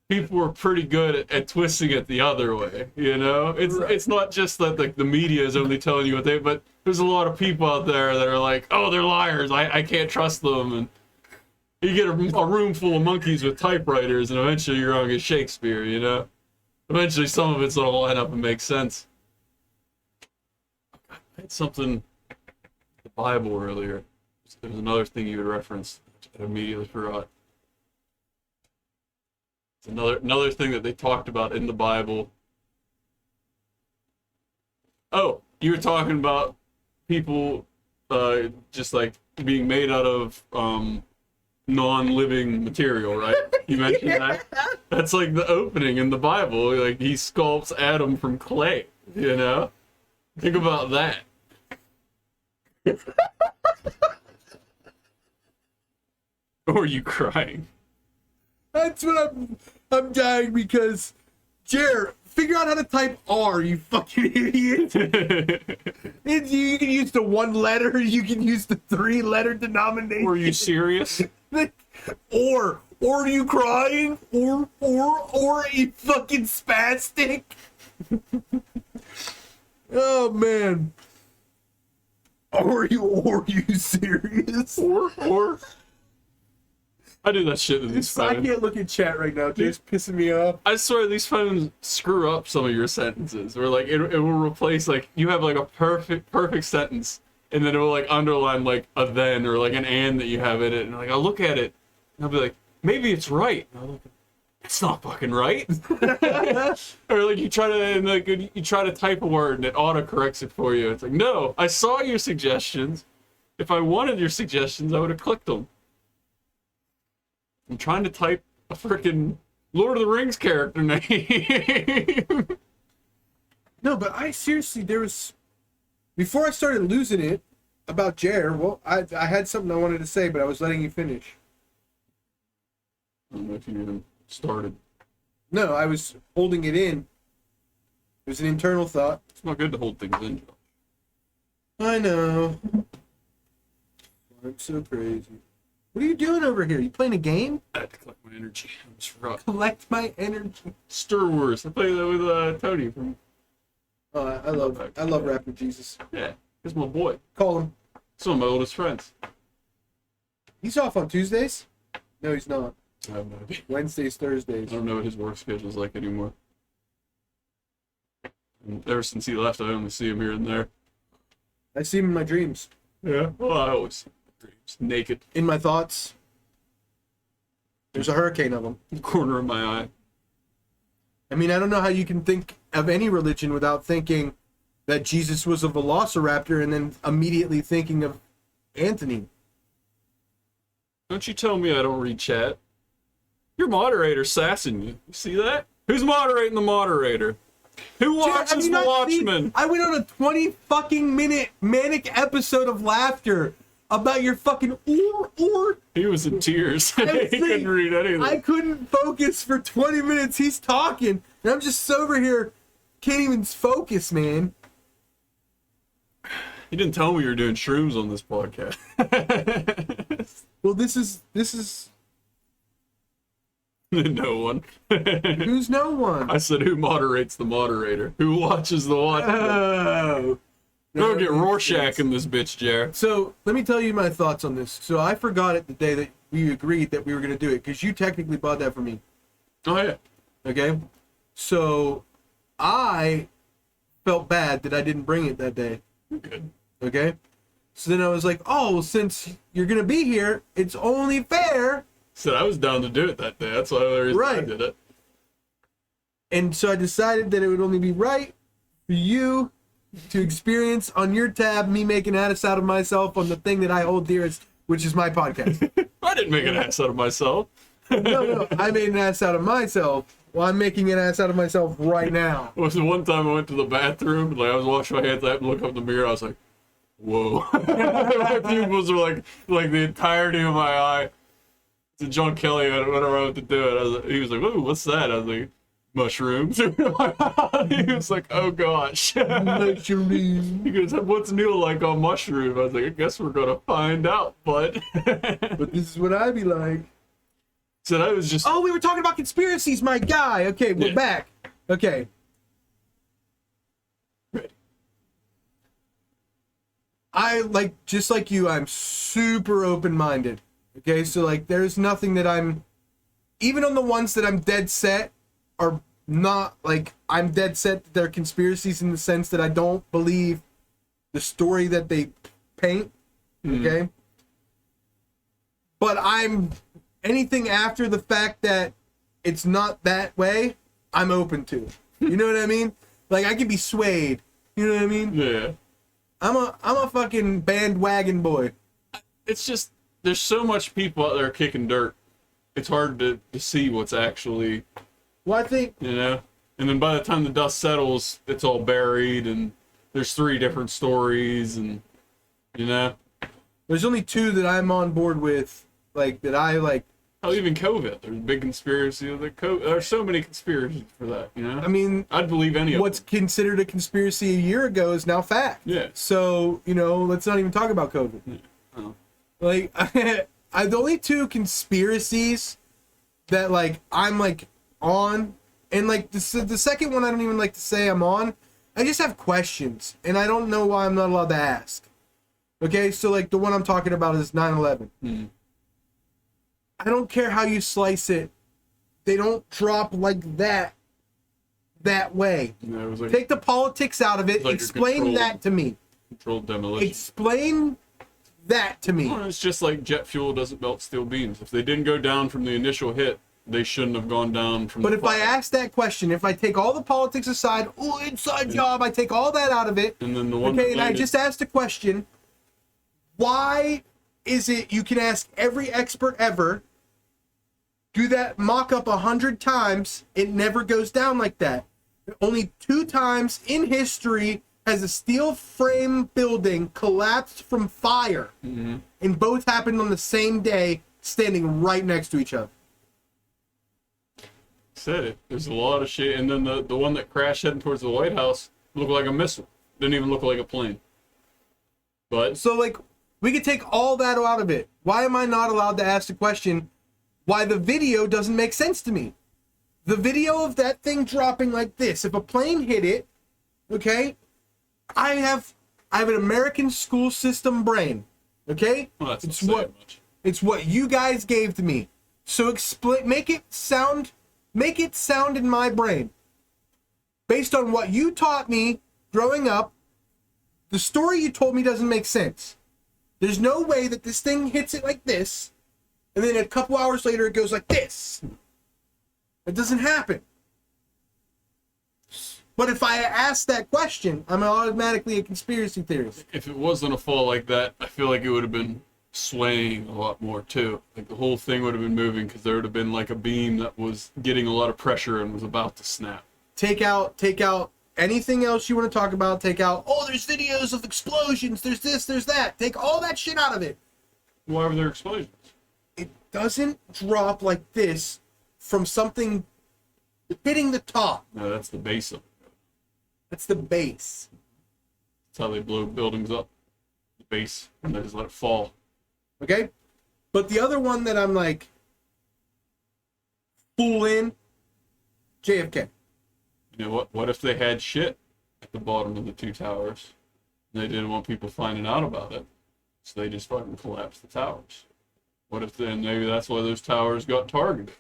people are pretty good at twisting it the other way. It's not just that the media is only telling you what but there's a lot of people out there that are like, oh, they're liars. I can't trust them. And you get a room full of monkeys with typewriters, and eventually you're gonna get Shakespeare. Eventually some of it's gonna line up and make sense. I had something, the Bible earlier. There was another thing you had referenced. I immediately forgot. It's another thing that they talked about in the Bible. Oh, you were talking about people just like being made out of non-living material, right? You mentioned that. That's like the opening in the Bible. Like he sculpts Adam from clay. You know, think about that. Or are you crying? That's what I'm dying because, Jer, figure out how to type R, you fucking idiot. You can use the one letter, you can use the 3-letter denomination. Were you serious? Or are you crying? Or are you fucking spastic? Oh man. Are you serious? Or I do that shit to these I phones. can't look at chat right now. It's pissing me off. I swear these phones screw up some of your sentences. Where like it will replace like you have like a perfect sentence, and then it will like underline like a then or like an and that you have in it, and like I'll look at it, and I'll be like, maybe it's right. And I'll look, it's not fucking right. Or like you try to and like you try to type a word and it autocorrects it for you. It's like, no, I saw your suggestions. If I wanted your suggestions, I would have clicked them. I'm trying to type a freaking Lord of the Rings character name. No, but I seriously, there was, before I started losing it about Jer, well, I had something I wanted to say, but I was letting you finish. I don't know if you even started. No, I was holding it in. It was an internal thought. It's not good to hold things in. I know. I'm so crazy. What are you doing over here? You playing a game? I have to collect my energy. I'm just rough. Collect my energy. Star Wars. I played that with Tony from. Oh, I love Rapper Jesus. Yeah, he's my boy. Call him. He's one of my oldest friends. He's off on Tuesdays? No, he's not. I have no idea. Wednesdays, I Thursdays. don't know what his work schedule's like anymore. And ever since he left, I only see him here and there. I see him in my dreams. Yeah. Well, I always see him in dreams. Naked. In my thoughts. There's a hurricane of them. In the corner of my eye. I mean, I don't know how you can think of any religion without thinking that Jesus was a velociraptor and then immediately thinking of Anthony. Don't you tell me I don't read chat. Your moderator's sassing you. You see that? Who's moderating the moderator? Who watches Have you The not seen- Watchmen? I went on a 20 fucking minute manic episode of laughter about your fucking or. He was in tears. He saying- couldn't read anything. I couldn't focus for 20 minutes. He's talking, and I'm just over here, can't even focus, man. He didn't tell me you were doing shrooms on this podcast. Well, this is No one. who's no one. I said, who moderates the moderator? Who watches the Watchmen? Oh. Go get Rorschach in this bitch, Jer. So let me tell you my thoughts on this. So I forgot it the day that we agreed that we were going to do it because you technically bought that for me. Oh, yeah. Okay. So I felt bad that I didn't bring it that day. Good. Okay. So then I was like, oh, well, since you're going to be here, it's only fair. Said I was down to do it that day. That's why I Right. did it. And so I decided that it would only be right for you to experience on your tab me making an ass out of myself on the thing that I hold dearest, which is my podcast. I didn't make an ass out of myself. No, I made an ass out of myself. Well, I'm making an ass out of myself right now. It was the one time I went to the bathroom, like I was washing my hands, I happened to look up in the mirror, I was like, whoa. My pupils were like the entirety of my eye. To John Kelly, whenever I went to do it, he was like, ooh, what's that? I was like, mushrooms. He was like, oh gosh. He goes, what's new like on mushroom? I was like, I guess we're gonna find out, bud. But this is what I be like. So I was just Oh, we were talking about conspiracies, my guy. Okay, we're Yeah. back. Okay. ready. I like just like you, I'm super open-minded. Okay, so like there's nothing that I'm even on the ones that I'm dead set are not like I'm dead set that they're conspiracies in the sense that I don't believe the story that they paint. Okay? But I'm anything after the fact that it's not that way, I'm open to. You know what I mean? Like I can be swayed. You know what I mean? Yeah. I'm a fucking bandwagon boy. It's just there's so much people out there kicking dirt. It's hard to see what's actually, Well, I think you know. And then by the time the dust settles, it's all buried, and there's 3 different stories, and you know. there's only 2 that I'm on board with, like that I like. Oh, even COVID. There's a big conspiracy of the COVID. There's so many conspiracies for that, you know. I mean, I'd believe any of what's them. considered a conspiracy a year ago is now fact. Yeah. So, you know, let's not even talk about COVID. Yeah. Oh. Like, the only 2 conspiracies that, like, I'm, like, on, and, like, the second one I don't even like to say I'm on, I just have questions, and I don't know why I'm not allowed to ask. Okay, so, like, the one I'm talking about is 9/11. Mm. I don't care how you slice it. They don't drop like that way. Yeah, it was like Take the politics out of it. Like a Explain controlled- that to me. controlled demolition. Explain that to me. Well, it's just like jet fuel doesn't melt steel beams. If they didn't go down from the initial hit, they shouldn't have gone down from But the if I fire. ask that question, if I take all the politics aside, oh, inside job, I take all that out of it. And then the one Okay, that and I landed- just asked a question. Why is it you can ask every expert ever, do that mock up 100 times, it never goes down like that? Only 2 times in history has a steel frame building collapsed from fire, Mhm. and both happened on the same day, standing right next to each other. said it. There's a lot of shit. And then the one that crashed heading towards the White House looked like a missile. Didn't even look like a plane. But So, like, we could take all that out of it. Why am I not allowed to ask the question why the video doesn't make sense to me? The video of that thing dropping like this, if a plane hit it, okay, I have an American school system brain, okay? well, that's not It's saying what much. it's what you guys gave to me. So explain, make it sound in my brain. Based on what you taught me growing up, the story you told me doesn't make sense. There's no way that this thing hits it like this, and then a couple hours later it goes like this. It doesn't happen. But if I ask that question, I'm automatically a conspiracy theorist. If it wasn't a fall like that, I feel like it would have been swaying a lot more too. Like the whole thing would have been moving because there would have been like a beam that was getting a lot of pressure and was about to snap. Take out anything else you want to talk about. Take out, oh, there's videos of explosions, there's this, there's that. Take all that shit out of it. Why were there explosions? It doesn't drop like this from something hitting the top. No, that's the base of it. That's the base. That's how they blow buildings up. The base, and they just let it fall. Okay? But the other one that I'm like full in, JFK. You know what? What if they had shit at the bottom of the 2 towers? And they didn't want people finding out about it, so they just fucking collapsed the towers. What if then maybe that's why those towers got targeted?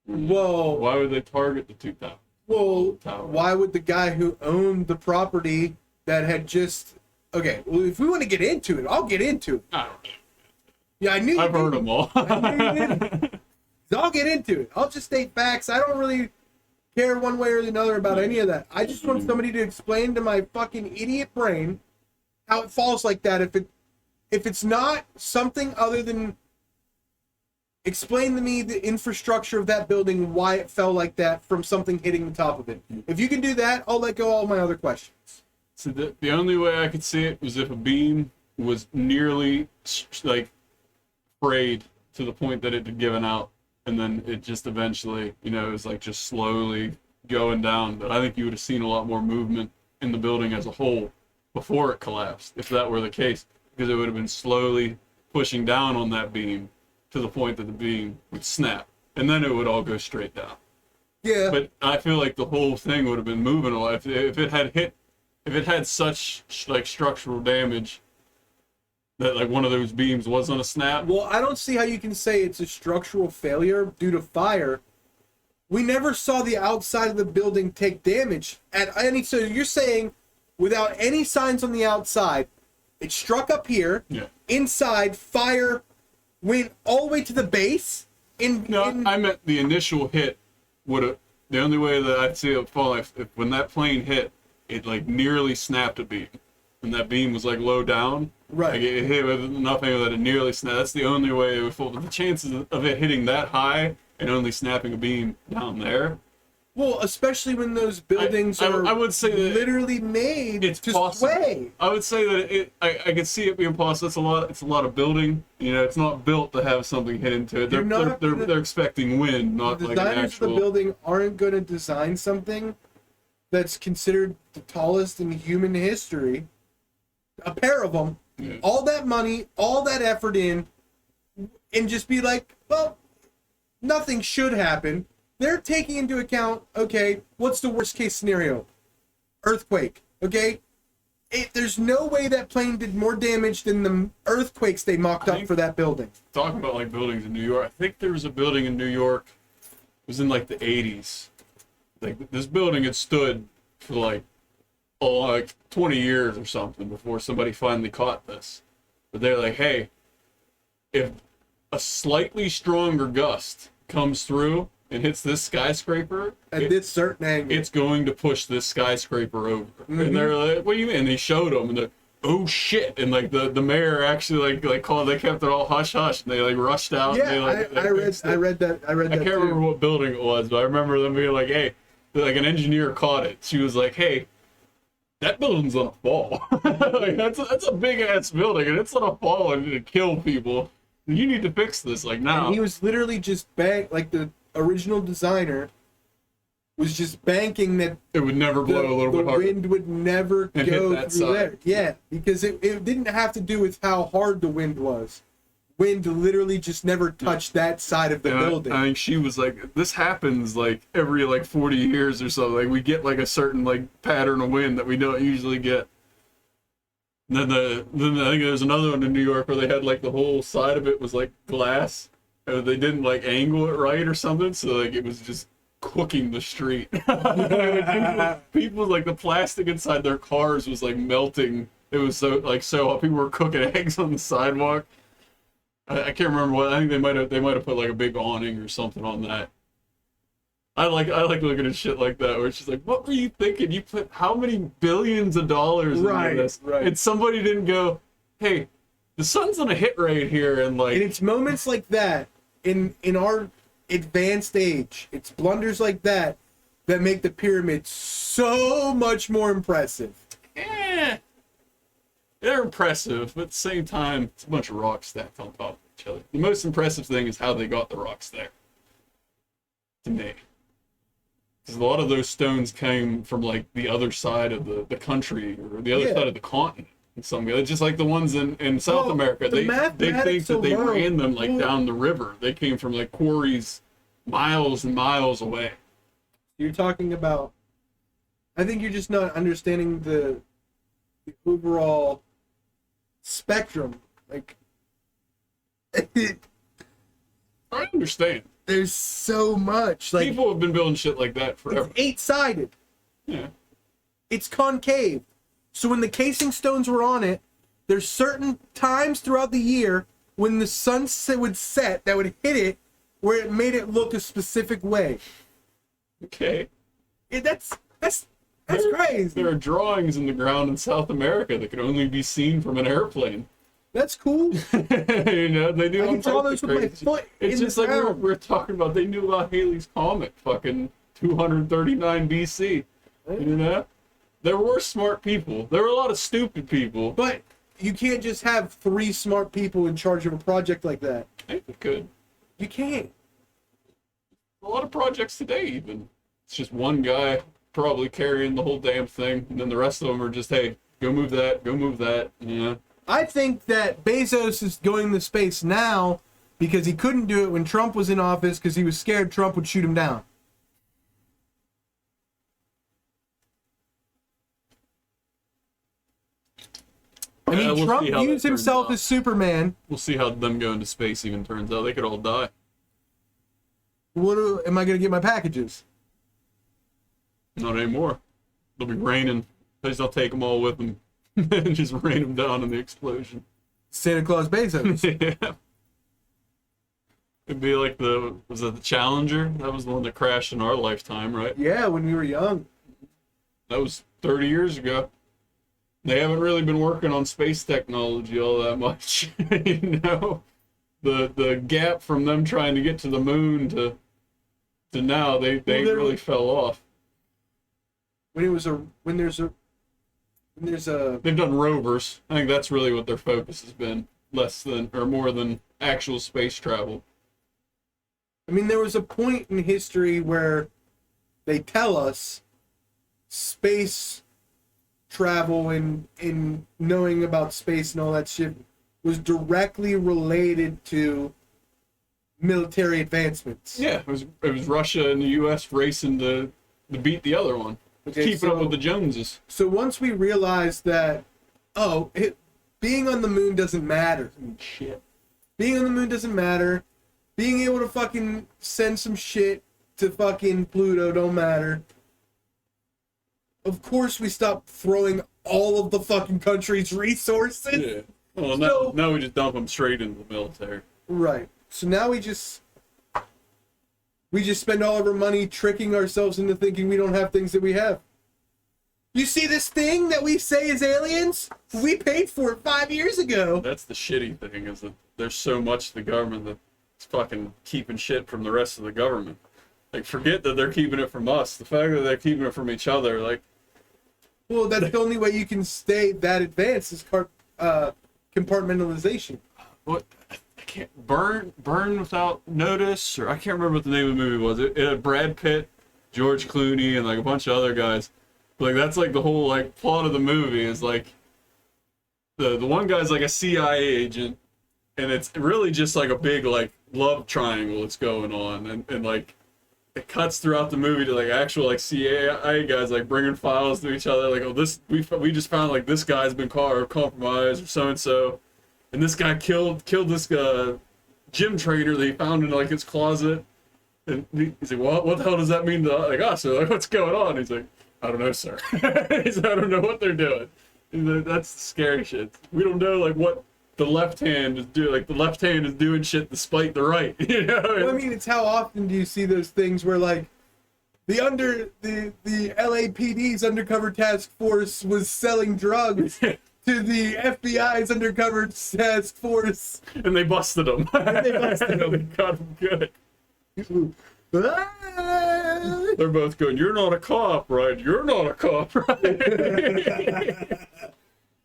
Whoa. Why would they target the 2 towers? Well, Tower. why would the guy who owned the property that had just... Okay, well, if we want to get into it, I'll get into it. I don't know. Yeah, I knew you I've heard did. them all. I knew you did. I'll get into it. I'll just state facts. I don't really care one way or another about any of that. I just want somebody to explain to my fucking idiot brain how it falls like that. If it's not something other than explain to me the infrastructure of that building, why it fell like that from something hitting the top of it. If you can do that, I'll let go of all my other questions. So the only way I could see it was if a beam was nearly like frayed to the point that it had given out, and then it just eventually, you know, it was like just slowly going down. But I think you would have seen a lot more movement in the building as a whole before it collapsed, if that were the case, because it would have been slowly pushing down on that beam to the point that the beam would snap, and then it would all go straight down. Yeah. But I feel like the whole thing would have been moving a lot if it had hit, if it had such like structural damage that like one of those beams wasn't a snap. Well, I don't see how you can say it's a structural failure due to fire. We never saw the outside of the building take damage at any. So you're saying, without any signs on the outside, it struck up here. Yeah. Inside, fire went all the way to the base. No, I meant the initial hit would have. The only way that I'd see it fall if when that plane hit, it like nearly snapped a beam. and that beam was like low down. Right. Like it hit with nothing that it nearly snapped. That's the only way it would fall. But the chances of it hitting that high and only snapping a beam down there. Well, especially when those buildings are I would say that literally made it's to possible. sway. I would say that I could see it being possible. It's a lot of building. You know, it's not built to have something hit into it. They're expecting wind, not The like an designers actual. of the building aren't going to design something that's considered the tallest in human history. A pair of them, Yeah. all that money, all that effort in, and just be like, well, nothing should happen. They're taking into account, okay, what's the worst case scenario? Earthquake, okay? There's no way that plane did more damage than the earthquakes they mocked up for that building. Talking about like buildings in New York, I think there was a building in New York. It was in like the 80s. Like this building had stood for like 20 years or something before somebody finally caught this. But they're like, hey, if a slightly stronger gust comes through and hits this skyscraper At this certain angle. it's going to push this skyscraper over. Mm-hmm. And they're like, what do you mean? And they showed them, and they're, oh shit. And like the mayor actually like called, they kept it all hush hush, and they like rushed out. Yeah, and they, like, I read that. I I can't too. remember what building it was, but I remember them being like, hey, like an engineer caught it. She was like, hey, that building's gonna fall. Like, that's a big ass building, and it's gonna fall and kill people. You need to fix this like now. And he was literally just like the original designer was just banking that It would never blow a little the bit harder. wind would never And go hit that through side. there. Yeah, because it didn't have to do with how hard the wind was. Wind literally just never touched that side of the And building. I think she was like, this happens like every like 40 years or so. Like we get like a certain like pattern of wind that we don't usually get. And then I think there's another one in New York where they had like the whole side of it was like glass. And they didn't like angle it right or something, so like it was just cooking the street. people like the plastic inside their cars was like melting. It was so hot. People were cooking eggs on the sidewalk. I can't remember what. I think they might have put like a big awning or something on that. I like looking at shit like that where it's just like, what were you thinking? You put how many billions of dollars Right, into this, right. and somebody didn't go, hey, the sun's on a hit right here, and like And it's moments like that in our advanced age. It's blunders like that that make the pyramid so much more impressive. they're impressive, but at the same time, it's a bunch of rocks stacked on top of each other. The most impressive thing is how they got the rocks there. To me. Because a lot of those stones came from like the other side of the country or the other Yeah. side of the continent. In some way, just like the ones in South Well, America, the they think mathematics that they alone- ran them like down the river. They came from like quarries miles and miles away. You're talking about. I think you're just not understanding the overall spectrum. Like, I understand. there's so much. Like, People have been building shit like that forever. it's 8-sided. Yeah. It's concave. So when the casing stones were on it, there's certain times throughout the year when the sun would set that would hit it where it made it look a specific way. Okay. That's crazy. There are drawings in the ground in South America that can only be seen from an airplane. That's cool. You know, they do I all can draw types those of with my crazy- foot It's in just the like ground. we're talking about. They knew about Halley's Comet, fucking 239 BC. You know, there were smart people. There were a lot of stupid people. But you can't just have 3 smart people in charge of a project like that. I think we could. You can't. A lot of projects today, even. It's just one guy probably carrying the whole damn thing, and then the rest of them are just, hey, go move that, Yeah. I think that Bezos is going to space now because he couldn't do it when Trump was in office because he was scared Trump would shoot him down. I mean, We'll see Trump how that views turns himself out. as Superman. We'll see how them going to space even turns out. They could all die. Am I going to get my packages? Not anymore. They'll be raining. They'll take them all with them and just rain them down in the explosion. Santa Claus Bezos. Yeah. It'd be like was it the Challenger? That was the one that crashed in our lifetime, right? Yeah, when we were young. That was 30 years ago. They haven't really been working on space technology all that much. You know, the gap from them trying to get to the moon to now, they really fell off. When there's a They've done rovers. I think that's really what their focus has been, less than or more than actual space travel. I mean, there was a point in history where they tell us space travel and in knowing about space and all that shit was directly related to military advancements. Yeah, it was Russia and the U.S. racing to beat the other one. Okay, Keeping up with the Joneses. So once we realized that, being on the moon doesn't matter. Shit. Being on the moon doesn't matter. Being able to fucking send some shit to fucking Pluto don't matter. Of course we stopped throwing all of the fucking country's resources. Yeah. Well, So- now we just dump them straight into the military. Right. So now we just spend all of our money tricking ourselves into thinking we don't have things that we have. You see this thing that we say is aliens? We paid for it 5 years ago. That's the shitty thing, is that there's so much to the government that's fucking keeping shit from the rest of the government. Like, forget that they're keeping it from us. The fact that they're keeping it from each other, like... Well, that's the only way you can stay that advanced is compartmentalization. What? I can't... Burn Without Notice? Or I can't remember what the name of the movie was. It had Brad Pitt, George Clooney, and, like, a bunch of other guys. Like, that's, like, the whole, like, plot of the movie is, like... The one guy's, like, a CIA agent, and it's really just, like, a big, like, love triangle that's going on. And like... It cuts throughout the movie to like actual like CIA guys like bringing files to each other like, oh, this we just found like this guy's been compromised or so and this guy killed this gym trainer that he found in like his closet, and he's like, what the hell does that mean to like us? Or like, what's going on? He's like, I don't know, sir. He's like, I don't know what they're doing. He's like, that's the scary shit. We don't know like what the left hand is doing. Like the left hand is doing shit despite the right. You know? Well, I mean, it's how often do you see those things where like the LAPD's undercover task force was selling drugs to the FBI's undercover task force, and they busted him. they busted him. They got him good. They're both going, you're not a cop, right? You're not a cop, right?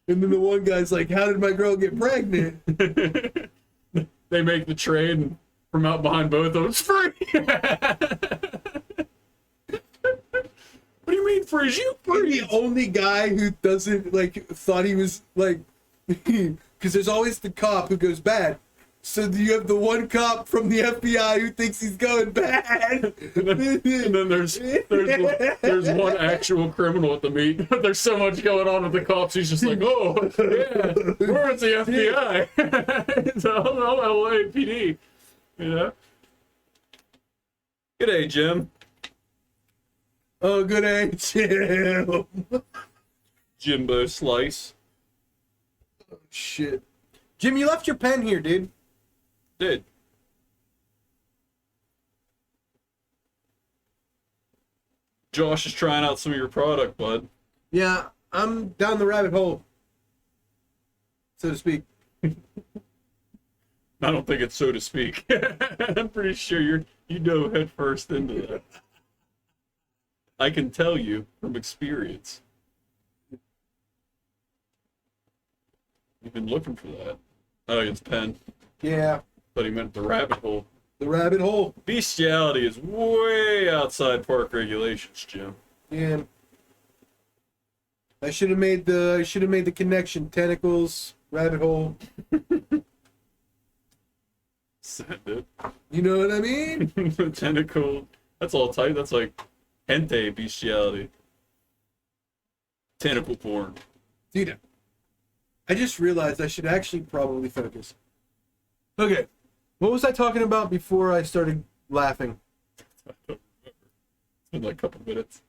And then the one guy's like, how did my girl get pregnant? They make the trade from out behind both of them. It's free! What do you mean freeze? You And freeze! the only guy who doesn't, like, thought he was, like, because there's always the cop who goes bad. So you have the one cop from the FBI who thinks he's going bad. And then there's one actual criminal at the meet. There's so much going on with the cops. He's just like, oh, yeah, we're at the FBI. It's all LAPD. You know? G'day, Jim. Oh, good day, Jim. Jimbo Slice. Shit. Jim, you left your pen here, dude. Did. Josh is trying out some of your product, bud. Yeah, I'm down the rabbit hole, so to speak. I don't think it's so to speak. I'm pretty sure you dove head first into that. I can tell you from experience. You've been looking for that. Oh, it's pen. Yeah, But he meant the rabbit hole. the rabbit hole. Bestiality is way outside park regulations, Jim. Yeah. I should have made the connection. Tentacles, rabbit hole. Send it. You know what I mean? Tentacle. That's all tight. That's like hentai bestiality. Tentacle porn. Dude, I just realized I should actually probably focus. Okay, what was I talking about before I started laughing? I don't remember. It's been like a couple minutes.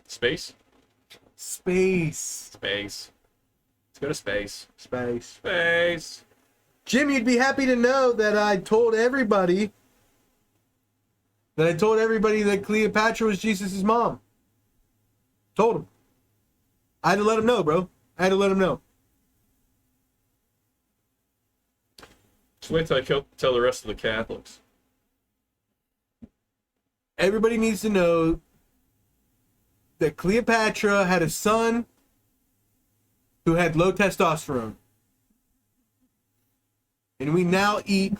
Space? Space. Space. Let's go to space. Space. Space. Jim, you'd be happy to know that I told everybody that Cleopatra was Jesus' mom. Told him. I had to let him know, bro. I had to let him know. Just wait till I tell the rest of the Catholics. Everybody needs to know that Cleopatra had a son who had low testosterone. And we now eat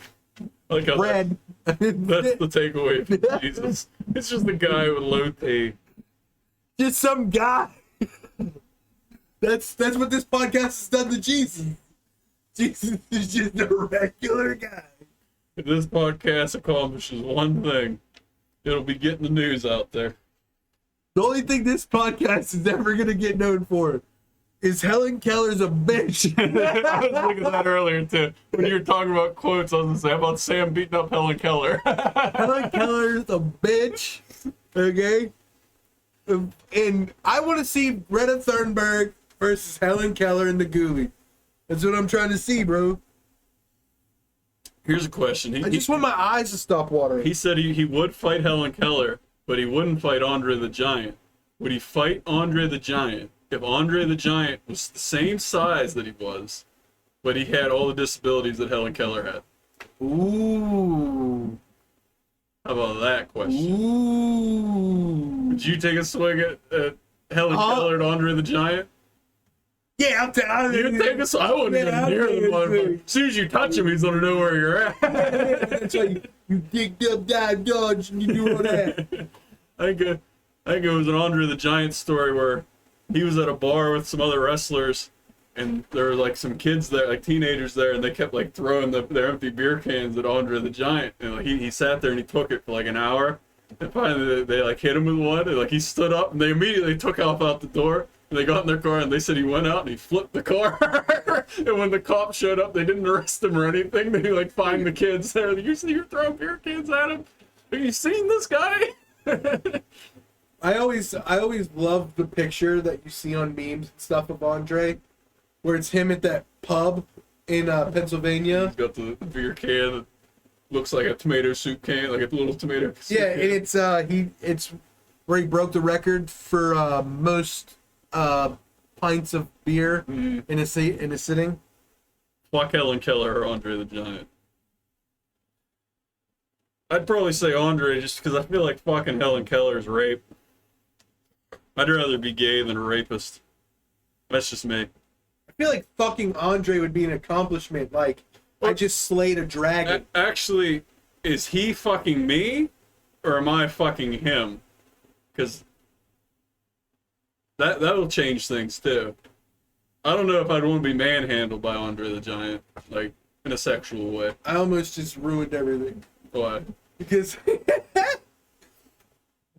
Like how bread. That's the takeaway from Jesus. It's just a guy with low T. Just some guy. That's what this podcast has done to Jesus. Jesus is just a regular guy. If this podcast accomplishes one thing, it'll be getting the news out there. The only thing this podcast is ever gonna get known for is Helen Keller's a bitch. I was looking at that earlier too. When you were talking about quotes, I was gonna say how about Sam beating up Helen Keller. Helen Keller's a bitch. Okay? And I want to see Greta Thunberg versus Helen Keller in the Ghoulie. That's what I'm trying to see, bro. Here's a question. I just want my eyes to stop watering. He said he would fight Helen Keller, but he wouldn't fight Andre the Giant. Would he fight Andre the Giant if Andre the Giant was the same size that he was, but he had all the disabilities that Helen Keller had? Ooh. How about that question? Ooh. Would you take a swing at Helen Keller and Andre the Giant? Yeah, I'm You'd take a swing. I wouldn't Yeah, even I'll near take the a one. swing. As soon as you touch him, he's gonna know where you're at. That's why you digged up, dive, dodge, and you do all that. I think it was an Andre the Giant story where he was at a bar with some other wrestlers, and there were like some kids there, like teenagers there, and they kept like throwing their empty beer cans at Andre the Giant. And like, he sat there and he took it for like an hour, and finally they like hit him with one, and like he stood up, and they immediately took off out the door. And they got in their car, and they said he went out and he flipped the car. And when the cops showed up, they didn't arrest him or anything. They like fined the kids there. Like, you're throwing beer cans at him. Have you seen this guy? I always love the picture that you see on memes and stuff of Andre, where it's him at that pub in Pennsylvania. He's got the beer can that looks like a tomato soup can, like a little tomato soup Yeah, can. and it's where he broke the record for most pints of beer in a sitting. Fuck Helen Keller or Andre the Giant. I'd probably say Andre just because I feel like fucking Helen Keller's rape. I'd rather be gay than a rapist. That's just me. I feel like fucking Andre would be an accomplishment. Like, I just slayed a dragon. Actually, is he fucking me or am I fucking him? Because that'll change things too. I don't know if I'd want to be manhandled by Andre the Giant, like in a sexual way. I almost just ruined everything. Why? Because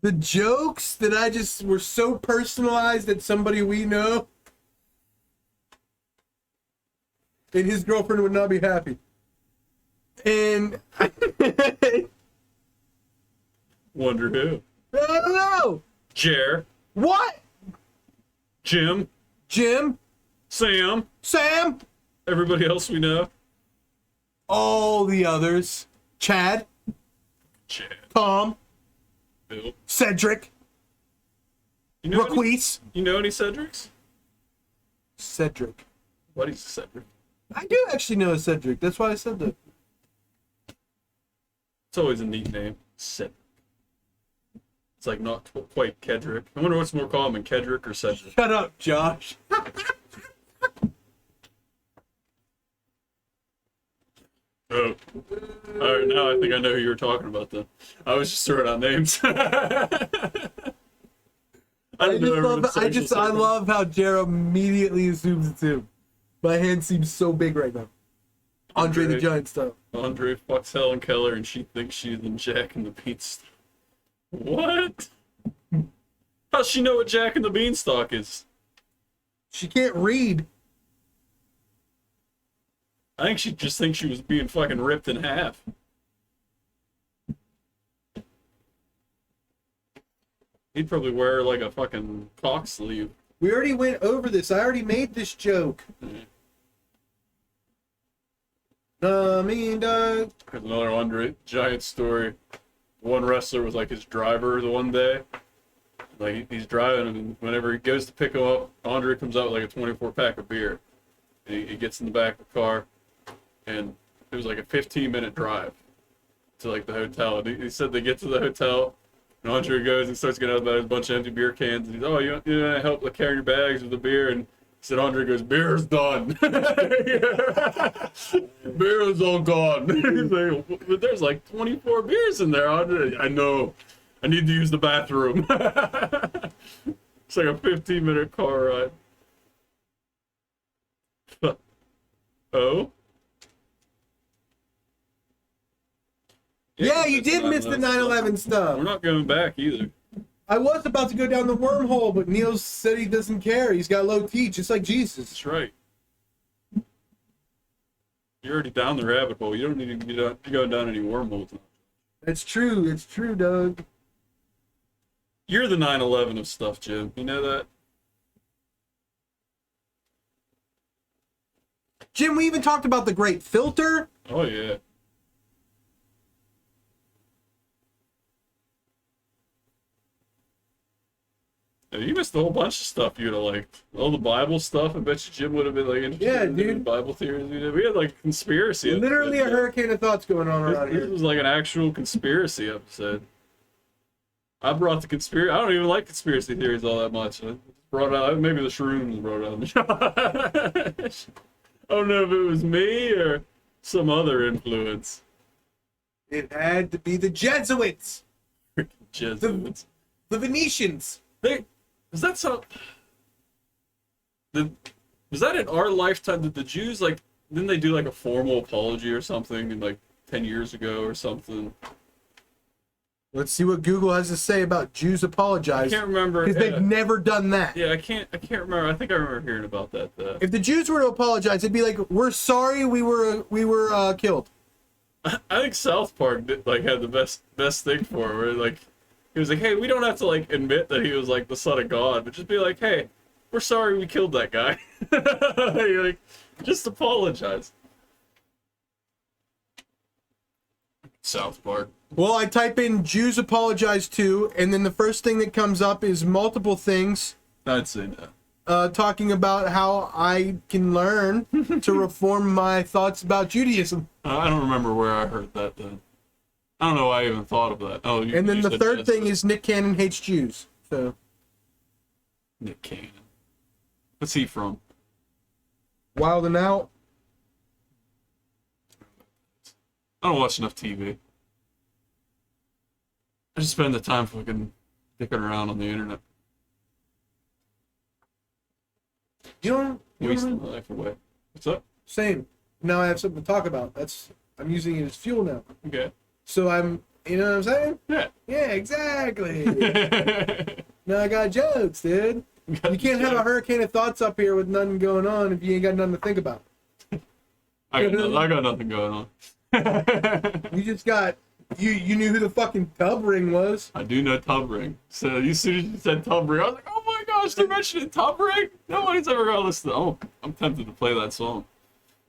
the jokes that I just were so personalized that somebody we know and his girlfriend would not be happy. And I Wonder who? don't know. Jer, What? Jim, Jim? Sam, Sam? everybody else we know. All the others. Chad? Chad, Tom? Bill. Cedric? You know any, Raquise? you know any Cedrics? Cedric. What is Cedric? I do actually know a Cedric. That's why I said that. It's always a neat name. Cedric. It's like not quite Kedrick. I wonder what's more common, Kedrick or Cedric. Shut up, Josh. Oh. Alright, now I think I know who you were talking about then. I was just throwing out names. I love how Jero immediately assumes it's him. My hand seems so big right now. Andre the Giant style. Andre fucks Helen Keller and she thinks she's in Jack and the Beanstalk. What? How's she know what Jack and the Beanstalk is? She can't read. I think she just thinks she was being fucking ripped in half. He'd probably wear like a fucking cock sleeve. We already went over this. I already made this joke. There's another Andre Giant story. One wrestler was like his driver the one day. Like he's driving, and whenever he goes to pick him up, Andre comes out with like a 24 pack of beer. And he gets in the back of the car, and it was like a 15-minute drive to like the hotel. And he said they get to the hotel, and Andre goes and starts getting out about a bunch of empty beer cans. And he's, oh, you know, help like, carry your bags with the beer. And he said, Andre goes, beer's done. Beer is all gone. He's like, but there's like 24 beers in there, Andre. I know. I need to use the bathroom. It's like a 15-minute car ride. Oh? Yeah, you did miss the 9/11 stuff. We're not going back either. I was about to go down the wormhole, but Neil said he doesn't care. He's got low T, just like Jesus. That's right. You're already down the rabbit hole. You don't need to be going down any wormholes. It's true. It's true, Doug. You're the 9/11 of stuff, Jim. You know that? Jim, we even talked about the Great Filter. Oh, yeah. Yeah, you missed a whole bunch of stuff you'd have liked. All the Bible stuff. I bet you Jim would have been like interested Yeah, in the dude. Bible theories. We had like conspiracy. Literally a episode. hurricane of thoughts going on around This here. was like an actual conspiracy episode. I brought the conspiracy. I don't even like conspiracy theories all that much. I brought out maybe the shrooms brought out. I don't know if it was me or some other influence. It had to be the Jesuits, Jesuits. the Venetians. Was that so? Was that in our lifetime? Did the Jews like? Didn't they do like a formal apology or something in like 10 years ago or something? Let's see what Google has to say about Jews I apologize. can't remember. Because they've never done that. Yeah, I can't remember. I think I remember hearing about that though. If the Jews were to apologize, it'd be like, "We're sorry, we were killed." I think South Park had the best thing for it, where like he was like, hey, we don't have to like admit that he was like the son of God, but just be like, hey, we're sorry we killed that guy. Like, just apologize. South Park. Well, I type in Jews apologize to, and then the first thing that comes up is multiple things I'd say that. talking about how I can learn to reform my thoughts about Judaism. I don't remember where I heard that then. I don't know why I even thought of that. Oh, And then the third thing is Nick Cannon hates Jews. So Nick Cannon. What's he from? Wild and Out. I don't watch enough TV. I just spend the time fucking dicking around on the internet. You know, Wasting my life away. What's up? same. Now I have something to talk about. I'm using it as fuel now. Okay. So you know what I'm saying? Yeah. Yeah, exactly. Now I got jokes, dude. You can't have a hurricane of thoughts up here with nothing going on if you ain't got nothing to think about. I got nothing going on. You just got you knew who the fucking Tub Ring was. I do know Tub Ring. So as soon as you said Tub Ring, I was like, oh my gosh, they're mentioning Tub Ring? Nobody's ever gonna listen to I'm tempted to play that song.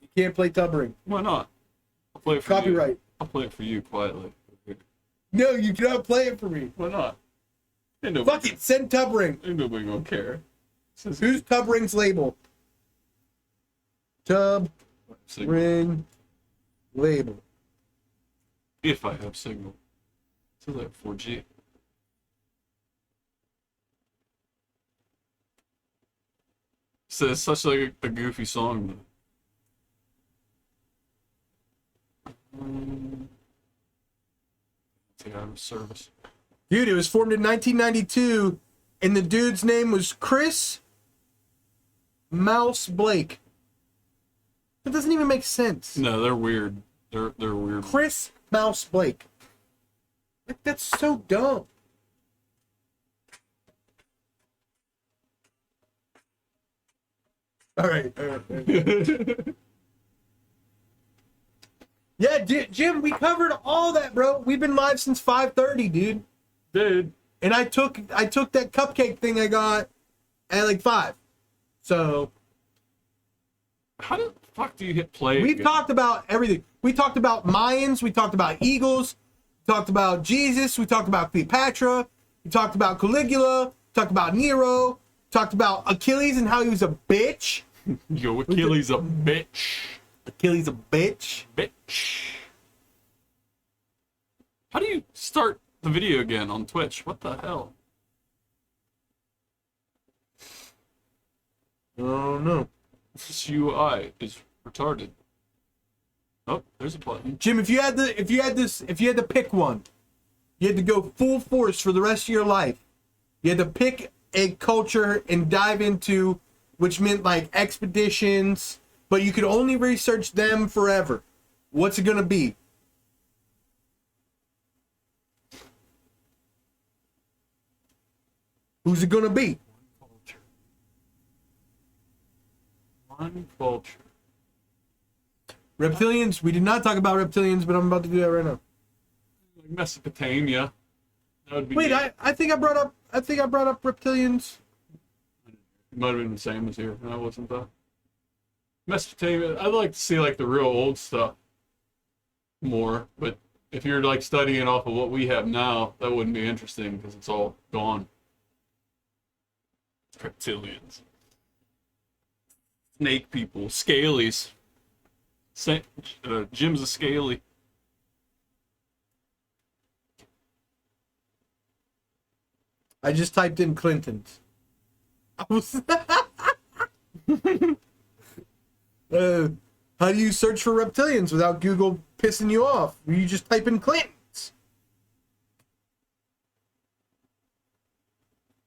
You can't play Tub Ring. Why not? I'll play it for Copyright. you. I'll play it for you quietly. No, you cannot play it for me. Why not? Ain't Fuck nobody, it, send Tub Ring. ain't nobody gonna care. Says Who's Tub Ring's label? Tub signal. Ring label. If I have signal. Sounds like 4G. So it's such like a goofy song. Take out of service. Dude, it was formed in 1992, and the dude's name was Chris Mouse Blake. That doesn't even make sense. No, they're weird. They're weird. Chris Mouse Blake. Like, that's so dumb. All right. Yeah, Jim, we covered all that, bro. We've been live since 5:30, dude. Dude, And I took that cupcake thing I got at like 5. So how the fuck do you hit play? we've again? talked about everything. We talked about Mayans. We talked about Eagles. We talked about Jesus. We talked about Cleopatra. He talked about Caligula, talked about Nero, talked about Achilles and how he was a bitch. Yo, Achilles a bitch. Achilles a bitch. Bitch. How do you start the video again on Twitch? What the hell? Oh no. This UI is retarded. Oh, there's a button. Jim, if you had to pick one, you had to go full force for the rest of your life. You had to pick a culture and dive into, which meant like expeditions, but you could only research them forever. What's it gonna be? Who's it gonna be? Culture. One culture. Reptilians. We did not talk about reptilians, but I'm about to do that right now. Like Mesopotamia. That would be Wait, neat. I think I brought up reptilians. It might have been the same as here. No, it wasn't that. Mesopotamia. I'd like to see like the real old stuff more, but if you're like studying off of what we have now, that wouldn't be interesting because it's all gone. Reptilians. Snake people. Scalies. Jim's a scaly. I just typed in Clintons. I was how do you search for reptilians without Google pissing you off? You just type in Clintons.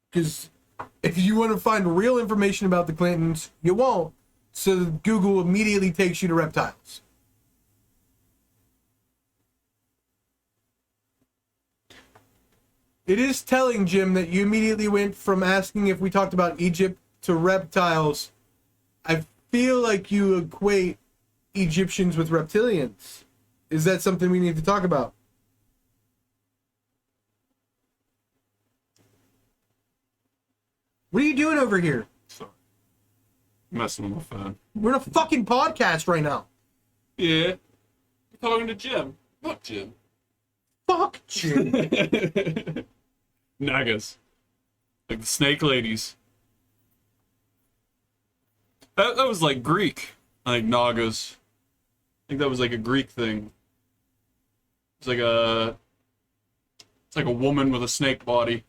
Because if you want to find real information about the Clintons, you won't. So Google immediately takes you to reptiles. It is telling, Jim, that you immediately went from asking if we talked about Egypt to reptiles. I feel like you equate Egyptians with reptilians. Is that something we need to talk about? What are you doing over here? Sorry. Messing with my phone. We're in a fucking podcast right now. Yeah. I'm talking to Jim. Fuck Jim. Fuck, Jim. Nagas. Like the snake ladies. That was like Greek. Like Nagas. I think that was like a Greek thing. It's like a woman with a snake body.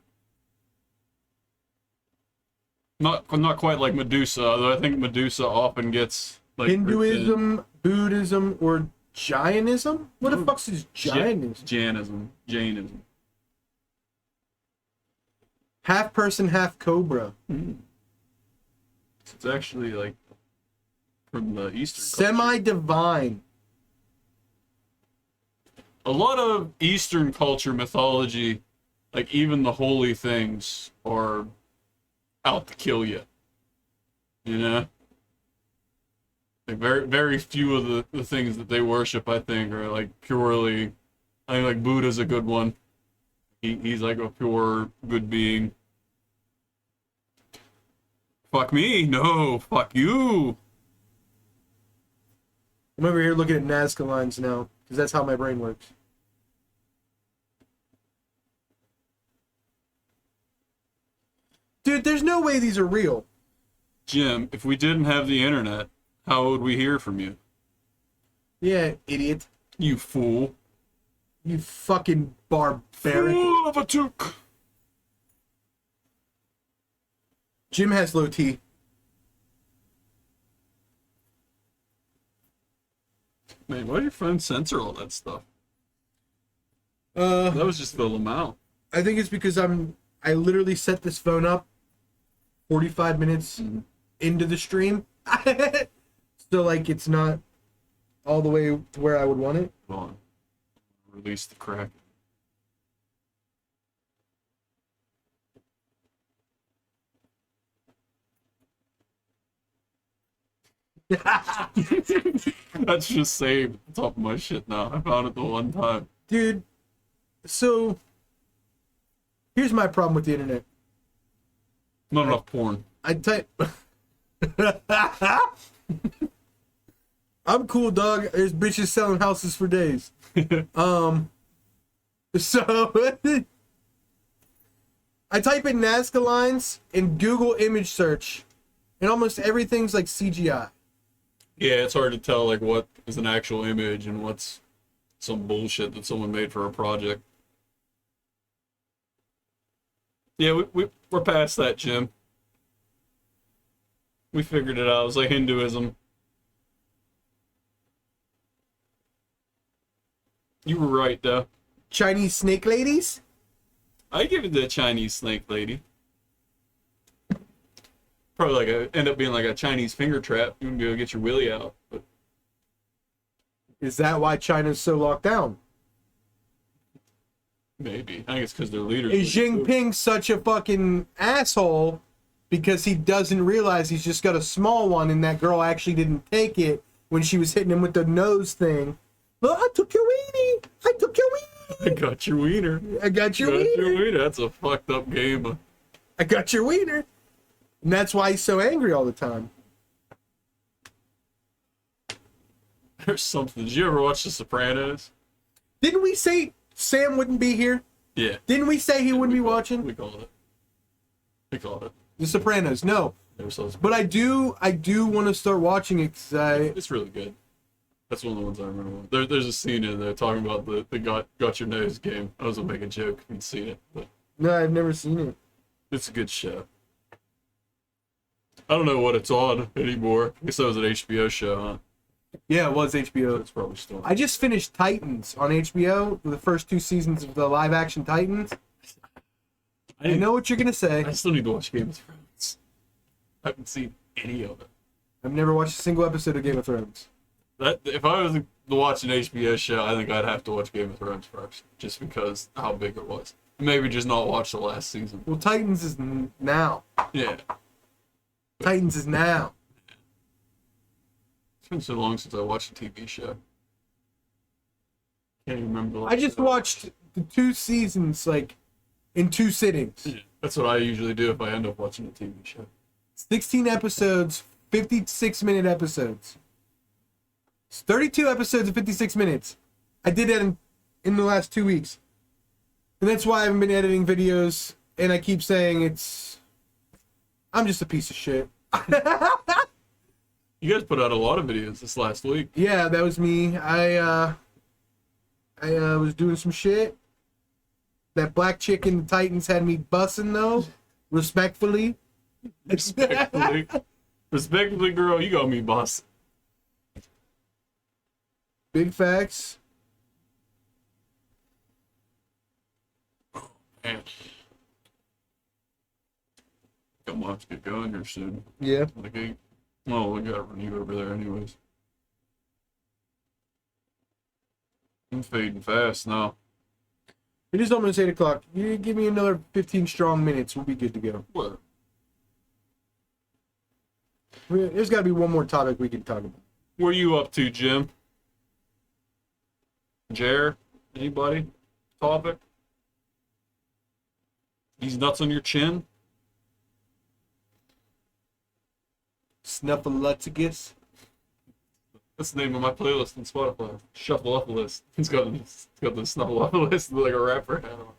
Not quite like Medusa, although I think Medusa often gets like Hinduism, Buddhism, or Jainism? What the fuck is Jainism? Jainism. Half person, half cobra. It's actually like from the Eastern culture. Semi-divine. A lot of Eastern culture mythology, like even the holy things, are out to kill you. You know? Like very few of the things that they worship, I think, are like purely. I think like Buddha's a good one. He's like a pure good being. Fuck me, no, fuck you. I'm over here looking at Nazca lines now, because that's how my brain works. Dude, there's no way these are real. Jim, if we didn't have the internet, how would we hear from you? Yeah, idiot. You fool. You fucking barbaric. Fool of a took. Jim has low T. Man, why did your phone censor all that stuff? That was just the amount. I think it's because I literally set this phone up 45 minutes into the stream. So like it's not all the way where I would want it. Hold on. Release the crack. That's just saved on top of my shit now. I found it the one time. Dude, so here's my problem with the internet. Not enough porn. I type I'm cool, dog. There's bitches selling houses for days. So I type in Nazca lines in Google image search, and almost everything's like CGI. Yeah, it's hard to tell like what is an actual image and what's some bullshit that someone made for a project. Yeah, we're past that, Jim. We figured it out. It was like Hinduism. You were right, though. Chinese snake ladies? I give it to a Chinese snake lady. Probably end up being like a Chinese finger trap. You can go get your willy out. But Is that why China's so locked down? maybe. I think it's because their leaders. Is Jinping such a fucking asshole because he doesn't realize he's just got a small one and that girl actually didn't take it when she was hitting him with the nose thing? Well, I took your weenie. I took your weenie. I got your wiener. I got your Got your wiener. wiener. That's a fucked up game. I got your wiener. And that's why he's so angry all the time. There's something. Did you ever watch The Sopranos? Didn't we say Sam wouldn't be here? Yeah. Didn't we say he wouldn't be watching We called it. We called it. The Sopranos? No. Never saw this. But I do want to start watching it because It's really good. That's one of the ones I remember. There's a scene in there talking about the got your nose game. I was gonna make a joke if you'd seen it, but no, I've never seen it. it's a good show. I don't know what it's on anymore. I guess that was an HBO show, huh? Yeah, it was HBO. It's probably still. I just finished Titans on HBO, the first 2 seasons of the live action Titans. I know what you're gonna say. I still need to watch Game of Thrones. I haven't seen any of it. I've never watched a single episode of Game of Thrones. That if I was to watch an HBO show, I think I'd have to watch Game of Thrones first, just because how big it was. Maybe just not watch the last season. Well, Titans is now. Yeah, Titans is now. it's been so long since I watched a TV show. Can't even remember. the I last just time. watched the 2 seasons like in 2 sittings. Yeah, that's what I usually do if I end up watching a TV show. 16 episodes, 56-minute episodes. It's 32 episodes of 56 minutes. I did that in the last 2 weeks. And that's why I haven't been editing videos, and I keep saying I'm just a piece of shit. You guys put out a lot of videos this last week. Yeah, that was me. I was doing some shit. That black chick in the Titans had me bussing, though. Respectfully. Respectfully, respectfully, girl, you got me, boss. Big facts. Man. I'm gonna have to get going here soon. Yeah. Like, well, we got Renew over there, anyways. I'm fading fast now. It is almost 8 o'clock. You give me another 15 strong minutes, we'll be good to go. What? There's got to be one more topic we can talk about. What are you up to, Jim? Jer? Anybody? Topic? These nuts on your chin? Snuffleupagus. That's the name of my playlist on Spotify. Shuffle Up List. It's got the Snuffle Up List like a rapper hat on.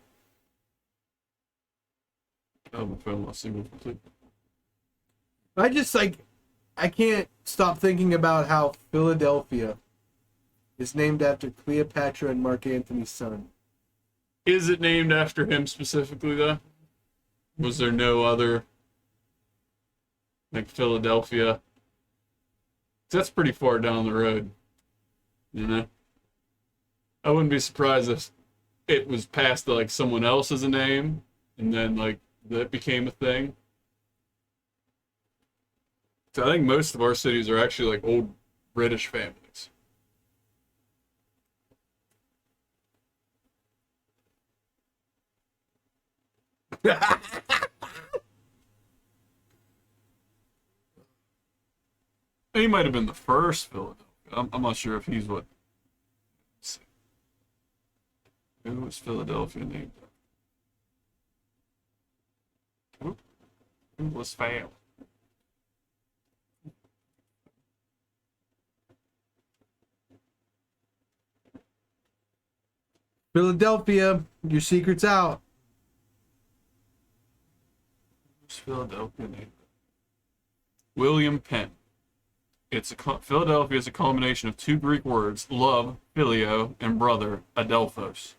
Oh, my phone lost signal completely. I can't stop thinking about how Philadelphia is named after Cleopatra and Mark Antony's son. Is it named after him specifically, though? Was there no other, like, Philadelphia? That's pretty far down the road, you know? I wouldn't be surprised if it was passed to, like, someone else as a name, and then, like, that became a thing. So I think most of our cities are actually, like, old British families. He might have been the first Philadelphia. I'm not sure if he's what. Let's see. Who was Philadelphia named after? Who was found? Philadelphia, your secret's out. Philadelphia name? William Penn. Philadelphia is a combination of two Greek words, love, phileo, and brother, adelphos.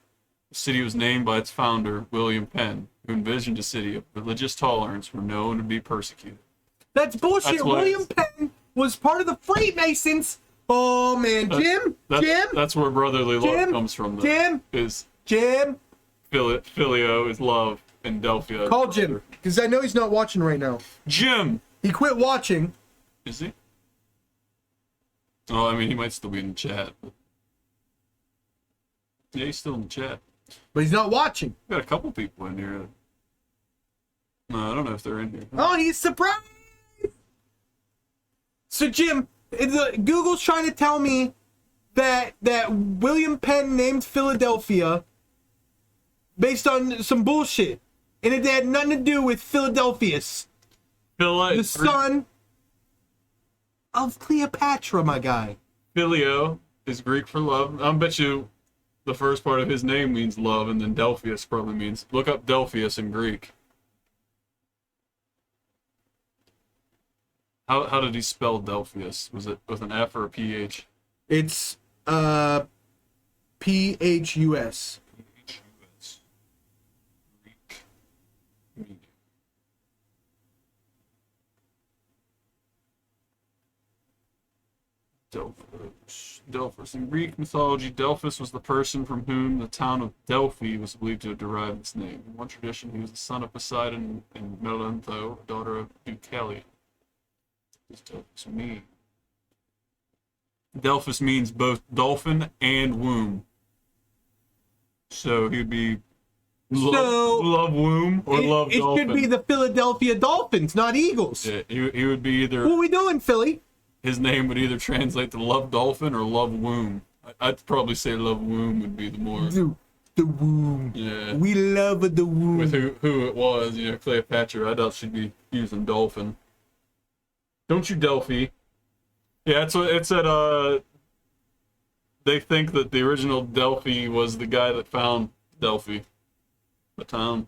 The city was named by its founder, William Penn, who envisioned a city of religious tolerance where no one would be persecuted. That's bullshit. That's what William Penn was part of the Freemasons. Oh man, Jim. That's where brotherly love comes from. Though, Jim. Filio is love, and Delphia. Call Jim, because I know he's not watching right now. Jim. He quit watching. Is he? Oh, I mean, he might still be in the chat. Yeah, he's still in the chat. But he's not watching. We got a couple people in here. No, I don't know if they're in here. Oh, he's surprised. So Jim, Google's trying to tell me that William Penn named Philadelphia based on some bullshit, and it had nothing to do with Philadelphus, the son of Cleopatra, my guy. Filio is Greek for love. I'll bet you the first part of his name means love, and then Delphius probably means. Look up Delphius in Greek. How did he spell Delphius? Was it with an F or a PH? It's PHUS. PHUS. Greek meaning. Delphus. In Greek mythology, Delphus was the person from whom the town of Delphi was believed to have derived its name. In one tradition, he was the son of Poseidon and Melantho, daughter of Deucalion. What does Delphus mean? Delphus means both dolphin and womb. So he'd be love womb or love dolphin. It should be the Philadelphia Dolphins, not Eagles. Yeah, he would be either. What are we doing, Philly? His name would either translate to love dolphin or love womb. I'd probably say love womb would be the more. The womb. Yeah. We love the womb. With who it was, Cleopatra. I doubt she'd be using dolphin. Don't you, Delphi? Yeah, that's what it said. They think that the original Delphi was the guy that found Delphi, the town.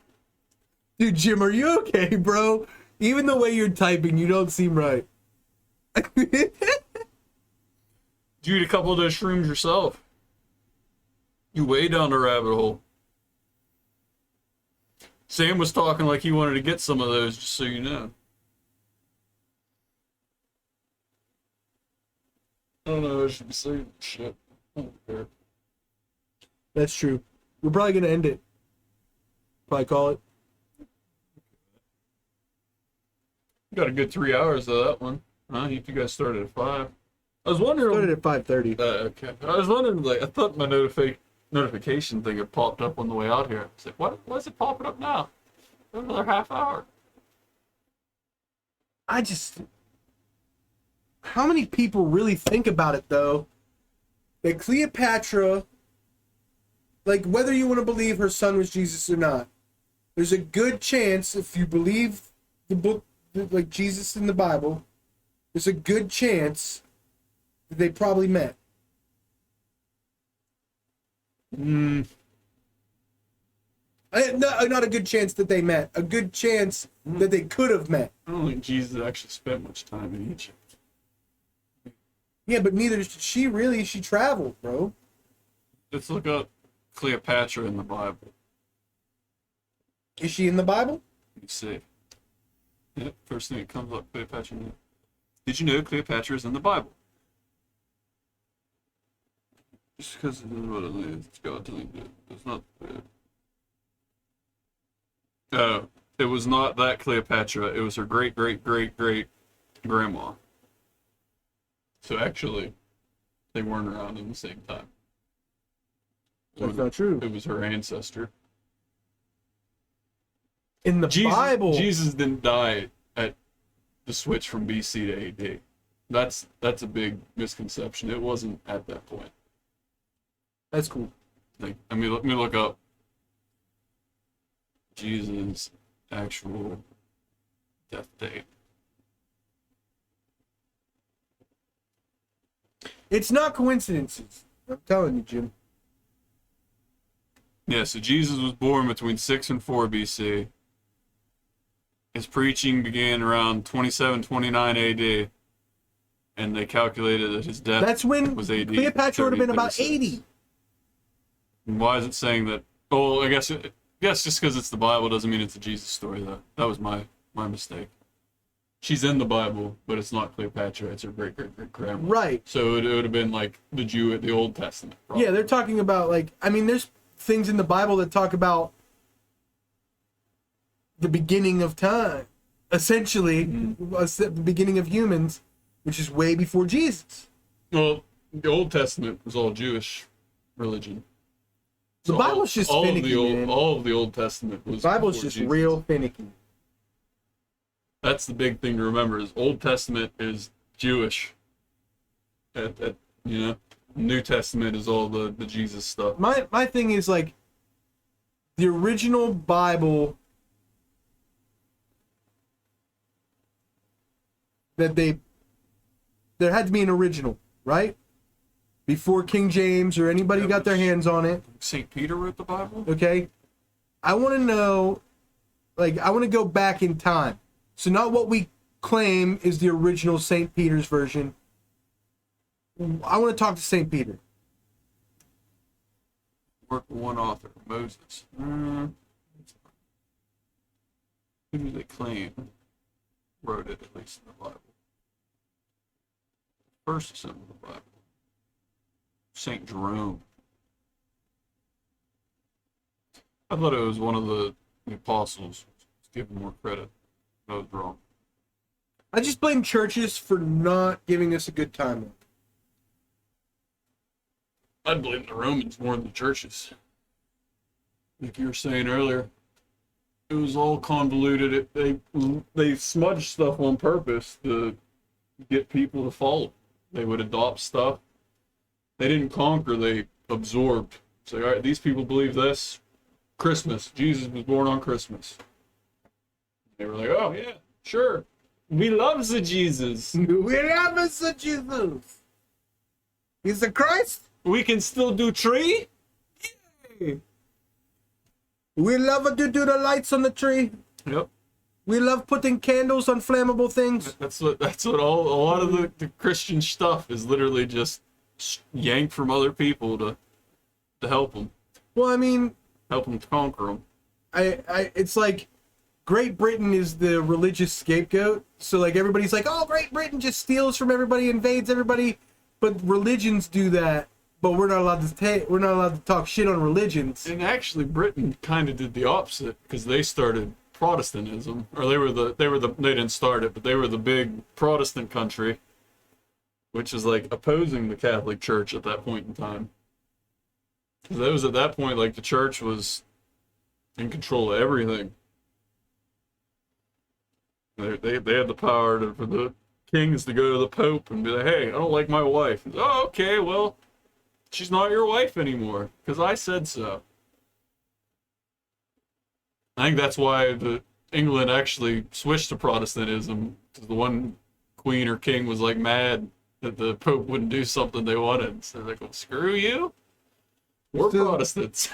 Dude, Jim, are you okay, bro? Even the way you're typing, you don't seem right. Did you eat a couple of those shrooms yourself? You way down the rabbit hole. Sam was talking like he wanted to get some of those, just so you know. I don't know, I should be saying shit. I don't care. That's true. We're probably gonna end it. Probably call it. Got a good 3 hours of that one. You guys started at 5. I was wondering. Started at 5:30. Okay. I was wondering, like, I thought my notification thing had popped up on the way out here. I was like, why is it popping up now? Another half hour. How many people really think about it, though? That Cleopatra, like, whether you want to believe her son was Jesus or not, there's a good chance, if you believe the book, like Jesus in the Bible, there's a good chance that they probably met. Not a good chance that they met. A good chance that they could have met. I don't think Jesus actually spent much time in Egypt. Yeah, but neither did she really. She traveled, bro. Let's look up Cleopatra in the Bible. Is she in the Bible? Let me see. Yep, first thing that comes up, Cleopatra. Did you know Cleopatra is in the Bible? Just because it is what it is, God telling you it's not. Oh, it was not that Cleopatra. It was her great grandma. So actually, they weren't around in the same time. That's not true. It was her ancestor. In the Bible. Jesus didn't die at the switch from BC to AD. That's a big misconception. It wasn't at that point. That's cool. Like, let me look up Jesus' actual death date. It's not coincidences. I'm telling you, Jim. Yeah, so Jesus was born between 6 and 4 BC. his preaching began around 27, 29 AD, and they calculated that his death That's when was AD. Cleopatra would have been about 3036. 80. And why is it saying that? Oh, I guess just because it's the Bible doesn't mean it's a Jesus story, though. That was my mistake. She's in the Bible, but it's not Cleopatra. It's her great-great-great-grandma. Right. So it would have been like the Jew at the Old Testament. Probably. Yeah, they're talking about, like, I mean, there's things in the Bible that talk about the beginning of time, essentially, the beginning of humans, which is way before Jesus. Well, the Old Testament was all Jewish religion. The So Bible's just all finicky, of the man. all of the Old Testament was. The Bible's before just Jesus. real finicky. That's the big thing to remember: is Old Testament is Jewish. You know, New Testament is all the Jesus stuff. My thing is, like, the original Bible that there had to be an original, right? Before King James or anybody That got their was- hands on it, St. Peter wrote the Bible. okay? I want to know, like, I want to go back in time. So not what we claim is the original St. Peter's version. I want to talk to St. Peter. Work with one author, Moses. Who do they claim wrote it, at least in the Bible? First symbol of the Bible. St. Jerome. I thought it was one of the apostles. Let's give him more credit. I was wrong. I just blame churches for not giving us a good time. I'd blame the Romans more than the churches. Like you were saying earlier, it was all convoluted. They smudged stuff on purpose to get people to follow. They would adopt stuff. They didn't conquer, they absorbed. It's like, all right, these people believe this. Christmas. Jesus was born on Christmas. They were like, oh, yeah, sure. We love the Jesus. We love Mr. Jesus. He's the Christ. We can still do tree. We love to do the lights on the tree. Yep. We love putting candles on flammable things. That's what a lot of the Christian stuff is literally just yanked from other people to help them Well, I mean, conquer them. it's like Great Britain is the religious scapegoat. So like everybody's like, oh, Great Britain just steals from everybody, invades everybody. But religions do that. But we're not allowed to talk shit on religions. And actually, Britain kind of did the opposite because they started Protestantism, or they didn't start it, but they were the big Protestant country, which is like opposing the Catholic Church at that point in time. Because that was at that point like the church was in control of everything. They had the power for the kings to go to the Pope and be like, hey, I don't like my wife. Oh, okay, well, she's not your wife anymore because I said so. I think that's why England actually switched to Protestantism, because the one queen or king was like mad that the Pope wouldn't do something they wanted. So they're like, well, screw you. We're Still- Protestants.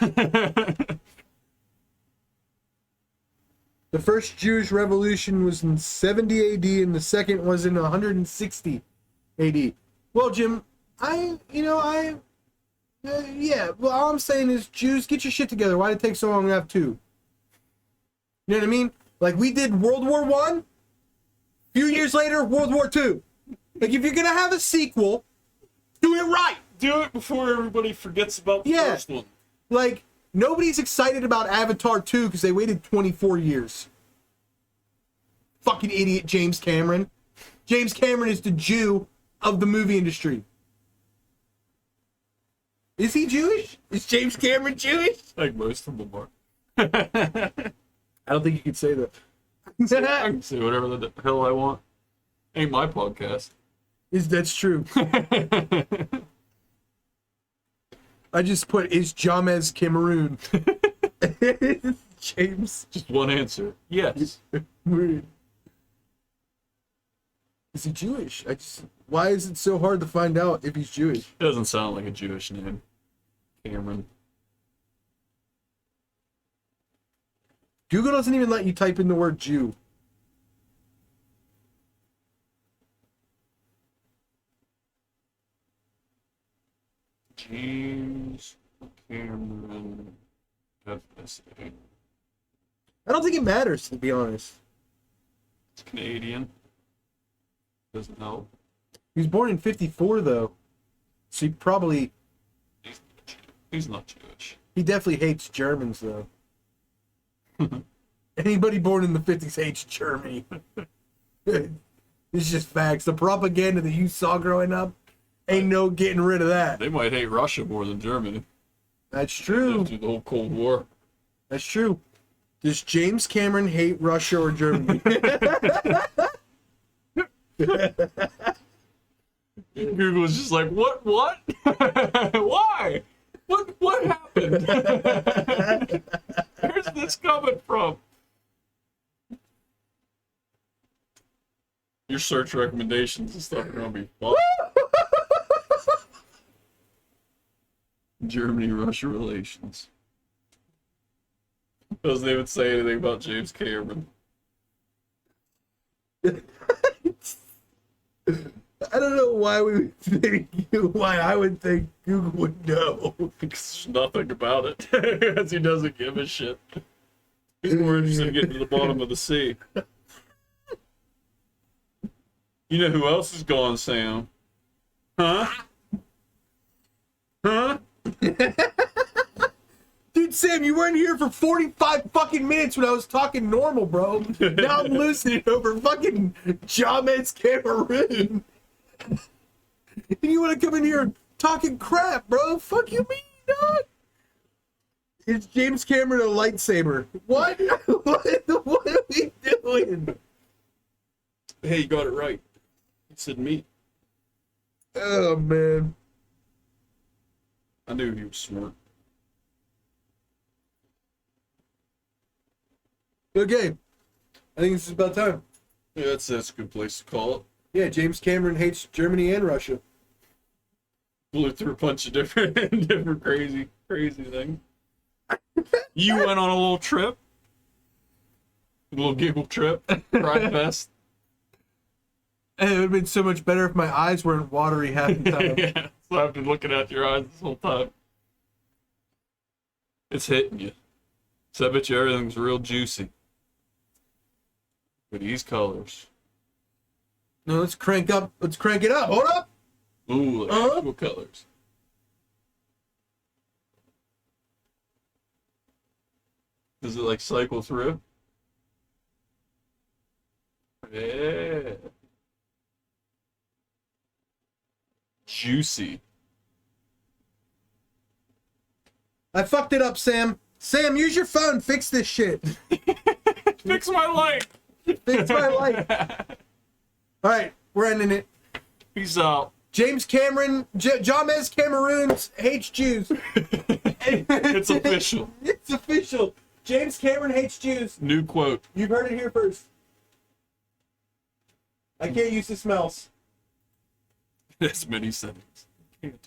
The first Jewish revolution was in 70 AD and the second was in 160 AD. Well, Jim, yeah, well, all I'm saying is, Jews, get your shit together. Why did it take so long to have two? You know what I mean? Like, we did World War I, few years later, World War II. Like, if you're gonna have a sequel, do it right. Do it before everybody forgets about the Yeah. first one. Like, nobody's excited about Avatar 2 because they waited 24 years. Fucking idiot James Cameron. James Cameron is the Jew of the movie industry. Is he Jewish? Is James Cameron Jewish? Like most of them are. I don't think you could say that. I can say whatever the hell I want. Ain't my podcast. That's true. I just put, is Jamez Cameroon? James. Just one answer. Yes. Weird. Is he Jewish? Why is it so hard to find out if he's Jewish? It doesn't sound like a Jewish name. Cameron. Google doesn't even let you type in the word Jew. say. I don't think it matters, to be honest. It's Canadian. Doesn't help. He was born in 54, though. So he probably... He's not Jewish. He definitely hates Germans, though. Anybody born in the 50s hates Germany. It's just facts. The propaganda that you saw growing up, ain't no getting rid of that. They might hate Russia more than Germany. That's true. Through the whole Cold War. That's true. Does James Cameron hate Russia or Germany? Google's just like, what? Why? What happened? Where's this coming from? Your search recommendations and stuff are gonna be fun. Germany-Russia relations. Doesn't even say anything about James Cameron. I don't know why we would think, why I would think Google would know. There's nothing about it. Because he doesn't give a shit. He's more interested in getting to the bottom of the sea. You know who else is gone, Sam? Huh? Huh? Dude, Sam, you weren't here for 45 fucking minutes when I was talking normal, bro. Now I'm losing it over fucking James Cameroon. And you want to come in here talking crap, bro? Fuck you mean, dog? Is James Cameron a lightsaber? What? What are we doing? Hey, you got it right. He said meat. Oh, man. I knew he was smart. Okay. I think this is about time. Yeah, that's a good place to call it. Yeah, James Cameron hates Germany and Russia. Blew through a bunch of different crazy things. You went on a little trip. A little giggle trip. Pride fest. And it would have been so much better if my eyes weren't watery half the time. Yeah, so I've been looking at your eyes this whole time. It's hitting you. So I bet you everything's real juicy. With these colors. No, let's crank it up. Hold up. Ooh, like actual colors. Does it like cycle through? Yeah. Juicy. I fucked it up, Sam. Sam, use your phone. Fix this shit. Fix my light. Fix my light. All right, we're ending it. Peace out. James Cameron, James Cameroons hates Jews. It's official. It's official. James Cameron hates Jews. New quote. You've heard it here first. I can't use the smells. That's many settings. Can't.